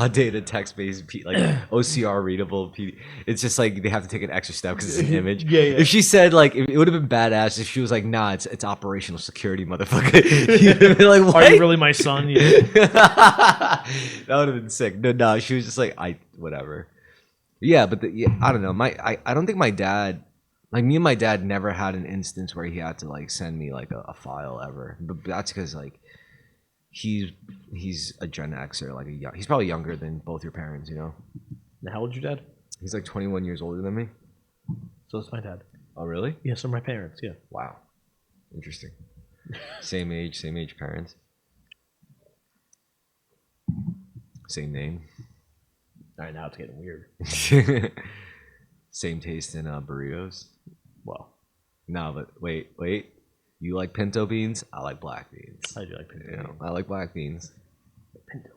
data text based like OCR readable PD, it's just like they have to take an extra step because it's an image. Yeah. If she said like, it would have been badass if she was like, nah, it's operational security, motherfucker. You'd have been like, what? Are you really my son? Yeah. That would have been sick. No, she was just like, whatever. Yeah, but I don't know. I don't think my dad. Like me and my dad never had an instance where he had to like send me like a file ever. But that's because like he's a Gen Xer, like he's probably younger than both your parents, Now, how old's your dad? He's like 21 years older than me. So it's my dad. Oh really? Yeah, so my parents. Yeah. Wow, interesting. Same age parents. Same name. All right, now it's getting weird. Same taste in burritos. Well, no, but wait. You like pinto beans? I like black beans. I do like pinto beans. I like black beans. Pinto.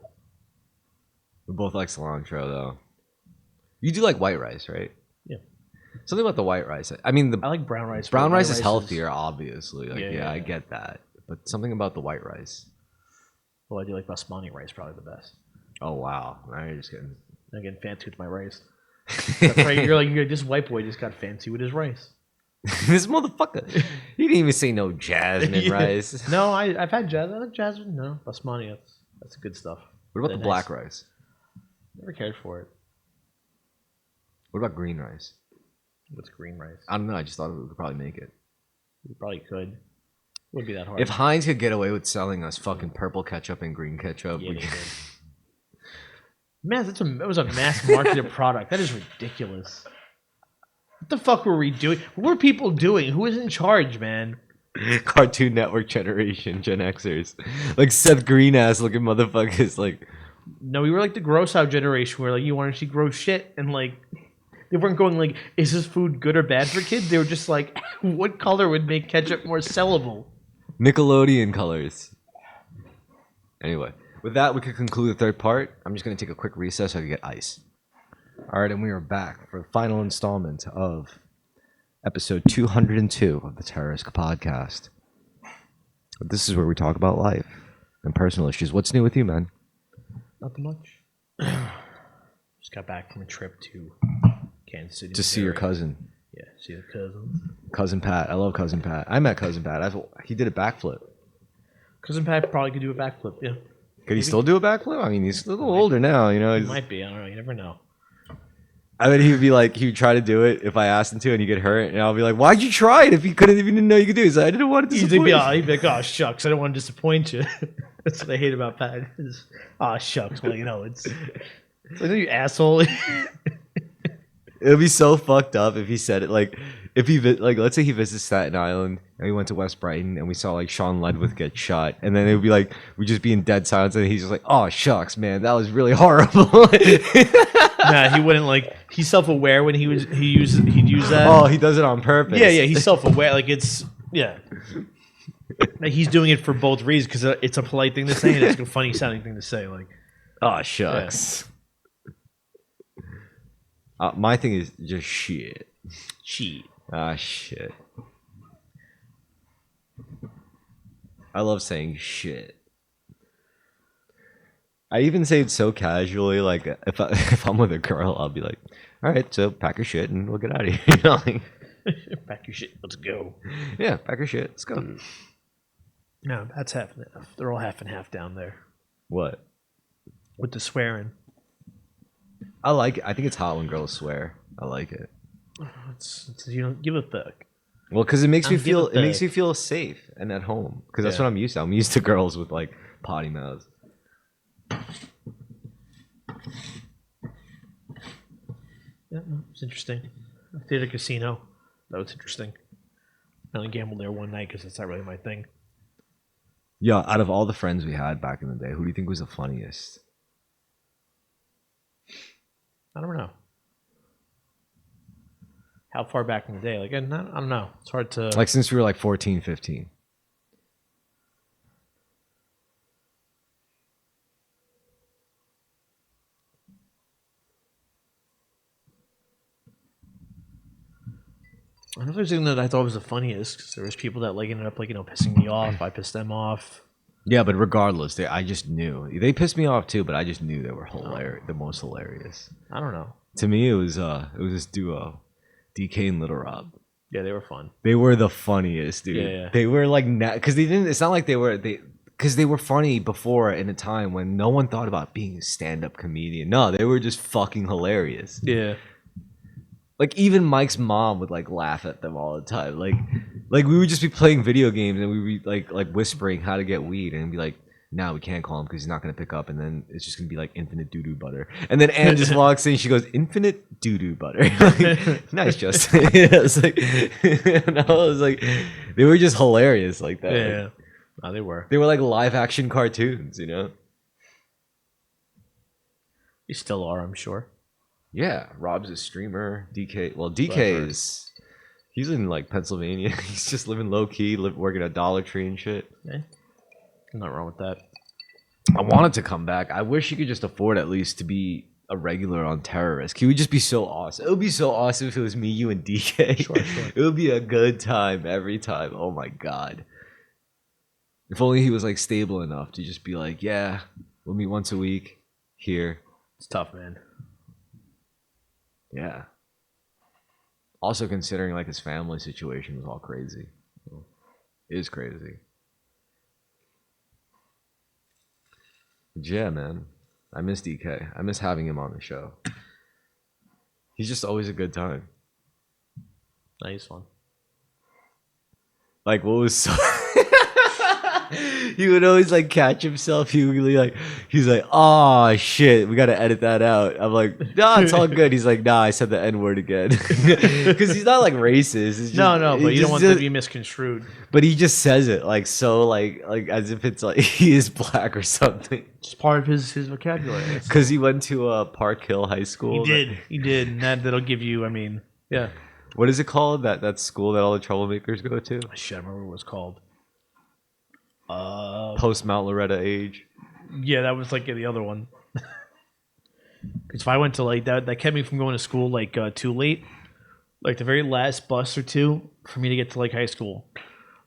We both like cilantro, though. You do like white rice, right? Yeah. Something about the white rice. I mean, I like brown rice. Brown rice is healthier, obviously. Like, yeah, I get that. But something about the white rice. Well, I do like basmati rice, probably the best. Oh, wow. Now you're just getting... I'm getting fancy with my rice. That's right. You're like, this white boy just got fancy with his rice. This motherfucker. He didn't even say no jasmine rice. No, I've had jasmine. I like jasmine. No, basmati. That's good stuff. What about the black rice? Never cared for it. What about green rice? What's green rice? I don't know. I just thought we could probably make it. We probably could. It wouldn't be that hard. If Heinz could get away with selling us fucking purple ketchup and green ketchup, yeah, man, that was a mass marketed product. That is ridiculous. What the fuck were we doing? What were people doing? Who was in charge, man? Cartoon Network generation, Gen Xers. Like Seth Green ass looking motherfuckers. Like, no, we were like the gross out generation where like you wanted to see gross shit and like they weren't going like, is this food good or bad for kids? They were just like, what color would make ketchup more sellable? Nickelodeon colors. Anyway, with that, we could conclude the third part. I'm just going to take a quick recess so I can get ice. All right, and we are back for the final installment of episode 202 of the Terrorisk podcast. This is where we talk about life and personal issues. What's new with you, man? Nothing much. Just got back from a trip to Kansas City. To see your cousin. Yeah, see the cousins. Cousin Pat. I love Cousin Pat. I met Cousin Pat. He did a backflip. Cousin Pat probably could do a backflip, yeah. Could he still do a backflip? I mean, he's a little older now, you know. He might be. I don't know. You never know. I mean, he would try to do it if I asked him to, and he get hurt, and I'll be like, "Why'd you try it if you couldn't even know you could do it?" He's like, "I didn't want to He'd disappoint be, you." he'd be like, oh, shucks, I don't want to disappoint you. That's what I hate about Pat. Is, oh, shucks. Well, it's like, you asshole. It would be so fucked up if he said it like if he like let's say he visits Staten Island and we went to West Brighton and we saw like Sean Ledwith get shot and then it would be like we'd just be in dead silence and he's just like, "Oh shucks, man, that was really horrible." Nah, he wouldn't like. He's self-aware when he'd use that. Oh, he does it on purpose. Yeah, he's self-aware. Like like, he's doing it for both reasons because it's a polite thing to say and it's a funny sounding thing to say. Like, oh shucks. My thing is just shit. shit. Ah shit. I love saying shit. I even say it so casually, like if I'm with a girl, I'll be like, "All right, so pack your shit and we'll get out of here." You know, like, Pack your shit. Let's go. yeah, pack your shit. Let's go. No, that's half and half. They're all half and half down there What? with the swearing. I like it. I think it's hot when girls swear. I like it. It's you don't give a fuck. Well, because it makes me I'll give feel it it makes back. me feel safe and at home. Because that's Yeah. what I'm used to. I'm used to girls with like potty mouths. Yeah, no, it's interesting. I did a casino. That was interesting. I only gambled there one night because that's not really my thing. Yeah, out of all the friends we had back in the day, who do you think was the funniest? I don't know. How far back in the day? Like, I don't know. It's hard to. Like since we were like 14, 15. Another thing that I thought was the funniest because there was people that like ended up like pissing me off. I pissed them off. Yeah, but regardless, I just knew they pissed me off too. But I just knew they were hilarious, the most hilarious. I don't know. To me, it was this duo, DK and Little Rob. Yeah, they were fun. They were the funniest, dude. Yeah. They were like because they didn't. It's not like they were because they were funny before in a time when no one thought about being a stand-up comedian. No, they were just fucking hilarious. Yeah. Like even Mike's mom would like laugh at them all the time. Like we would just be playing video games and we would be like whispering how to get weed and be like, "No, we can't call him because he's not gonna pick up." And then it's just gonna be like infinite doo doo butter. And then Anne just walks in. She goes, "Infinite doo doo butter." Like, nice, Justin. Yeah, it's like, I was like, they were just hilarious like that. Yeah. Like, No, they were. they were like live action cartoons, you know? They still are, I'm sure. Yeah, Rob's a streamer. DK, well, DK Clever. he's in like Pennsylvania. He's just living low key, working at Dollar Tree and shit. Yeah. Nothing wrong with that. I wanted to come back. I wish he could just afford at least to be a regular on Terrorisk. He would just be so awesome. It would be so awesome if it was me, you, and DK. Sure. It would be a good time every time. Oh my god. If only he was like stable enough to just be like, yeah, we'll meet once a week here. It's tough, man. Yeah. Also considering like his family situation was all crazy. It is crazy. But yeah, man. I miss DK. I miss having him on the show. He's just always a good time. Nice one. Like what was so he would always like catch himself. He would be like, he's like, "Oh shit, we gotta edit that out." I'm like, "Nah, it's all good." He's like, "Nah, I said the N word again," because he's not like racist. It's just, No, but he you don't just want says- that to be misconstrued. But he just says it like so, like as if it's like he is black or something. It's part of his vocabulary. That's- Because he went to Park Hill High School. He did, and that'll give you. I mean, yeah. What is it called? That school that all the troublemakers go to? Shit, I remember what it was called. Post Mount Loretta age. Yeah, that was like the other one. Because if I went to like that kept me from going to school like too late. Like the very last bus or two for me to get to like high school.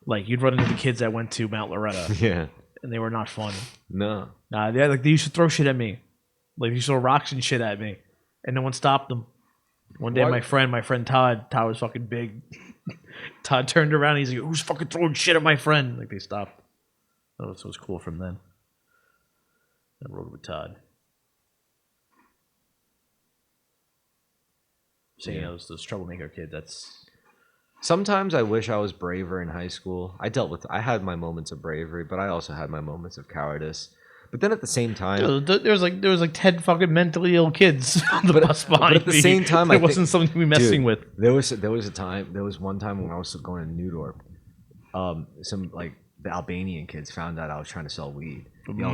Like you'd run into the kids that went to Mount Loretta, Yeah. and they were not fun. No. Nah, they used to throw shit at me. Like they used to throw rocks and shit at me, and no one stopped them. One day, What? my friend Todd was fucking big. Todd turned around. And he's like, "Who's fucking throwing shit at my friend?" Like they stopped. That was cool from then. I rode with Todd. seeing those troublemaker kids. That's Sometimes I wish I was braver in high school. I had my moments of bravery, but I also had my moments of cowardice. But then at the same time, there was like 10 fucking mentally ill kids on the bus behind but at the me. same time, it wasn't something to be messing with. There was one time when I was going to New York. Some like the Albanian kids found out I was trying to sell weed.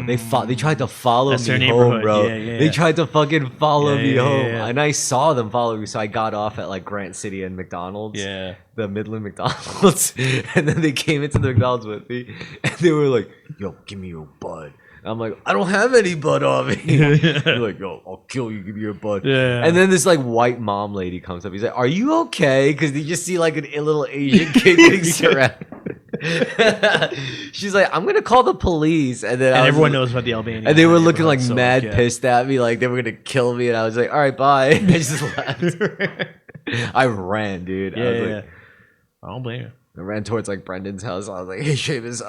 They tried to follow That's their me home, neighborhood. bro. Yeah. They tried to fucking follow me home, yeah. and I saw them follow me. So I got off at like Grant City and McDonald's, Yeah. the Midland McDonald's, and then they came into the McDonald's with me, and they were like, "Yo, give me your bud." I'm like, I don't have any bud on me. They're like, yo, I'll kill you. Give me your bud. Yeah. And then this like white mom lady comes up. He's like, are you okay? Because they just see like a little Asian kid getting surrounded. She's like, I'm gonna call the police. And then Everyone knows about the Albanians. And they were looking like so, mad pissed at me, like they were gonna kill me. And I was like, all right, bye. I just left. I ran, dude. I was like, I don't blame you. I ran towards like Brendan's house. I was like, "Hey, Seamus,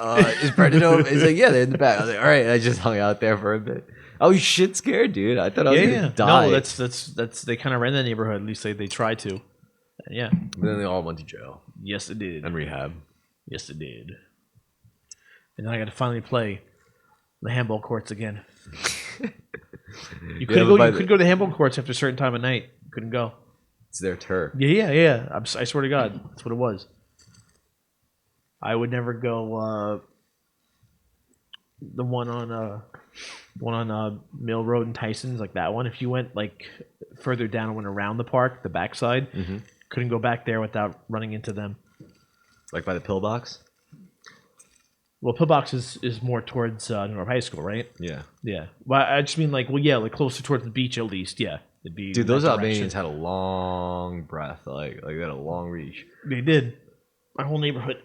is Brendan home?" He's like, "Yeah, they're in the back." I was like, "All right." I just hung out there for a bit. I was shit scared, dude. I thought I was gonna die. No, that's they kind of ran the neighborhood. At least they tried to. Yeah. But then they all went to jail Yes, it did. and rehab. Yes, it did. And then I got to finally play the handball courts again. You couldn't go. You could go to the handball courts after a certain time of night. You couldn't go. It's their turf. Yeah. I swear to God, that's what it was. I would never go. The one on Mill Road and Tyson's, like that one. If you went like further down and went around the park, the backside, couldn't go back there without running into them. Like by the pillbox. Well, Pillbox is more towards North High School, right? Yeah. Yeah. Well, I just mean like closer towards the beach at least. Yeah, it'd be. Dude, those Albanians had a long breath. Like they had a long reach. They did. My whole neighborhood.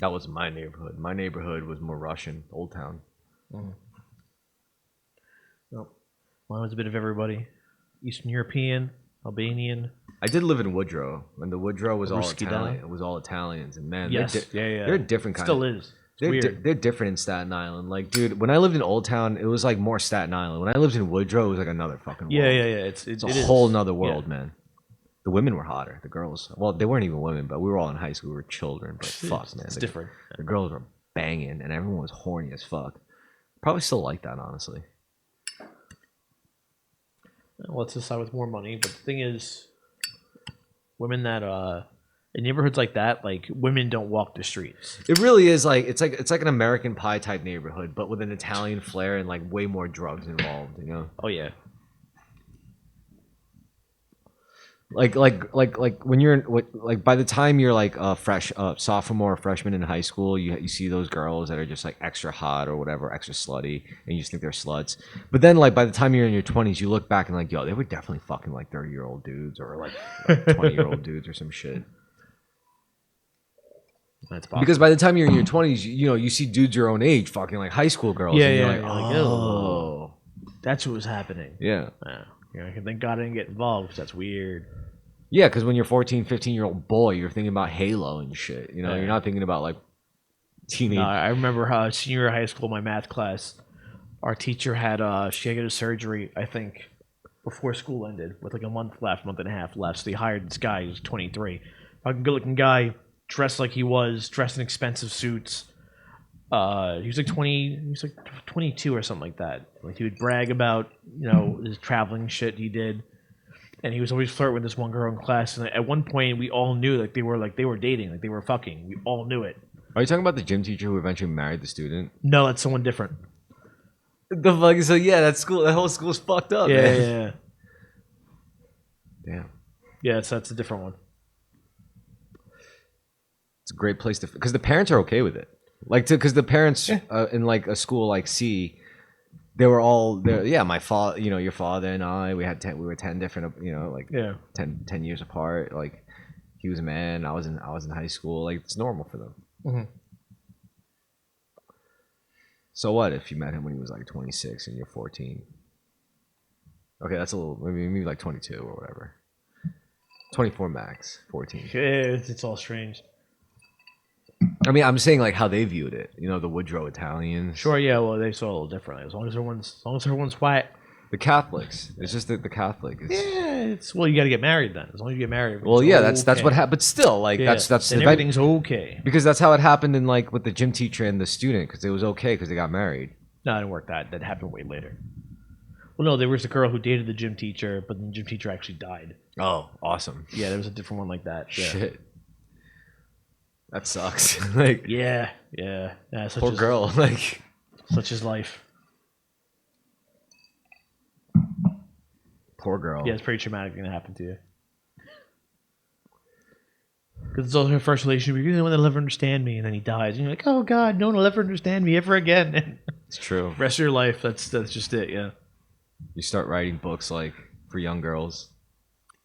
That wasn't my neighborhood. My neighborhood was more Russian, Old Town. Nope. Mine was a bit of everybody. Eastern European, Albanian. I did live in Woodrow, and the Woodrow was all Ruski Italian. down? It was all Italians, and man, Yes. they're a different kind. Still is. It's weird. They're different in Staten Island. Like, dude, when I lived in Old Town, it was like more Staten Island. When I lived in Woodrow, it was like another fucking world. Yeah. It's a whole nother world, man. The women were hotter. The girls, well, they weren't even women, but we were all in high school. We were children, but fuck, man. It's different. The girls were banging, and everyone was horny as fuck. Probably still like that, honestly. Well, let's decide with more money. But the thing is, women that in neighborhoods like that, like women don't walk the streets. It really is it's like an American Pie type neighborhood, but with an Italian flair and like way more drugs involved. You know? Oh yeah. Like when you're like by the time you're like a sophomore or freshman in high school, you see those girls that are just like extra hot or whatever, extra slutty, and you just think they're sluts. But then like by the time you're in your 20s, you look back and like, yo, they were definitely fucking like 30-year-old dudes or like 20-year-old dudes or some shit. That's possible. Because by the time you're in your 20s, you see dudes your own age fucking like high school girls. Yeah, and yeah. You're like, oh, that's what was happening. yeah. Thank God I didn't get involved. 'Cause that's weird. Yeah, because when you're 14, 15-year-old boy, you're thinking about Halo and shit. You know, you're not thinking about like teenage. No, I remember how senior year of high school, my math class, our teacher had she had to get a surgery, I think, before school ended with like a month and a half left. So they hired this guy who's 23, fucking good-looking guy, dressed like he was, dressed in expensive suits. He was like 22 or something like that. Like he would brag about his traveling shit he did. And he was always flirting with this one girl in class. And at one point, we all knew they were dating, like they were fucking. We all knew it. Are you talking about the gym teacher who eventually married the student? No, that's someone different. The fuck? So yeah, that whole school's fucked up. Man. Damn. Yeah, so that's a different one. It's a great place because the parents are okay with it. Like, because the parents in like a school like C. They were all there. Yeah, my father, your father and I, we were 10 different, 10 years apart. Like, he was a man, I was in high school. Like, it's normal for them. Mm-hmm. So what if you met him when he was like 26 and you're 14? Okay, that's a little, maybe like 22 or whatever. 24 max, 14. Yeah, it's all strange. I mean, I'm saying like how they viewed it. The Woodrow Italians. Sure, yeah. Well, they saw it a little differently. As long as everyone's white. The Catholics. It's just that the Catholic is. Yeah, it's well, you got to get married then. As long as you get married. Well, yeah, that's okay. what happened. But still, like Yeah, that's then everything's okay. because that's how it happened in like with the gym teacher and the student because it was okay because they got married. No, it didn't work. That happened way later. Well, no, there was a girl who dated the gym teacher, but the gym teacher actually died. Oh, awesome! Yeah, there was a different one like that. Yeah. Shit, that sucks. Like, Yeah. Such poor is, girl. Like, Such is life. poor girl. Yeah, it's pretty traumatic thing to happen to you. Because it's also her first relationship. You're the one that'll ever understand me, and then he dies, and you're like, oh god, no one will ever understand me ever again. It's true. Rest of your life, that's just it. Yeah. You start writing books like for young girls.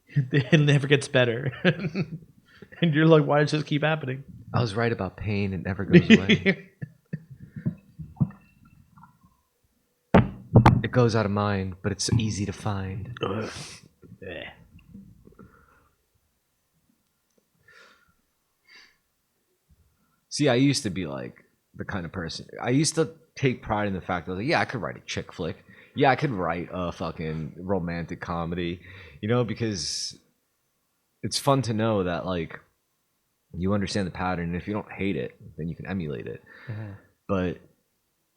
It never gets better. And you're like, why does this keep happening? I was right about pain; it never goes away. It goes out of mind, but it's easy to find. Ugh. Yeah. See, I used to be like the kind of person. I used to take pride in the fact that I was like, yeah, I could write a chick flick. Yeah, I could write a fucking romantic comedy, because it's fun to know that like you understand the pattern, and if you don't hate it, then you can emulate it. Mm-hmm. But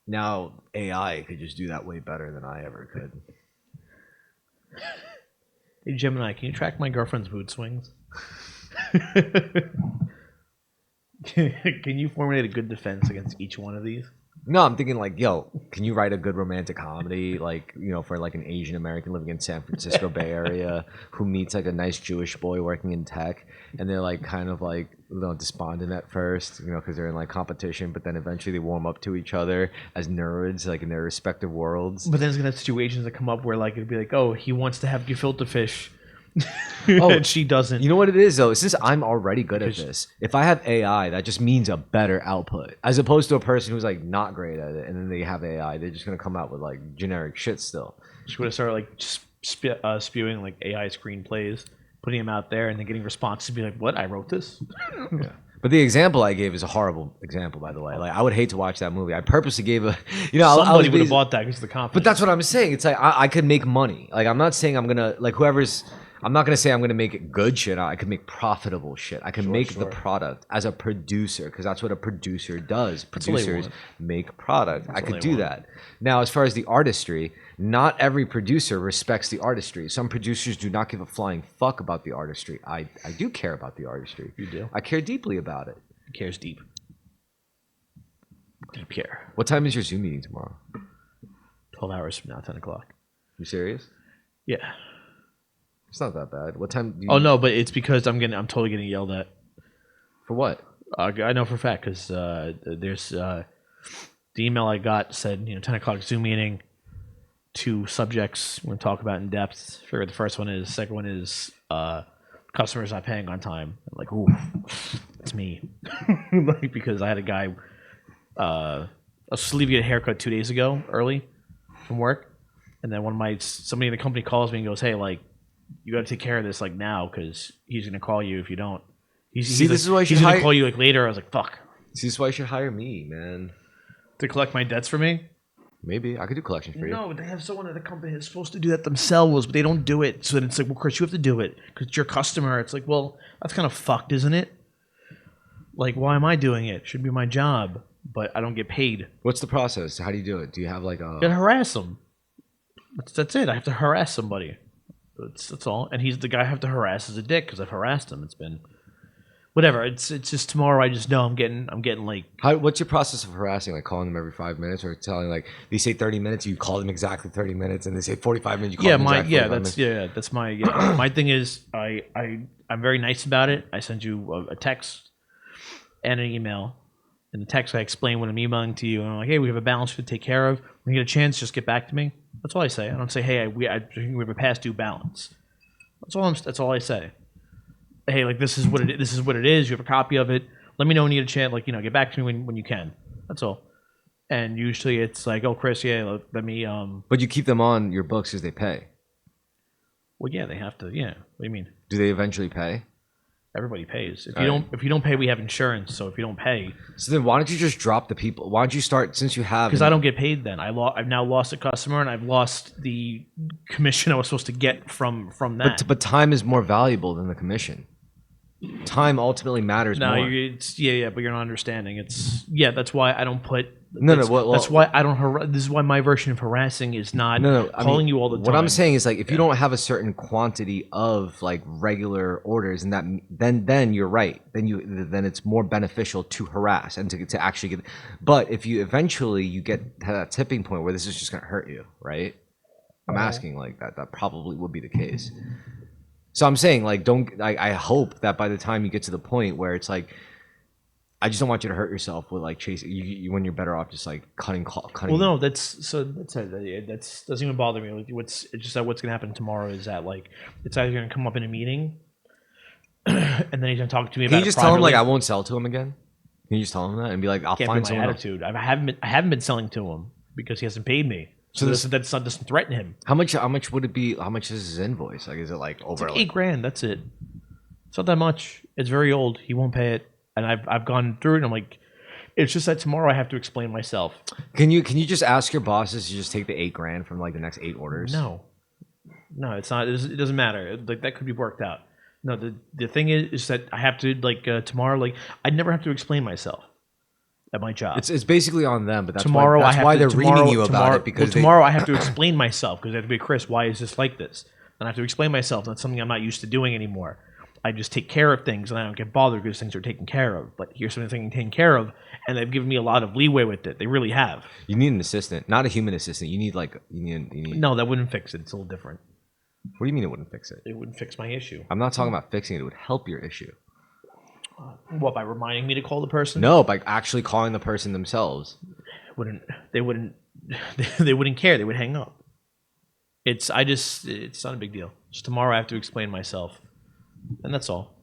now AI could just do that way better than I ever could. Hey Gemini, can you track my girlfriend's mood swings? Can you formulate a good defense against each one of these? No, I'm thinking like, yo, can you write a good romantic comedy, like, for like an Asian American living in San Francisco Bay Area who meets like a nice Jewish boy working in tech, and they're like kind of like, despondent at first, because they're in like competition, but then eventually they warm up to each other as nerds, like in their respective worlds. But then there's gonna have situations that come up where like it'd be like, oh, he wants to have gefilte fish. Oh, and she doesn't. You know what it is though? Since I'm already good at this, if I have AI, that just means a better output, as opposed to a person who's like not great at it, and then they have AI, they're just gonna come out with like generic shit still. She would have started like spewing like AI screenplays, putting them out there, and then getting responses to be like, "What? I wrote this." Yeah. But the example I gave is a horrible example, by the way. Like, I would hate to watch that movie. I purposely gave a, somebody would have bought that because of the confidence. But that's what I'm saying. It's like I could make money. Like, I'm not saying I'm gonna like whoever's. I'm not gonna say I'm gonna make good shit. I could make profitable shit. I can make the product as a producer, because that's what a producer does. Producers make product. I could do that. Now, as far as the artistry, not every producer respects the artistry. Some producers do not give a flying fuck about the artistry. I do care about the artistry. You do? I care deeply about it. He cares deep. Deep care. What time is your Zoom meeting tomorrow? 12 hours from now, 10 o'clock. You serious? Yeah. It's not that bad. What time do you... Oh no, but it's because I'm totally getting yelled at. For what? I know for a fact because there's the email I got said 10 o'clock Zoom meeting, 2 subjects we're gonna talk about in depth. I figure the first one is, second one is customers not paying on time. I'm like, ooh, it's me. Like, because I had a guy I was supposed to leave to get a haircut 2 days ago early from work, and then somebody in the company calls me and goes, hey, like, you got to take care of this like now because he's gonna call you if you don't. He's gonna call you like later. I was like, fuck. See, this is why you should hire me, man. To collect my debts for me? Maybe I could do collections for you. No, they have someone at the company that's supposed to do that themselves, but they don't do it. So then it's like, well, Chris, you have to do it because it's your customer. It's like, well, that's kind of fucked, isn't it? Like, why am I doing it? Should be my job, but I don't get paid. What's the process? How do you do it? Do you have like a... You gotta harass them. That's it. I have to harass somebody. That's all. And he's the guy I have to harass as a dick because I've harassed him. It's been whatever. It's just tomorrow. I just know I'm getting like. What's your process of harassing? Like calling them every 5 minutes, or telling like they say 30 minutes, you call them exactly 30 minutes, and they say 45 minutes, you call them exactly 45 minutes. That's my my thing is I'm very nice about it. I send you a text and an email. In the text, I explain what I'm emailing to you, and I'm like, hey, we have a balance to take care of. When you get a chance, just get back to me. That's all I say. I don't say, hey, we have a past due balance. That's all I say. Hey, like this is what it is. You have a copy of it. Let me know when you get a chance. Like, get back to me when you can. That's all. And usually it's like, oh, Chris, yeah, let me. But you keep them on your books because they pay. Well, yeah, they have to. Yeah. What do you mean? Do they eventually pay? Everybody pays. If All you right. don't, if you don't pay, we have insurance. So if you don't pay, So then why don't you just drop the people? Why don't you start since you have? because I don't get paid, then I've now lost a customer and I've lost the commission I was supposed to get from that. But time is more valuable than the commission. Time ultimately matters No, more. yeah, but you're not understanding. That's why I don't put. No, that's why I don't. This is why my version of harassing is not calling you all the time. What I'm saying is like if you don't have a certain quantity of like regular orders, and that then you're right. Then it's more beneficial to harass and to actually get. But if you eventually you get to that tipping point where this is just gonna hurt you, right? I'm asking like that probably would be the case. So I'm saying like I hope that by the time you get to the point where it's like I just don't want you to hurt yourself with like chasing you when you're better off just like cutting. Well, no, that's it. That's doesn't even bother me. Like, it's just that what's gonna happen tomorrow is that like it's either gonna come up in a meeting, and then he's gonna talk to me about. Can you just tell him like I privately. won't sell to him again? Can you just tell him that and be like I'll Can't find be my someone else? attitude. I haven't been selling to him because he hasn't paid me. So this- that's not doesn't threaten him. How much would it be? How much is his invoice? Like is it like over It's like $8,000. That's it. It's not that much. It's very old. He won't pay it, and I've gone through it. And I'm like, it's just that tomorrow I have to explain myself. Can you just ask your bosses to just take the $8,000 from like the next 8 orders? No, it's not. It doesn't matter. Like that could be worked out. No, the thing is that I have to like tomorrow. Like I'd never have to explain myself at my job. It's basically on them, but that's Tomorrow why, I have why to, they're tomorrow, reading you about tomorrow, it because tomorrow I have to explain myself because I have to be Chris. Why is this like this? And I have to explain myself. That's something I'm not used to doing anymore. I just take care of things and I don't get bothered because things are taken care of. But here's something taken care of, and they've given me a lot of leeway with it. They really have. you need an assistant, not a human assistant. You need like you need. No, that wouldn't fix it. It's a little different. What do you mean it wouldn't fix it? It wouldn't fix my issue. I'm not talking about fixing it. It would help your issue. What, by reminding me to call the person? No, by actually calling the person themselves. They wouldn't they wouldn't care. They would hang up. It's not a big deal. Just tomorrow I have to explain myself, and that's all,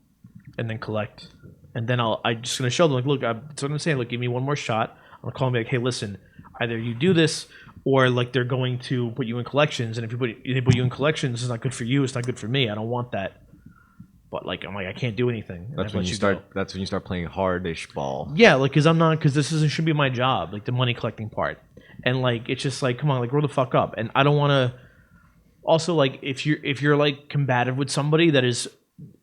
and then collect, and then I'm just gonna show them like, look, that's what I'm saying. Look, give me one more shot. I'm gonna call them like, hey, listen, either you do this or like they're going to put you in collections, and if they put you in collections, it's not good for you. It's not good for me. I don't want that. But like I'm like I can't do anything. and That's I when let you go. start. That's when you start playing hardish ball. Yeah, like because this should be my job, like the money collecting part, and like it's just like come on, like grow the fuck up, and I don't want to. Also, like if you're like combative with somebody that is,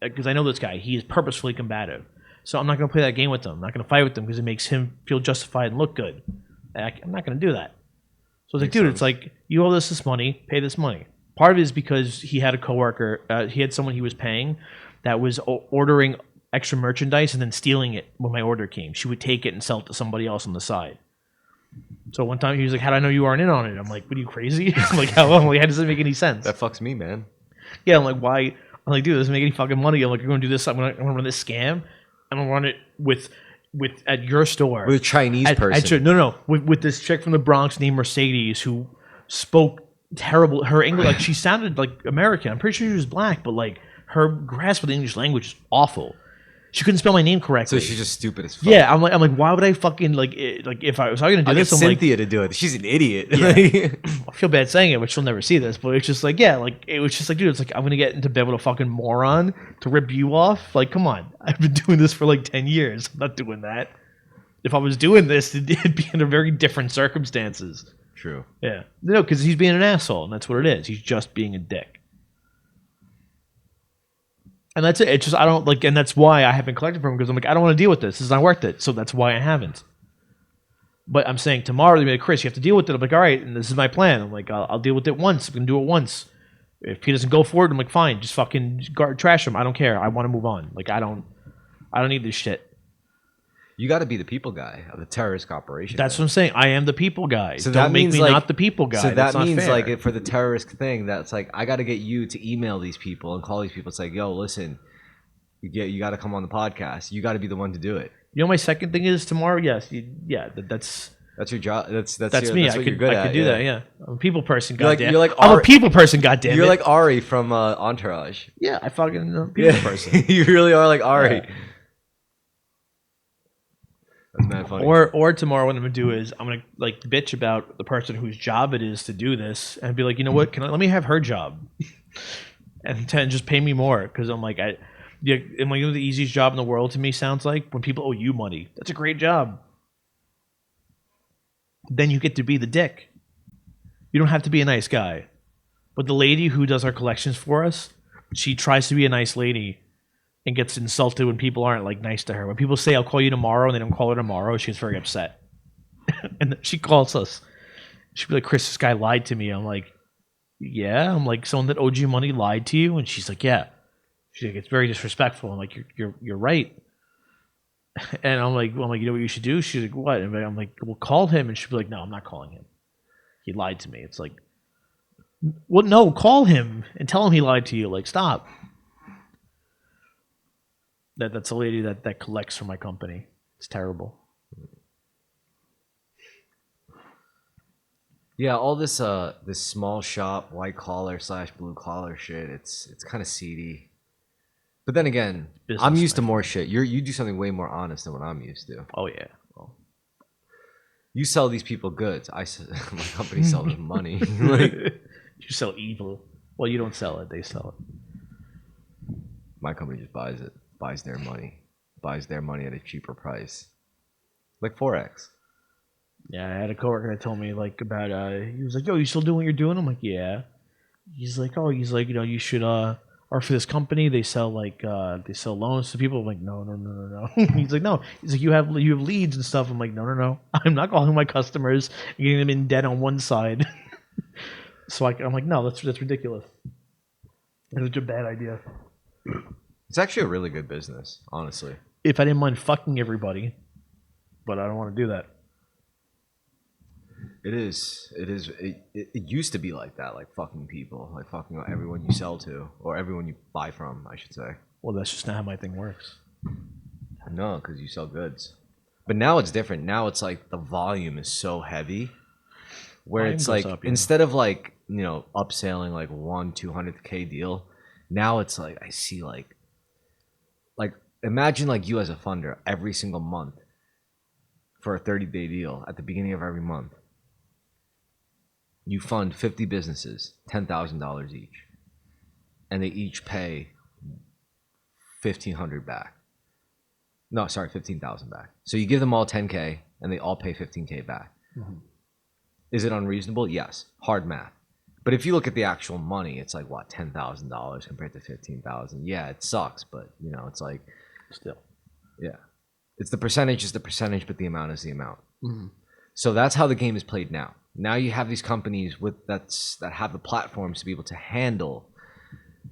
because I know this guy, he is purposefully combative, so I'm not gonna play that game with them. I'm not gonna fight with them because it makes him feel justified and look good. I'm not gonna do that. So it's like, dude, it's like you owe this money, pay this money. Part of it is because he had a coworker, he had someone he was paying that was ordering extra merchandise and then stealing it when my order came. She would take it and sell it to somebody else on the side. So one time he was like, "How do I know you aren't in on it?" I'm like, "What are you crazy?" I'm like, how does it make any sense? That fucks me, man. Yeah, I'm like, why? I'm like, dude, this doesn't make any fucking money. I'm like, I'm gonna do this. I'm gonna run this scam. I'm gonna run it with at your store With a Chinese person. no, with this chick from the Bronx named Mercedes who spoke terrible. Her English, like she sounded like American. I'm pretty sure she was black, but like her grasp of the English language is awful. She couldn't spell my name correctly. So she's just stupid as fuck. Yeah, I'm like, why would I fucking like if I was gonna do I'll get this? I'm like, Cynthia to do it. She's an idiot. I feel bad saying it, but she'll never see this. But it's just like, yeah, like it was just like, dude, it's like I'm gonna get into bed with a fucking moron to rip you off. Like, come on, I've been doing this for like 10 years. I'm not doing that. If I was doing this, it'd be under very different circumstances. True. Yeah, no, because he's being an asshole, and that's what it is. He's just being a dick. And that's it. It's just I don't like, and that's why I haven't collected from him because I'm like I don't want to deal with this. This is not worth it. So that's why I haven't. But I'm saying tomorrow they're like, Chris, you have to deal with it. I'm like, all right, and this is my plan. I'm like, I'll deal with it once. I'm gonna do it once. If he doesn't go for it, I'm like, fine, just fucking trash him. I don't care. I want to move on. Like I don't need this shit. You got to be the people guy of the terrorist operation. That's what I'm saying. I am the people guy. So Don't that make means, me like- not the people guy. So that That's not means fair. like for the terrorist thing, that's like I got to get you to email these people and call these people. It's like, yo, listen, you got to come on the podcast. You got to be the one to do it. You know, my second thing is tomorrow. Yes, that's That's your job. That's me. That's what I you're could good I at. could do that. Yeah, I'm a people person. You're like- Goddamn, you're like I'm a Ari- people person. Goddamn, You're it. like Ari from Entourage. Yeah, I fucking am a people person. you really are like Ari. Yeah. That's mad funny. Or tomorrow, what I'm gonna do is I'm gonna like bitch about the person whose job it is to do this, and be like, you know what? Let me have her job, and just pay me more because I'm like Yeah, and like, you know, the easiest job in the world to me sounds like when people owe you money. That's a great job. Then you get to be the dick. You don't have to be a nice guy. But the lady who does our collections for us, she tries to be a nice lady and gets insulted when people aren't like nice to her. When people say, "I'll call you tomorrow," and they don't call her tomorrow, she gets very upset. And she calls us. She'd be like, "Chris, this guy lied to me." I'm like, "Yeah." I'm like, "Someone that owed you money lied to you?" And she's like, "Yeah." She's like, "It's very disrespectful." I'm like, "You're right." And I'm like, "You know what you should do?" She's like, "What?" And I'm like, "Well, call him." And she'd be like, "No, I'm not calling him. He lied to me." It's like, well, no, call him and tell him he lied to you. Like, stop. That's a lady that collects for my company. It's terrible. Yeah, all this small shop, white collar / blue collar shit. It's kind of seedy. But then again, Business, I'm used to my more shit. You do something way more honest than what I'm used to. Oh yeah. Well, You sell these people goods. My company sells them money. Like you sell evil. Well, you don't sell it; they sell it. my company just buys it, buys their money at a cheaper price, like Forex. Yeah, I had a coworker that told me like about he was like, "Yo, you still doing what you're doing?" I'm like, "Yeah." He's like, you know, you should or for this company they sell they sell loans to people. I'm like, no, no, no, no, no. He's like, no. He's like, you have leads and stuff. I'm like, no, no, no. I'm not calling my customers and getting them in debt on one side. So I'm like, no, that's ridiculous. It's such a bad idea. It's actually a really good business, honestly. If I didn't mind fucking everybody, but I don't want to do that. It is. It is. It used to be like that, like fucking people, like fucking everyone you sell to or everyone you buy from, I should say. Well, that's just not how my thing works. No, because you sell goods. But now it's different. Now it's like the volume is so heavy, where Volume it's goes like up, yeah. instead of like upselling like 200K deal, now it's like I see like imagine like you as a funder every single month for a 30-day deal at the beginning of every month. You fund 50 businesses, $10,000 each, and they each pay 1,500 back. No, sorry, 15,000 back. So you give them all 10K, and they all pay 15K back. Mm-hmm. Is it unreasonable? Yes, hard math. But if you look at the actual money, it's like what, $10,000 compared to 15,000. Yeah, it sucks, but it's like Still. yeah, it's the percentage is the percentage, but the amount is the amount. Mm-hmm. So that's how the game is played now. Now you have these companies that have the platforms to be able to handle.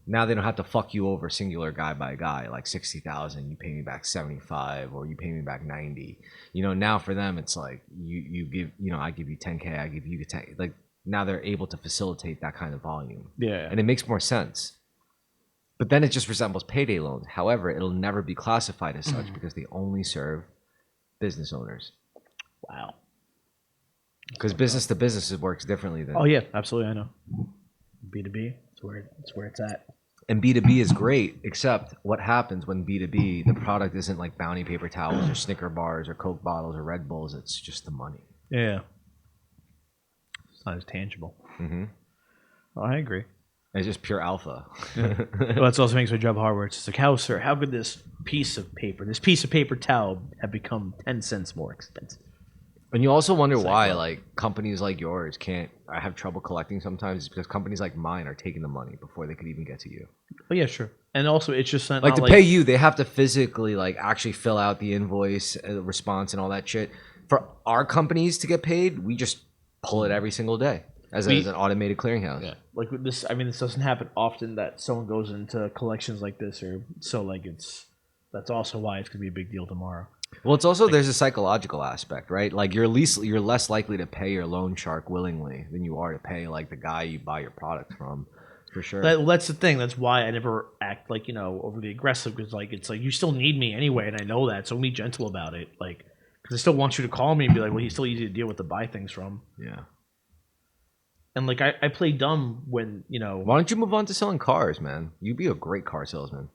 Now they don't have to fuck you over singular guy by guy, like 60,000, you pay me back 75, or you pay me back 90. Now for them it's like you give I give you 10K, I give you 10. Like now they're able to facilitate that kind of volume. Yeah. And it makes more sense. But then it just resembles payday loans. However, it'll never be classified as such because they only serve business owners. Wow. Because business to business works differently than. Oh yeah, absolutely. I know. B2B. It's where it's at. And B2B is great, except what happens when B2B, the product isn't like Bounty paper towels or Snicker bars or Coke bottles or Red Bulls. It's just the money. Yeah. It's not as tangible. Mm-hmm. Oh, I agree. It's just pure alpha. Well, that's also makes my job hard. Where it's just like, how could this piece of paper towel, have become 10 cents more expensive? And you also wonder why, well, like, companies like yours can't. I have trouble collecting sometimes. It's because companies like mine are taking the money before they could even get to you. Oh yeah, sure. And also, it's just not Like to like, pay you, they have to physically like actually fill out the invoice, response, and all that shit. For our companies to get paid, we just pull it every single day as an automated clearinghouse. Yeah, like with this. I mean, this doesn't happen often that someone goes into collections like this, or so like that's also why it's gonna be a big deal tomorrow. Well, it's also there's a psychological aspect, right? Like you're less likely to pay your loan shark willingly than you are to pay like the guy you buy your product from, for sure. That's the thing. That's why I never act like overly aggressive, because like it's like you still need me anyway, and I know that. So be gentle about it, like because I still want you to call me and be like, well, he's still easy to deal with to buy things from. Yeah. And like I play dumb when Why don't you move on to selling cars, man? You'd be a great car salesman.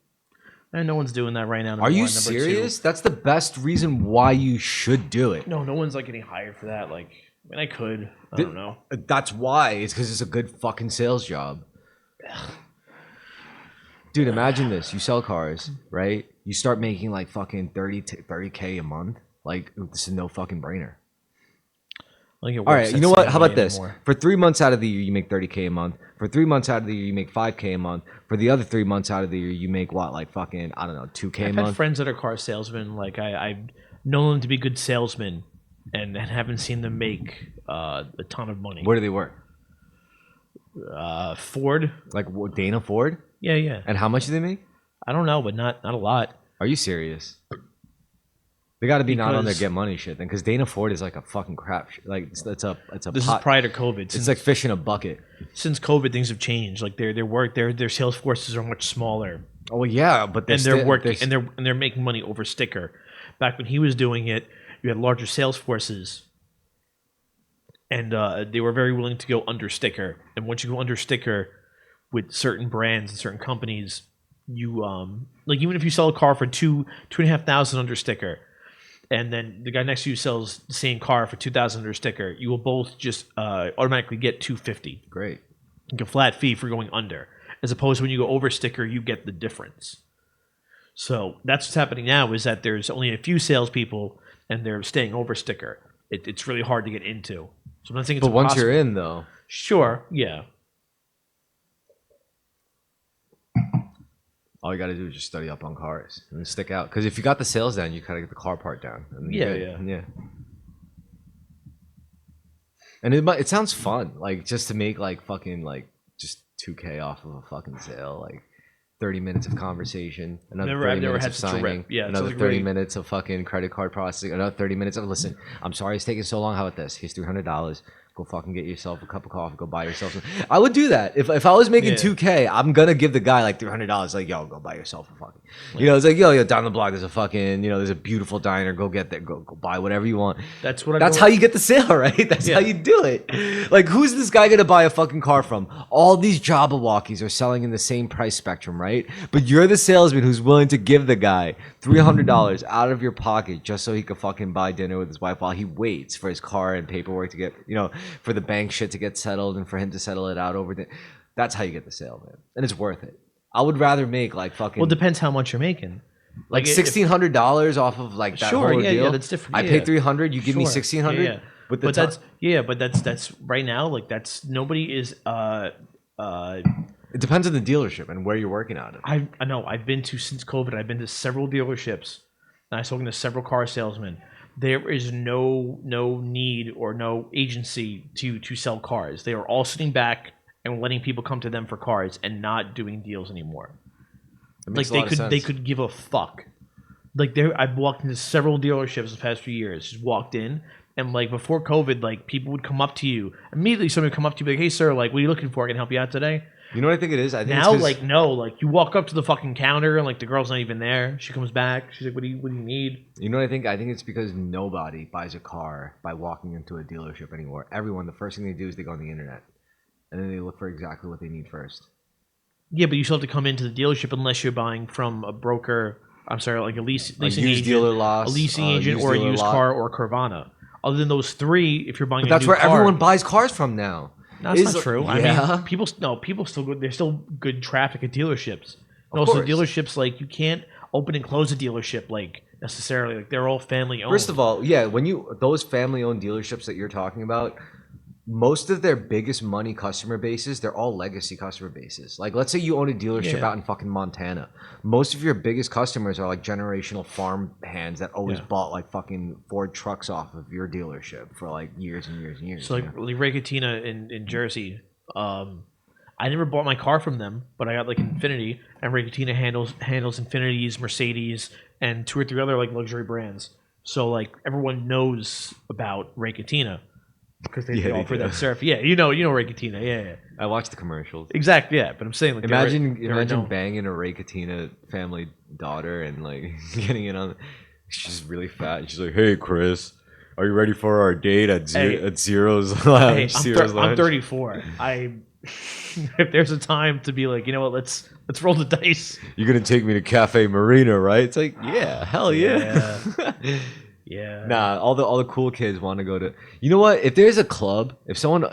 And no one's doing that right now. Are you serious? That's the best reason why you should do it. No one's like getting hired for that. Like, I mean, I could. I don't know. That's why. It's because it's a good fucking sales job. Dude, imagine this. You sell cars, right? You start making like fucking 30K a month. Like, this is no fucking brainer. Like it All works right, that you know what? same How way about this? anymore. For 3 months out of the year, you make 30K a month. For 3 months out of the year, you make 5K a month. For the other 3 months out of the year, you make what? Like fucking, I don't know, 2K a I've had month? friends that are car salesmen. Like I've known them to be good salesmen, and haven't seen them make a ton of money. Where do they work? Ford. Like what, Dana Ford? Yeah, yeah. And how much do they make? I don't know, but not a lot. Are you serious? They got to be not on their Because- get money shit then, because Dana Ford is like a fucking crap. Like it's a This pot. is prior to COVID. It's Since, like fish in a bucket. since COVID, things have changed. Like their sales forces are much smaller, Oh yeah, but and they're working and they're making money over sticker. Back when he was doing it, you had larger sales forces, and they were very willing to go under sticker. And once you go under sticker with certain brands and certain companies, you like even if you sell a car for $2,500 under sticker, and then the guy next to you sells the same car for $2,000 under sticker, you will both just automatically get $250. Great. Like a flat fee for going under, as opposed to when you go over sticker, you get the difference. So that's what's happening now, is that there's only a few salespeople and they're staying over sticker. It's really hard to get into. So I'm not saying it's But once impossible. you're in though, Sure, yeah. all you got to do is just study up on cars and stick out. Because if you got the sales down, you kind of get the car part down. And you're Yeah, good. Yeah. And it sounds fun, like just to make like fucking like just 2K off of a fucking sale, like 30 minutes of conversation, another Never- 30 I've never minutes had of such a signing, rep. Yeah, it another sounds 30 great. minutes of fucking credit card processing, another 30 minutes of listen. I'm sorry it's taking so long. How about this? Here's $300. Go fucking get yourself a cup of coffee. Go buy yourself some. I would do that if I was making Yeah. 2K. I'm gonna give the guy like $300. Like yo, go buy yourself a fucking. You know, it's like yo, down the block there's a fucking there's a beautiful diner. Go get that. Go buy whatever you want. That's what. That's how you get the sale, right? That's how Yeah. you do it. Like, who's this guy gonna buy a fucking car from? All these Jabberwockies are selling in the same price spectrum, right? But you're the salesman who's willing to give the guy $300 out of your pocket just so he could fucking buy dinner with his wife while he waits for his car and paperwork to get, for the bank shit to get settled and for him to settle it out over. That's how you get the sale, man, and it's worth it. I would rather make like fucking. Well, it depends how much you're making. Like if- $1,600 off of like that Sure, whole yeah, deal. yeah, that's different. I Yeah, pay yeah. $300. You give me Sure. $1,600. Yeah. With the But that's right now. Like that's nobody is. It depends on the dealership and where you're working out of. I know. I've been to since COVID. I've been to several dealerships, and I've spoken to several car salesmen. There is no need or no agency to sell cars. They are all sitting back and letting people come to them for cars and not doing deals anymore. Like they could give a fuck. Like I've walked into several dealerships the past few years. Just walked in, and like before COVID, like people would come up to you immediately. Somebody would come up to you like, "Hey sir, like what are you looking for? I can help you out today." You know what I think it is? I think Now, it's 'cause- like no, like you walk up to the fucking counter and like the girl's not even there. She comes back. She's like, "What do you need?" you know what I think? I think it's because nobody buys a car by walking into a dealership anymore. Everyone, the first thing they do is they go on the internet, and then they look for exactly what they need first. Yeah, but you still have to come into the dealership unless you're buying from a broker. I'm sorry, like a leasing used agent, dealer loss, a leasing agent, used or a dealer used lot. car, or Carvana. Other than those three, if you're buying But a that's new where car, everyone buys cars from now. No, that's Is- not true. Yeah. I mean, people still go. There's still good traffic at dealerships. And Of also, course. dealerships like you can't open and close a dealership like necessarily. Like they're all family owned. First of all, yeah, those family-owned dealerships that you're talking about, most of their biggest money customer bases, they're all legacy customer bases. Like, let's say you own a dealership Yeah. out in fucking Montana. Most of your biggest customers are like generational farm hands that always Yeah. bought like fucking Ford trucks off of your dealership for like years and years and years. so like Ray Katina in Jersey, I never bought my car from them, but I got like Infinity, and Ray Katina handles Infinities, Mercedes, and 2 or 3 other like luxury brands. So like everyone knows about Ray Katina because they Yeah, they offer do. that surf. Yeah, you know Ray Katina. Yeah. I watched the commercials. Exactly. Yeah, but I'm saying like Imagine they're known. banging a Ray Katina family daughter and like getting it on. She's really fat. And she's like, "Hey, Chris, are you ready for our date at Zero's Lounge?" Hey, Zero's I'm Lounge. 34. If there's a time to be like, you know what, let's roll the dice. You're gonna take me to Cafe Marina, right? It's like, yeah, hell yeah. Yeah. Nah, all the cool kids want to go to. You know what? If there's a club, if someone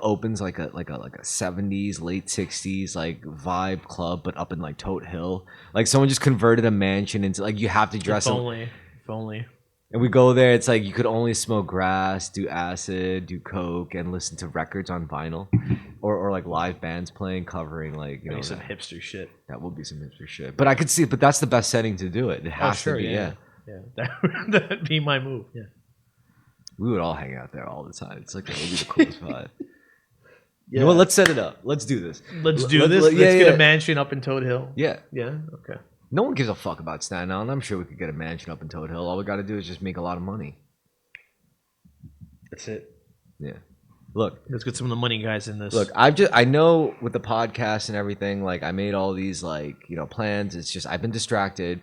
opens like a 70s, late 60s like vibe club, but up in like Tote Hill, like someone just converted a mansion into like you have to dress If up. only. If only. And we go there, it's like you could only smoke grass, do acid, do coke, and listen to records on vinyl, or like live bands playing, covering like Maybe some hipster shit. that would be some hipster shit. But I could see, but that's the best setting to do it. It has to be, yeah. Yeah, that'd be my move. Yeah. We would all hang out there all the time. It's like that would be the coolest vibe. You know what? Let's set it up. Let's do this. Let's do this. Let's Get a mansion up in Toad Hill. Yeah. Yeah. Okay. No one gives a fuck about Staten Island. I'm sure we could get a mansion up in Toad Hill. All we got to do is just make a lot of money. That's it. Yeah. Look, Let's get some of the money guys in this. Look, I know with the podcast and everything, like I made all these like, plans. It's just I've been distracted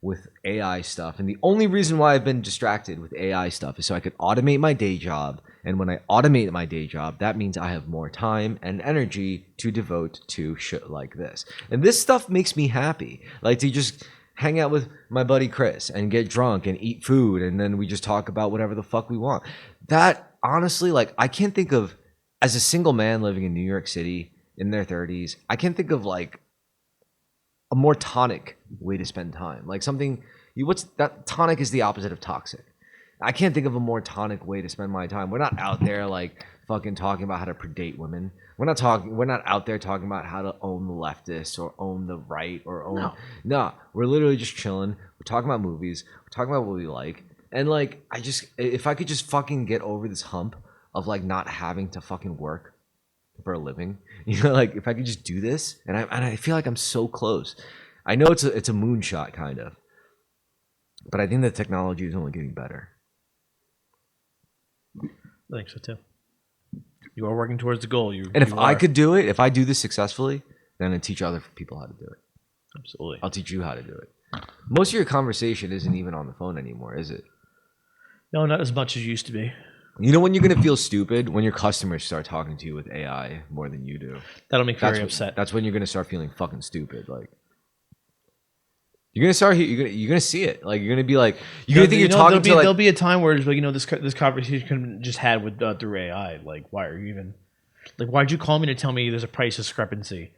with AI stuff. And the only reason why I've been distracted with AI stuff is so I could automate my day job. And when I automate my day job, that means I have more time and energy to devote to shit like this. And this stuff makes me happy. Like to just hang out with my buddy Chris and get drunk and eat food and then we just talk about whatever the fuck we want. That honestly, like I can't think of, as a single man living in New York City in their 30s, I can't think of like a more tonic way to spend time. Like something what's that tonic is the opposite of toxic. I can't think of a more tonic way to spend my time. We're not out there like fucking talking about how to predate women. We're not out there talking about how to own the leftists or own the right or own no. We're literally just chilling. We're talking about movies. We're talking about what we like. And like if I could just fucking get over this hump of like not having to fucking work for a living, like if I could just do this, and I feel like I'm so close. I know it's a moonshot kind of, but I think the technology is only getting better. I think so too. You are working towards the goal. And if I could do it, if I do this successfully, then I teach other people how to do it. Absolutely. I'll teach you how to do it. Most of your conversation isn't even on the phone anymore, is it? No, not as much as it used to be. You know when you're gonna feel stupid? When your customers start talking to you with AI more than you do. That'll make me very upset. That's when you're gonna start feeling fucking stupid. Like you're gonna start. You're gonna see it. Like you're gonna be like you're gonna think you're talking to like. There'll be a time where it's like this conversation just had with through AI. Like why are you even like why'd you call me to tell me there's a price discrepancy?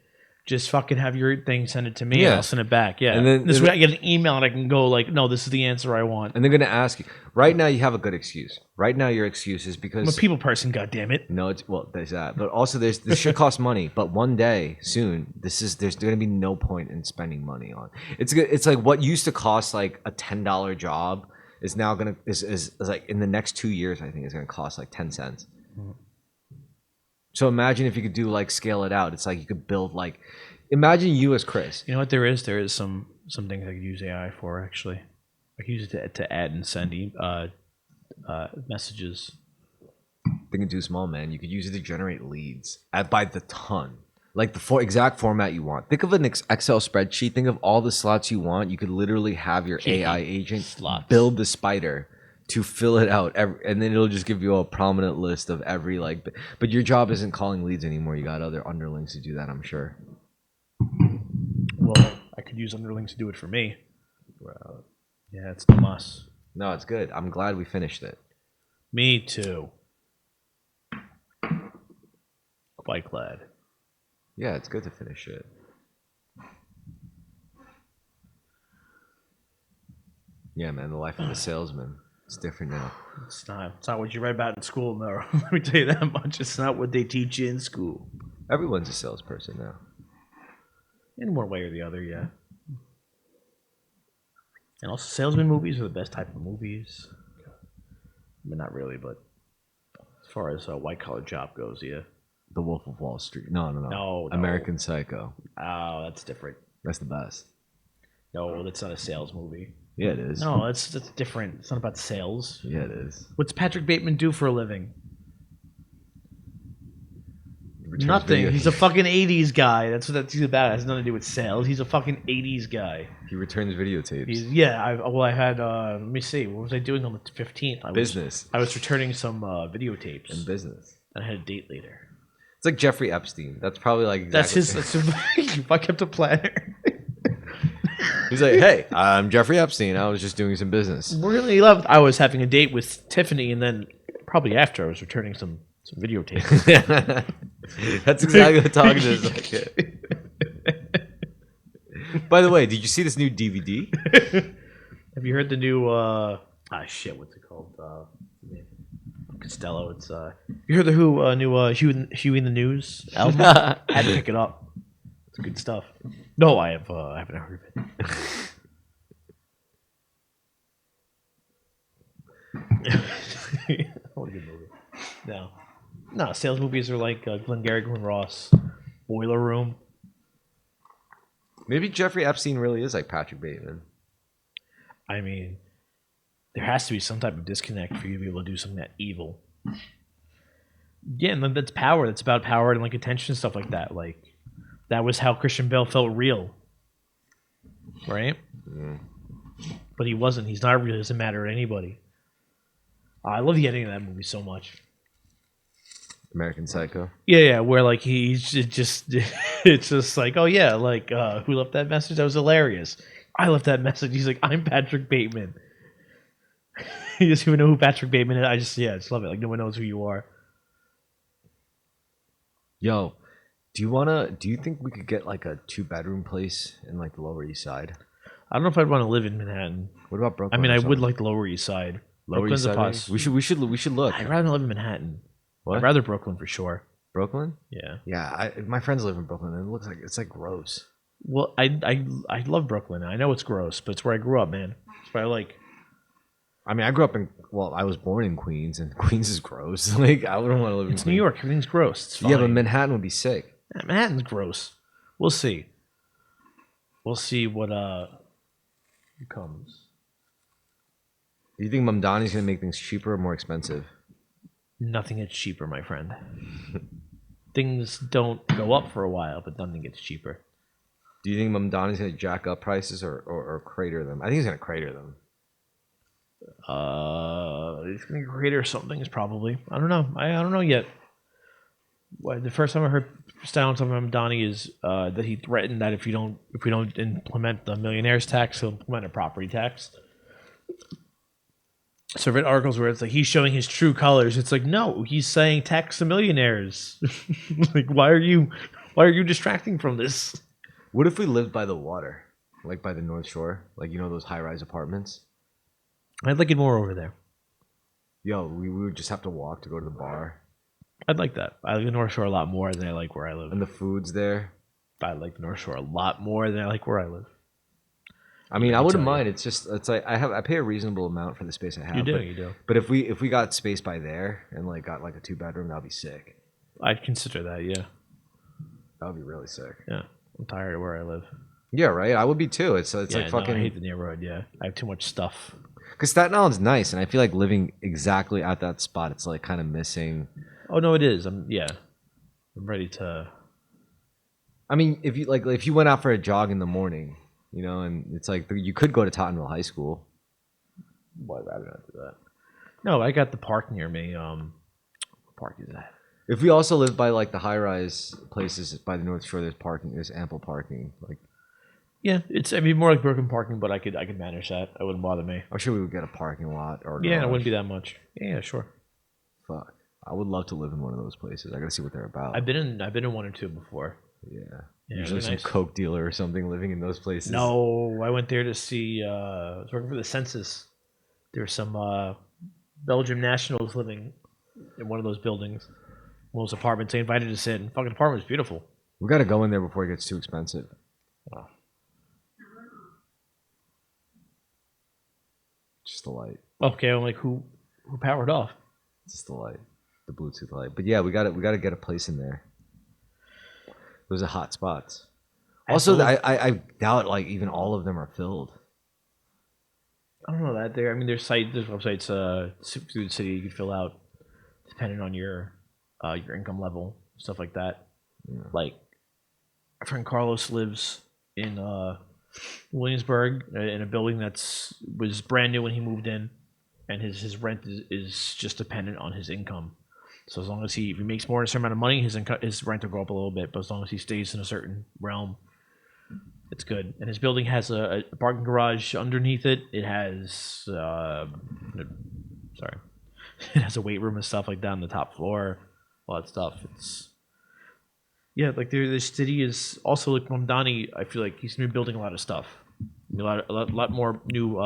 Just fucking have your thing, send it to me, and I'll send it back. Yeah. And then this way I get an email and I can go like, no, this is the answer I want. And they're gonna ask you. Right now, you have a good excuse. Right now, your excuse is because I'm a people person. God damn it. No, there's that, but also this shit costs money. But one day soon, there's gonna be no point in spending money on. It's like what used to cost like a $10 job is now gonna is like in the next 2 years I think is gonna cost like 10 cents. Mm-hmm. So imagine if you could do like scale it out. It's like you could build like, imagine you as Chris. You know what there is? There is some things I could use AI for actually. I could use it to add and send messages. Thinking too small, man. You could use it to generate leads by the ton. Like the exact format you want. Think of an Excel spreadsheet. Think of all the slots you want. You could literally have your AI agent build the spider to fill it out, and then it'll just give you a prominent list of every like. But your job isn't calling leads anymore. You got other underlings to do that, I'm sure. Well, I could use underlings to do it for me. Well, yeah, it's the must. No, it's good. I'm glad we finished it. Me too. Quite glad. Yeah, it's good to finish it. Yeah, man, the life of a salesman. It's different now. It's not what you read about in school, no. Let me tell you that much. It's not what they teach you in school. Everyone's a salesperson now. In one way or the other, yeah. And also, salesman movies are the best type of movies. I mean, not really, but as far as a white-collar job goes, yeah. The Wolf of Wall Street. No. No. American Psycho. Oh, that's different. That's the best. No, that's not a sales movie. Yeah, it is. No, that's different. It's not about sales. Yeah, it is. What's Patrick Bateman do for a living? Nothing. He's a fucking 80s guy. That's what he's about. It has nothing to do with sales. He's a fucking 80s guy. He returns videotapes. I had, let me see. What was I doing on the 15th? I was returning some videotapes. In business. And I had a date later. It's like Jeffrey Epstein. That's probably like exactly. That's if I kept a planner. He's like, "Hey, I'm Jeffrey Epstein. I was just doing some business." Really loved. I was having a date with Tiffany, and then probably after I was returning some videotapes. That's exactly what talking is like. By the way, did you see this new DVD? Have you heard the new? Shit, what's it called? Costello. It's You heard the new Huey in the News album? I had to pick it up. It's good stuff. No, I haven't heard of it. What a good movie. No, sales movies are like Glengarry Glen Ross, Boiler Room. Maybe Jeffrey Epstein really is like Patrick Bateman. I mean, there has to be some type of disconnect for you to be able to do something that evil. Yeah, and that's power. That's about power and like attention and stuff like that. Like that was how Christian Bale felt real, right? Mm. But he wasn't. He's not real. It doesn't matter to anybody. I love the ending of that movie so much. American Psycho. Yeah, where like he's just it's just like, oh yeah, like who left that message? That was hilarious. I left that message. He's like, I'm Patrick Bateman. He doesn't even know who Patrick Bateman is. I just love it. Like no one knows who you are. Yo, do you think we could get like a 2-bedroom place in like the Lower East Side? I don't know if I'd want to live in Manhattan. What about Brooklyn? I mean, or I would something? like the Lower East Side. Lower East Brooklyn's a Side. plus. We should look. I'd rather live in Manhattan. What? I'd rather Brooklyn for sure. Brooklyn? Yeah. Yeah, my friends live in Brooklyn, and it looks like it's like gross. Well, I love Brooklyn. I know it's gross, but it's where I grew up, man. It's where I like. I mean, I grew up I was born in Queens, and Queens is gross. Like, I wouldn't want to live in It's Queens. New York. Everything's gross. It's fine. Yeah, but Manhattan would be sick. Manhattan's gross. We'll see. We'll see what comes. Do you think Mamdani's gonna make things cheaper or more expensive? Nothing gets cheaper, my friend. Things don't go up for a while, but nothing gets cheaper. Do you think Mamdani's gonna jack up prices or crater them? I think he's gonna crater them. He's gonna crater something. Is probably. I don't know. I don't know yet. The first time I heard sounds of Mamdani is that he threatened that if we don't implement the millionaires tax, he'll implement a property tax. So I've read articles where it's like he's showing his true colors. It's like no, he's saying tax the millionaires. Like why are you distracting from this? What if we lived by the water, like by the North Shore, like those high-rise apartments? I'd like it more over there. Yo, we would just have to walk to go to the bar, I'd like that. I like the North Shore a lot more than I like where I live. and the food's there. I like the North Shore a lot more than I like where I live. I mean, I me wouldn't tell you. mind. It's like I pay a reasonable amount for the space I have. You do. But if we got space by there and like got like a 2-bedroom, that'd be sick. I'd consider that. Yeah. That would be really sick. Yeah. I'm tired of where I live. Yeah, right. I would be too. It's Yeah, like no, fucking. I hate the neighborhood. Yeah, I have too much stuff. Because Staten Island's nice, and I feel like living exactly at that spot, it's like kind of missing. Oh no, it is. I'm ready to. I mean, if you went out for a jog in the morning, and it's like you could go to Tottenville High School. Well, I'd rather not do that. No, I got the park near me. What park is that? If we also lived by like the high-rise places by the North Shore, there's parking. There's ample parking. Like, Yeah, it'd be more like broken parking, but I could manage that. It wouldn't bother me. I'm sure we would get a parking lot or. Yeah, it garage. wouldn't be that much. Yeah, sure. Fuck, I would love to live in one of those places. I gotta see what they're about. I've been in one or two before. Yeah, Yeah, usually they're some nice. coke dealer or something living in those places. No, I went there to see. I was working for the census. There were some Belgian nationals living in one of those buildings, one of those apartments. They invited us in. Fucking apartment was beautiful. We gotta go in there before it gets too expensive. Wow. Just the light. Okay, I'm like, who powered off? Just the light, the Bluetooth light. But yeah, we gotta get a place in there. Those are hot spots. Also, I doubt like even all of them are filled. I don't know that there. I mean, there's websites through the city you can fill out, depending on your income level, stuff like that. Yeah. Like, my friend Carlos lives in Williamsburg in a building was brand new when he moved in, and his rent is just dependent on his income. So as long as if he makes more than a certain amount of money, his rent will go up a little bit. But as long as he stays in a certain realm, It's good, and his building has a parking garage underneath it. It has sorry, it has a weight room and stuff like that on the top floor. All that stuff. It's yeah, like the city is also like Mamdani. I feel like he's gonna be building a lot of stuff, a lot more new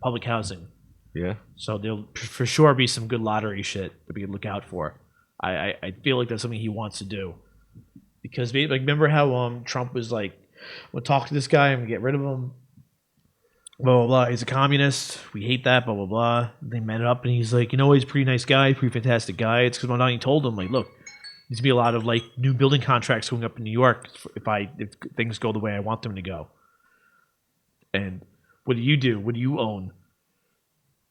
public housing. Yeah. So there'll for sure be some good lottery shit that we can look out for. I feel like that's something he wants to do because like remember how Trump was like, we'll talk to this guy and get rid of him. Blah blah blah. He's a communist. We hate that. Blah blah blah. They met up and he's like, he's a pretty nice guy, pretty fantastic guy. It's because Mamdani told him like, look, there's gonna be a lot of like new building contracts going up in New York if things go the way I want them to go. And what do you do? What do you own?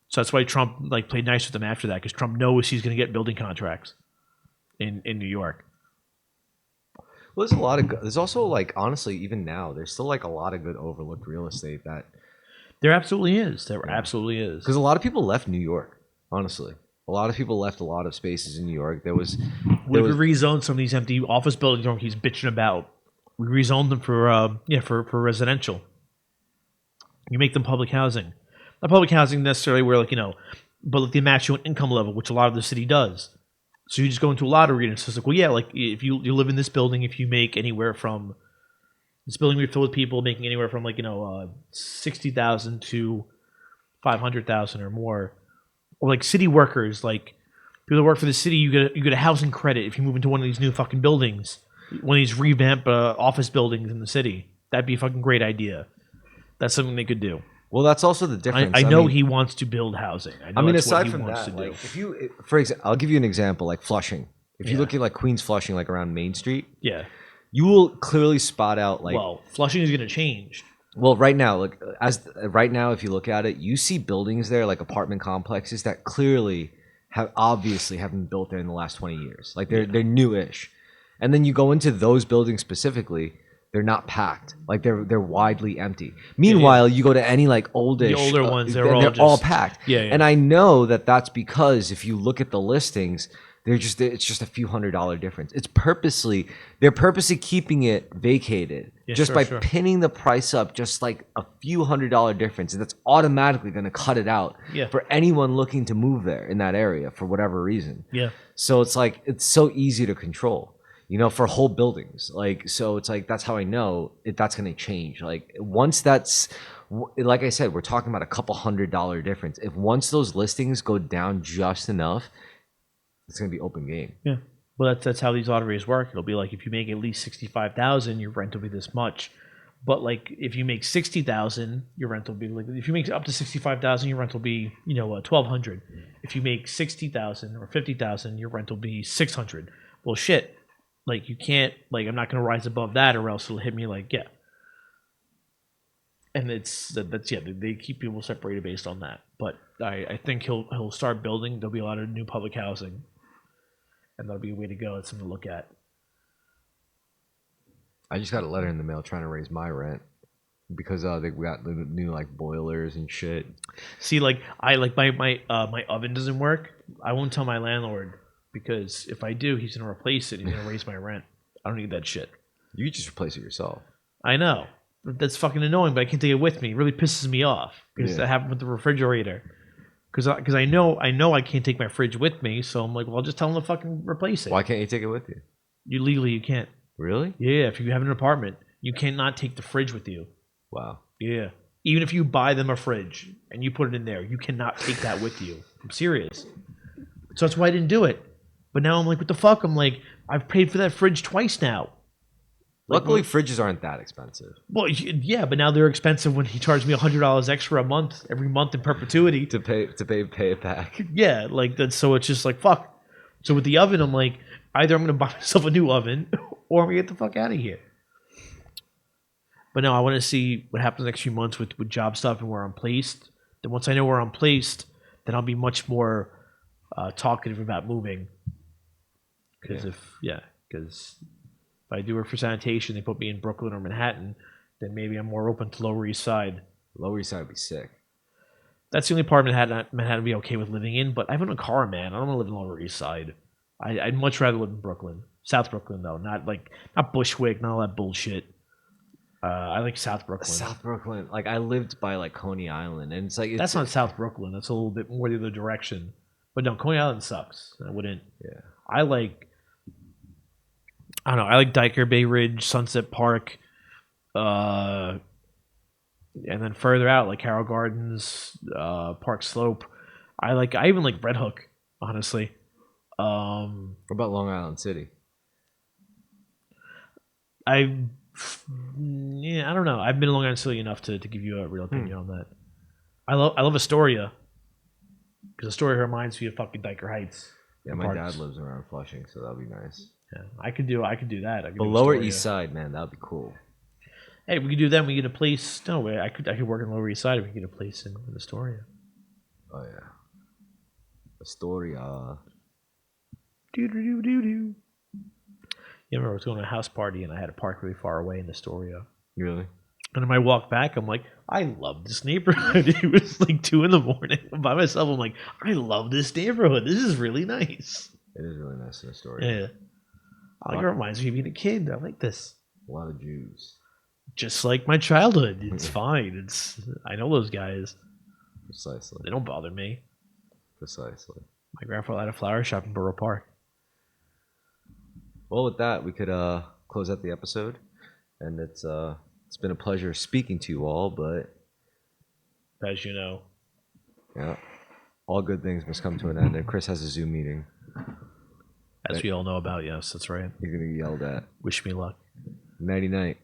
So that's why Trump like played nice with them after that because Trump knows he's going to get building contracts in New York. Well, there's also like honestly even now there's still like a lot of good overlooked real estate that There absolutely is. There absolutely is. because a lot of people left New York. Honestly, a lot of people left a lot of spaces in New York. We rezoned some of these empty office buildings he's bitching about. We rezoned them for residential. You make them public housing. Not public housing necessarily where but like the maximum income level, which a lot of the city does. So you just go into a lottery and it's just like, well, yeah, like if you live in this building, if you make anywhere from this building we fill with people making anywhere from 60,000 to 500,000 or more, or like city workers, like people that work for the city, you get a housing credit if you move into one of these new fucking buildings, one of these revamped office buildings in the city. That'd be a fucking great idea. That's something they could do. Well, that's also the difference. I know he wants to build housing. I mean, aside from that, like for example, I'll give you an example, like Flushing. If you look at like Queens Flushing, like around Main Street, you will clearly spot out like. Well, Flushing is going to change. Well, right now, if you look at it, you see buildings there, like apartment complexes that clearly haven't been built there in the last 20 years. Like they're newish, and then you go into those buildings specifically. They're not packed. Like they're widely empty. Meanwhile, you go to any like older ones, they're all packed. Yeah. And I know that that's because if you look at the listings, it's just a few $100 difference. They're purposely keeping it vacated by pinning the price up just like a few $100 difference, and that's automatically going to cut it out for anyone looking to move there in that area for whatever reason. Yeah. So it's like it's so easy to control. For whole buildings. Like, so it's like, that's how I know that's going to change. Like once like I said, we're talking about a couple $100 difference. If once those listings go down just enough, it's going to be open game. Yeah. Well, that's how these lotteries work. It'll be like, if you make at least 65,000, your rent will be this much. But like, if you make 60,000, your rent will be like, if you make up to 65,000, your rent will be, 1,200. If you make 60,000 or 50,000, your rent will be 600. Well, shit. Like you can't, like I'm not going to rise above that or else it'll hit me like, yeah. And they keep people separated based on that. But I think he'll start building. There'll be a lot of new public housing. And that'll be a way to go. It's something to look at. I just got a letter in the mail trying to raise my rent because we got the new like boilers and shit. See, like my oven doesn't work. I won't tell my landlord. Because if I do, he's going to replace it. He's going to raise my rent. I don't need that shit. You just replace it yourself. I know. That's fucking annoying, but I can't take it with me. It really pisses me off. Because that happened with the refrigerator. Because I know I can't take my fridge with me. So I'm like, well, I'll just tell him to fucking replace it. Why can't you take it with you? Legally, you can't. Really? Yeah, if you have an apartment, you cannot take the fridge with you. Wow. Yeah. Even if you buy them a fridge and you put it in there, you cannot take that with you. I'm serious. So that's why I didn't do it. But now I'm like, what the fuck? I'm like, I've paid for that fridge twice now. Luckily, fridges aren't that expensive. Well, yeah, but now they're expensive when he charged me $100 extra every month in perpetuity to pay it back. Yeah, like that. So it's just like fuck. So with the oven, I'm like, either I'm gonna buy myself a new oven or I'm gonna get the fuck out of here. But no, I want to see what happens the next few months with job stuff and where I'm placed. Then once I know where I'm placed, then I'll be much more talkative about moving. Because if I do work for sanitation, they put me in Brooklyn or Manhattan, then maybe I'm more open to Lower East Side. Lower East Side would be sick. That's the only part of Manhattan would be okay with living in, but I have a car, man. I don't want to live in Lower East Side. I'd much rather live in Brooklyn. South Brooklyn, though. Not Bushwick, not all that bullshit. I like South Brooklyn. South Brooklyn. Like I lived by like Coney Island, and it's like That's not South Brooklyn. That's a little bit more the other direction. But no, Coney Island sucks. I wouldn't. Yeah. I like. I don't know. I like Diker, Bay Ridge, Sunset Park, and then further out like Carroll Gardens, Park Slope. I even like Red Hook. Honestly. What about Long Island City? I don't know. I've been in Long Island City enough to give you a real opinion on that. I love Astoria because Astoria reminds me of fucking Diker Heights. Yeah, my dad lives around Flushing, so that'd be nice. Yeah, I could do that. I could The do Lower Astoria. East Side, man, that'd be cool. Hey, we could do that. We get a place. No way. I could work on the Lower East Side if we get a place in Astoria. Oh yeah, Astoria. Do. Yeah, I remember I was going to a house party and I had to park really far away in Astoria. Really? And on my walk back, I'm like, I love this neighborhood. It was like 2 a.m. by myself. I'm like, I love this neighborhood. This is really nice. It is really nice in Astoria. Yeah. Like, it reminds me of being a kid. I like this. A lot of Jews. Just like my childhood. It's fine. I know those guys. Precisely. They don't bother me. Precisely. My grandfather had a flower shop in Borough Park. Well, with that, we could close out the episode, and it's been a pleasure speaking to you all. But As you know. yeah, all good things must come to an end. And Chris has a Zoom meeting. As we all know about, yes, that's right. He's gonna get yelled at. Wish me luck. Nighty night.